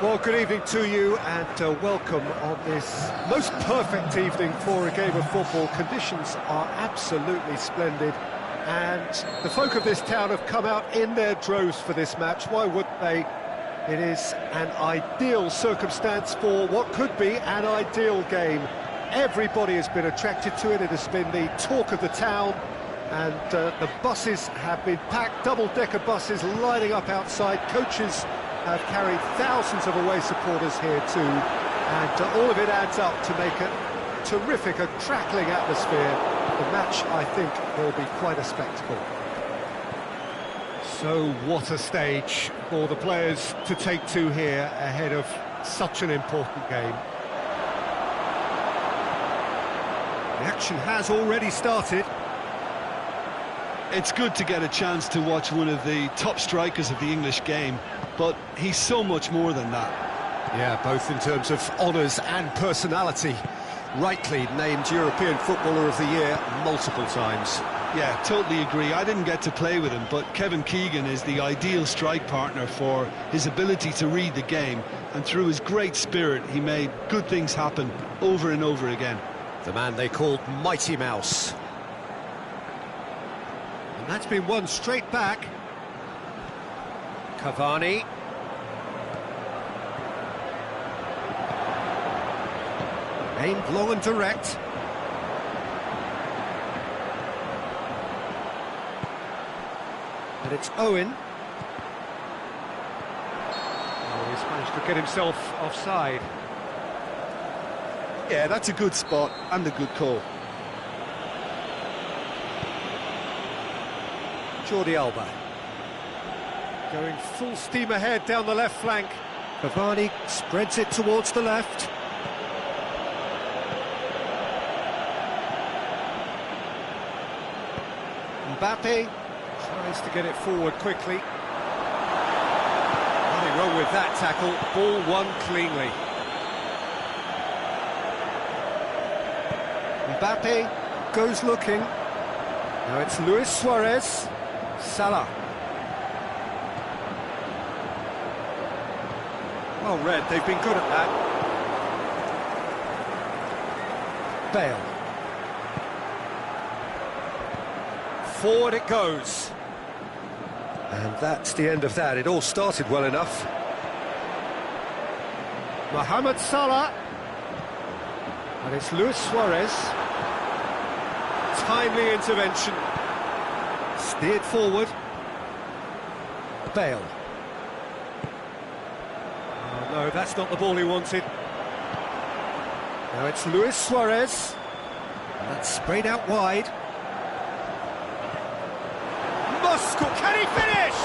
Well, good evening to you and welcome on this most perfect evening for a game of football. Conditions are absolutely splendid and the folk of this town have come out in their droves for this match. Why wouldn't they? It is an ideal circumstance for what could be an ideal game. Everybody has been attracted to it. It has been the talk of the town, and the buses have been packed, double-decker buses lining up outside. Coaches have carried thousands of away supporters here too, and all of it adds up to make a terrific, a crackling atmosphere. The match, I think, will be quite a spectacle. So what a stage for the players to take to here ahead of such an important game. The action has already started. It's good to get a chance to watch one of the top strikers of the English game, but he's so much more than that. Yeah, both in terms of honours and personality. Rightly named European Footballer of the Year multiple times. Yeah, totally agree. I didn't get to play with him, but Kevin Keegan is the ideal strike partner for his ability to read the game, and through his great spirit, he made good things happen over and over again. The man they called Mighty Mouse. And that's been won straight back. Cavani. Aimed long and direct. And it's Owen. Oh, he's managed to get himself offside. Yeah, that's a good spot and a good call. Jordi Alba. Going full steam ahead down the left flank. Cavani spreads it towards the left. Mbappe tries to get it forward quickly. Nothing wrong with that tackle. Ball won cleanly. Mbappe goes looking. Now it's Luis Suarez. Salah. Well read, they've been good at that. Bale. Forward it goes. And that's the end of that. It all started well enough. Mohamed Salah. And it's Luis Suarez. Timely intervention. Steered forward. Bale. Oh no, that's not the ball he wanted. Now it's Luis Suarez. And that's sprayed out wide. Can he finish?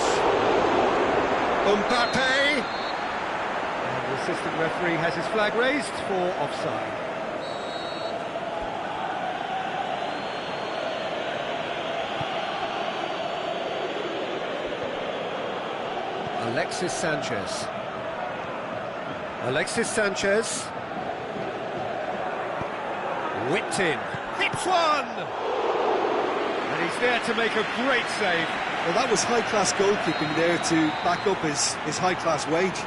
Mbappe! And the assistant referee has his flag raised for offside. Alexis Sanchez. Alexis Sanchez. Whipped in. Hits one! And he's there to make a great save. Well, that was high-class goalkeeping there to back up his high-class wage.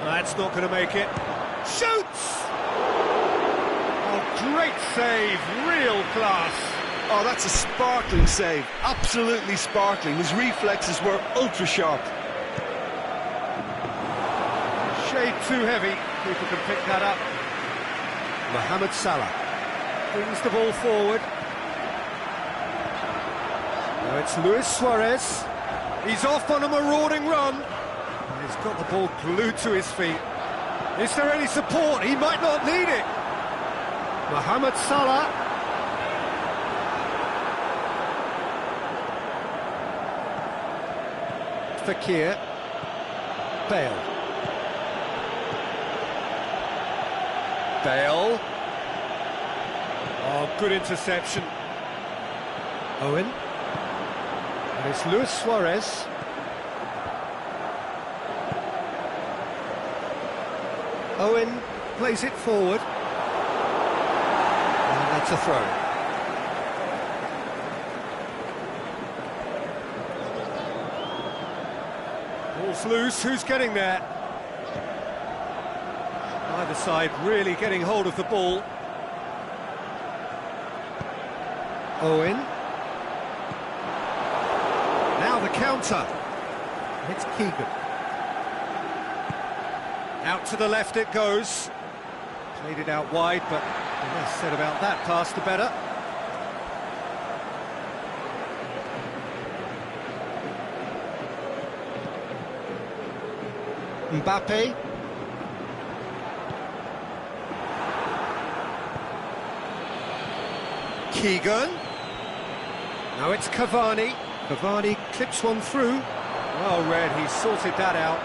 That's not going to make it. Shoots! Oh, great save, real class. Oh, that's a sparkling save, absolutely sparkling. His reflexes were ultra-sharp. Shade too heavy, people can pick that up. Mohamed Salah brings the ball forward. Now it's Luis Suarez. He's off on a marauding run. And he's got the ball glued to his feet. Is there any support? He might not need it. Mohamed Salah. Fekir. Bale. Bale. Oh, good interception. Owen. And it's Luis Suarez. Owen plays it forward. And that's a throw. It's loose, who's getting there? Either side really getting hold of the ball. Owen. Now the counter. It's Keegan. Out to the left it goes. Played it out wide, but the less said about that pass, the better. Mbappe. Keegan. Now it's Cavani. Cavani clips one through. Well read, he sorted that out.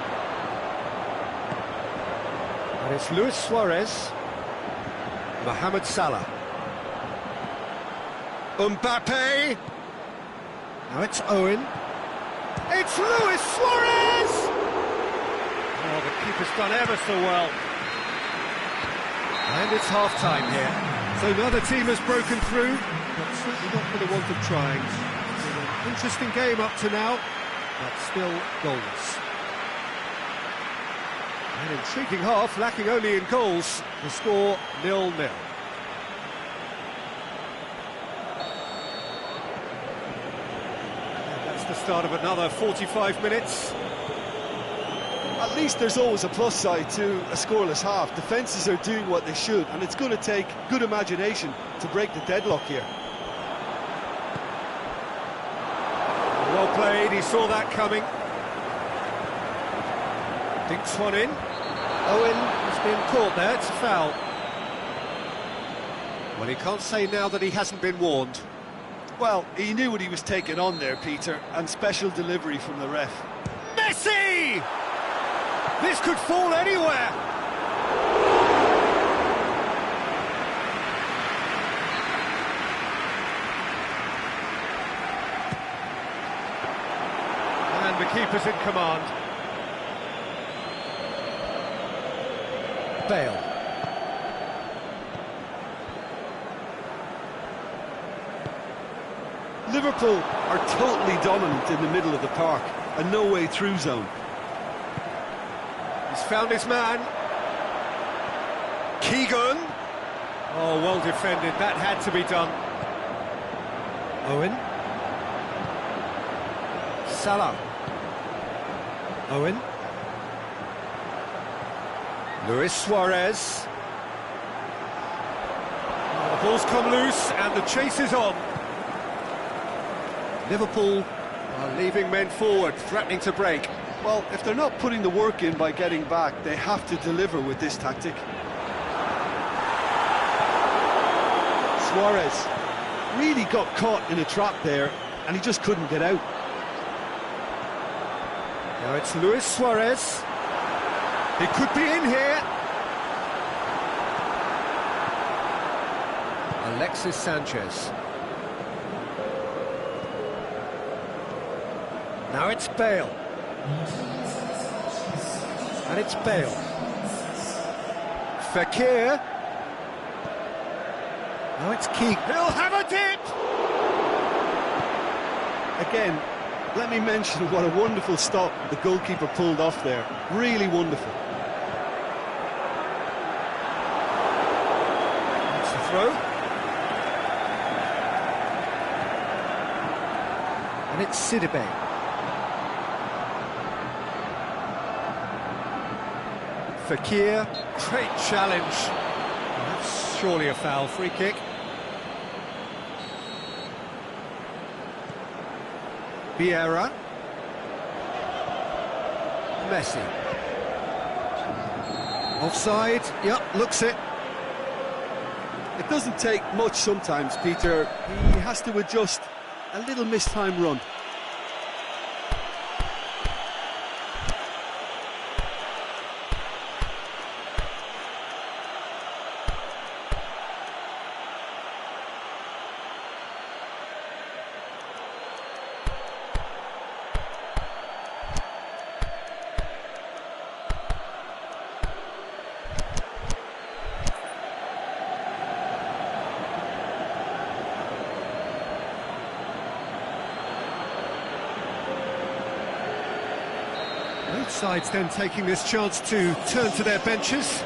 And it's Luis Suarez. Mohamed Salah. Mbappe. Now it's Owen. It's Luis Suarez! Oh, the keeper's done ever so well. And it's half-time here. So another team has broken through, but certainly not for the want of trying. It's been an interesting game up to now, but still goals. An intriguing half, lacking only in goals. The score 0-0. And that's the start of another 45 minutes. At least there's always a plus side to a scoreless half. Defences are doing what they should, and it's going to take good imagination to break the deadlock here. Well played, he saw that coming. Dinks one in. Owen has been caught there, it's a foul. Well, he can't say now that he hasn't been warned. Well, he knew what he was taking on there, Peter, and special delivery from the ref. Messi! This could fall anywhere! And the keeper's in command. Bale. Liverpool are totally dominant in the middle of the park, a no-way through zone. He's found his man. Keegan. Oh, well defended, that had to be done. Owen. Salah. Owen. Luis Suarez. Oh, the ball's come loose and the chase is on. Liverpool are leaving men forward, threatening to break. Well, if they're not putting the work in by getting back, they have to deliver with this tactic. Suarez really got caught in a trap there, and he just couldn't get out. Now it's Luis Suarez. He could be in here. Alexis Sanchez. Now it's Bale. And it's Bale. Fekir. Now it's Keegan. He'll have a dip! Again, let me mention what a wonderful stop the goalkeeper pulled off there. Really wonderful. That's the throw. And it's Sidibe. Fekir, great challenge. That's surely a foul, free kick. Vieira. Messi. Offside, yep, looks it. It doesn't take much sometimes, Peter. He has to adjust a little mistime run. Both sides then taking this chance to turn to their benches.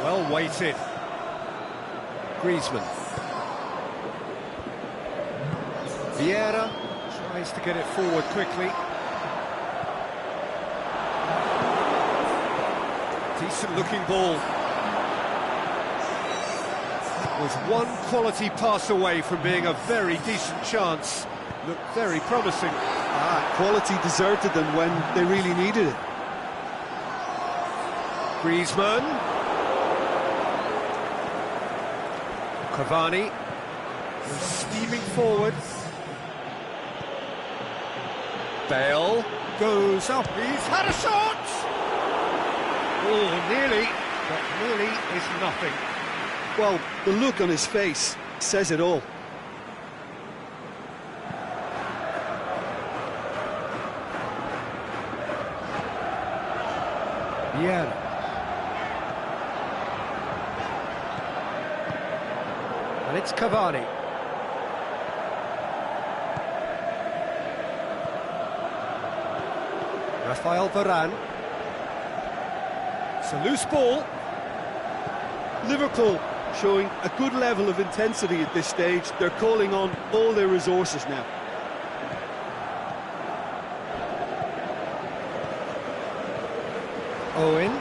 Well weighted. Griezmann. Vieira tries to get it forward quickly. Decent looking ball. Was one quality pass away from being a very decent chance. Looked very promising. Quality deserted them when they really needed it. Griezmann. Cavani. Steaming forward. Bale goes up. He's had a shot! Oh, nearly, but nearly is nothing. Well, the look on his face says it all. Yeah. And it's Cavani. Rafael Varane. It's a loose ball. Liverpool showing a good level of intensity at this stage. They're calling on all their resources now. Owen.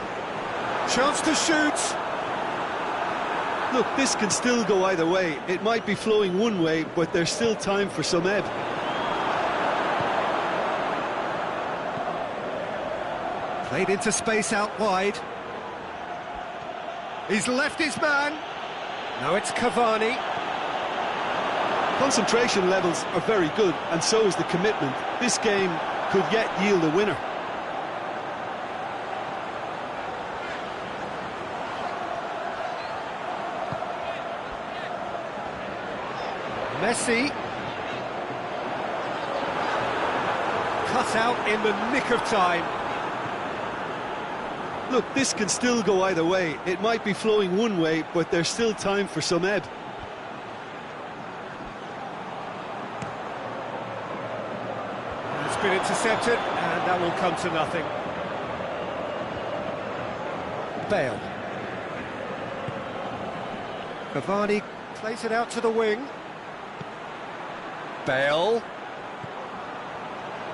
Chance to shoot. Look, this can still go either way. It might be flowing one way, but there's still time for some ebb. Played into space out wide. He's left his man. Now it's Cavani. Concentration levels are very good, and so is the commitment. This game could yet yield a winner. Messi. Cut out in the nick of time. Look, this can still go either way. It might be flowing one way, but there's still time for some ebb. It's been intercepted, and that will come to nothing. Bale. Cavani plays it out to the wing. Bale.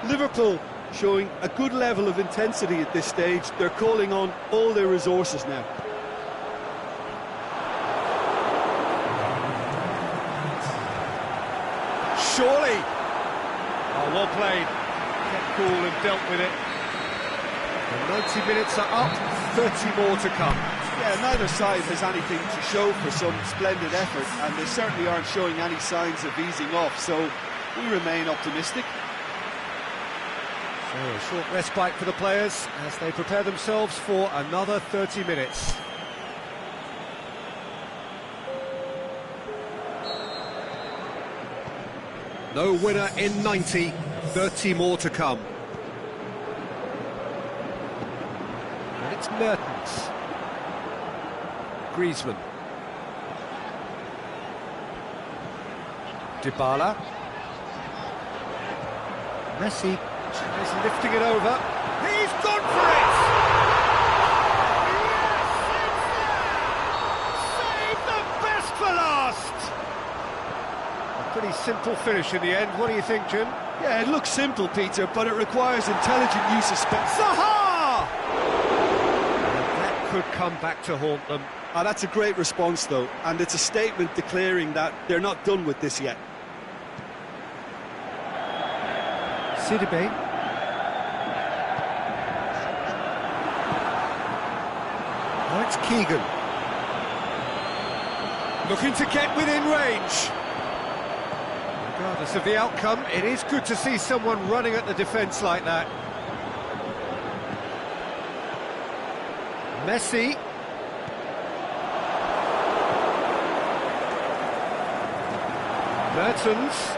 Liverpool showing a good level of intensity at this stage. They're calling on all their resources now. Surely. Oh, well played. Kept cool and dealt with it. The 90 minutes are up, 30 more to come. Yeah, neither side has anything to show for some splendid effort, and they certainly aren't showing any signs of easing off, so we remain optimistic. So a short respite for the players as they prepare themselves for another 30 minutes. No winner in 90, 30 more to come. And it's Mertens. Griezmann. Dybala. Messi. He's lifting it over. He's gone for it! Yes, it's there! Save the best for last! A pretty simple finish in the end. What do you think, Jim? Yeah, it looks simple, Peter, but it requires intelligent use of space. Zaha! And that could come back to haunt them. That's a great response, though, and it's a statement declaring that they're not done with this yet. Sidibe. Now it's Keegan. Looking to get within range. Regardless of the outcome, it is good to see someone running at the defence like that. Messi. Mertens.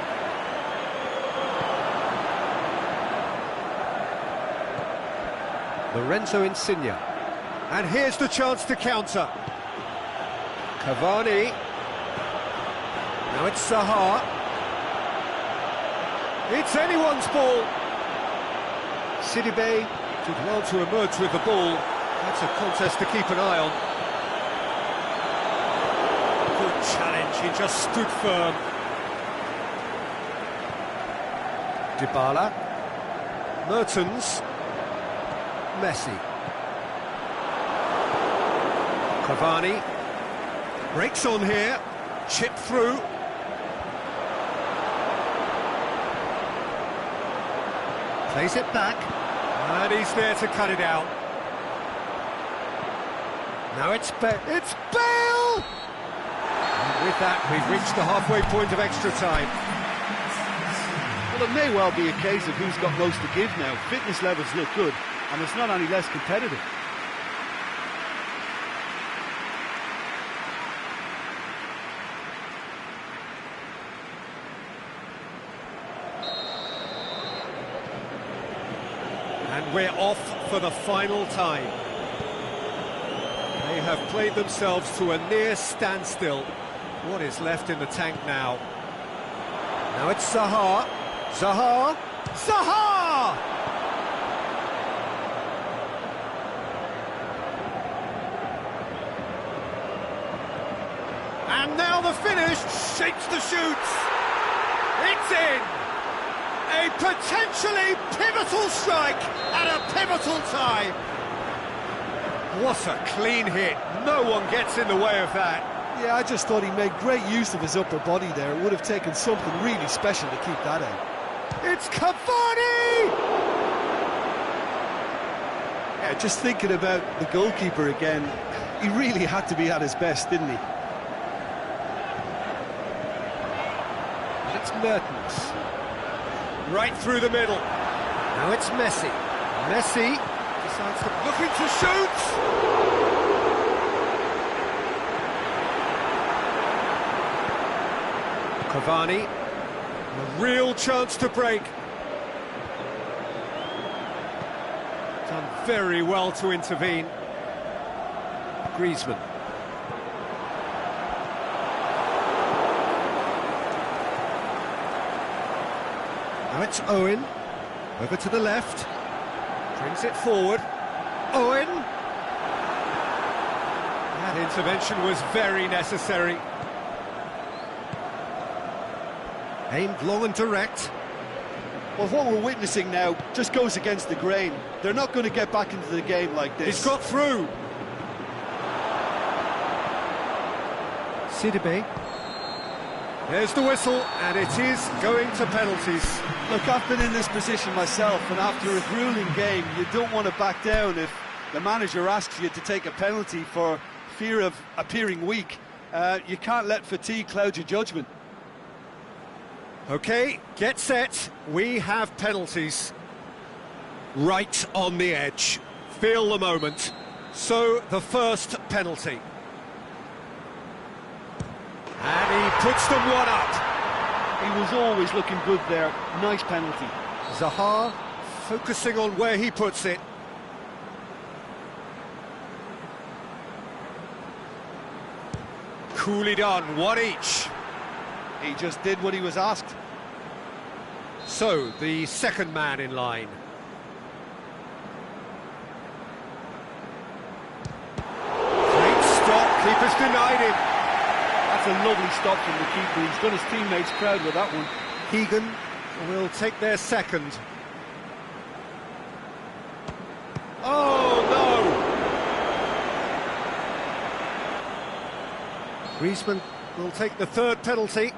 Lorenzo Insigne. And here's the chance to counter. Cavani. Now it's Zaha. It's anyone's ball. Sidibe did well to emerge with the ball. That's a contest to keep an eye on. Good challenge, he just stood firm. Dybala. Mertens. Messi. Cavani. Breaks on here. Chip through. Plays it back. And he's there to cut it out. Now it's Bale. It's Bale! And with that, we've reached the halfway point of extra time. Well, it may well be a case of who's got most to give now. Fitness levels look good, and it's not any less competitive. And we're off for the final time. They have played themselves to a near standstill. What is left in the tank now? Now it's Zaha. Zaha! Zaha! And now the finish. Shapes the shoots. It's in! A potentially pivotal strike at a pivotal time. What a clean hit. No one gets in the way of that. Yeah, I just thought he made great use of his upper body there. It would have taken something really special to keep that out. It's Cavani! Yeah, just thinking about the goalkeeper again, he really had to be at his best, didn't he? It's Mertens. Right through the middle. Now it's Messi. Messi decides to looking to shoot. Cavani, a real chance to break. Done very well to intervene. Griezmann. Now it's Owen, over to the left, brings it forward. Owen! That intervention was very necessary. Aimed long and direct. Well, what we're witnessing now just goes against the grain. They're not going to get back into the game like this. He's got through. Sidibe. There's the whistle, and it is going to penalties. Look, I've been in this position myself, and after a grueling game, you don't want to back down if the manager asks you to take a penalty for fear of appearing weak. You can't let fatigue cloud your judgment. OK, get set. We have penalties. Right on the edge. Feel the moment. So, the first penalty. And he puts them one up. He was always looking good there. Nice penalty. Zaha focusing on where he puts it. Coolly done, one each. He just did what he was asked. So, the second man in line. Great stop, keeper's denied him. That's a lovely stop from the keeper. He's done his teammates proud with that one. Keegan will take their second. Oh, no! Griezmann will take the third penalty.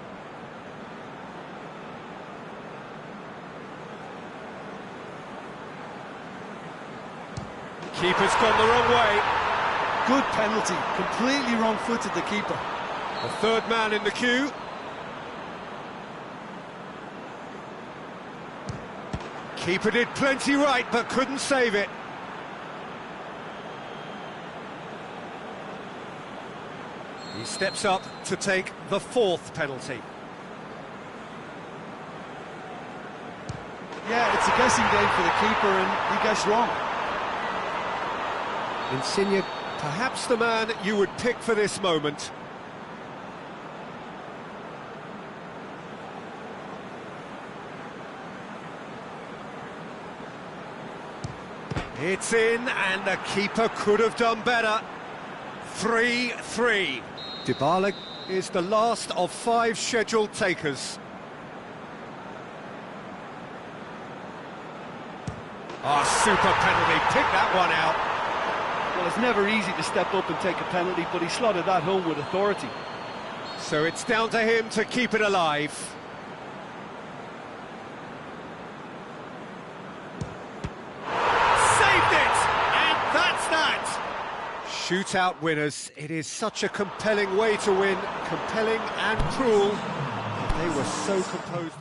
Keeper's gone the wrong way. Good penalty, completely wrong-footed the keeper. The third man in the queue. Keeper did plenty right, but couldn't save it. He steps up to take the fourth penalty. Yeah, it's a guessing game for the keeper, and he guessed wrong. Insigne, perhaps the man you would pick for this moment. It's in, and the keeper could have done better. 3-3. Dybala is the last of 5 scheduled takers. Super penalty, pick that one out. Well, it's never easy to step up and take a penalty, but he slotted that home with authority. So it's down to him to keep it alive. Saved it! And that's that! Shootout winners. It is such a compelling way to win. Compelling and cruel. They were so composed.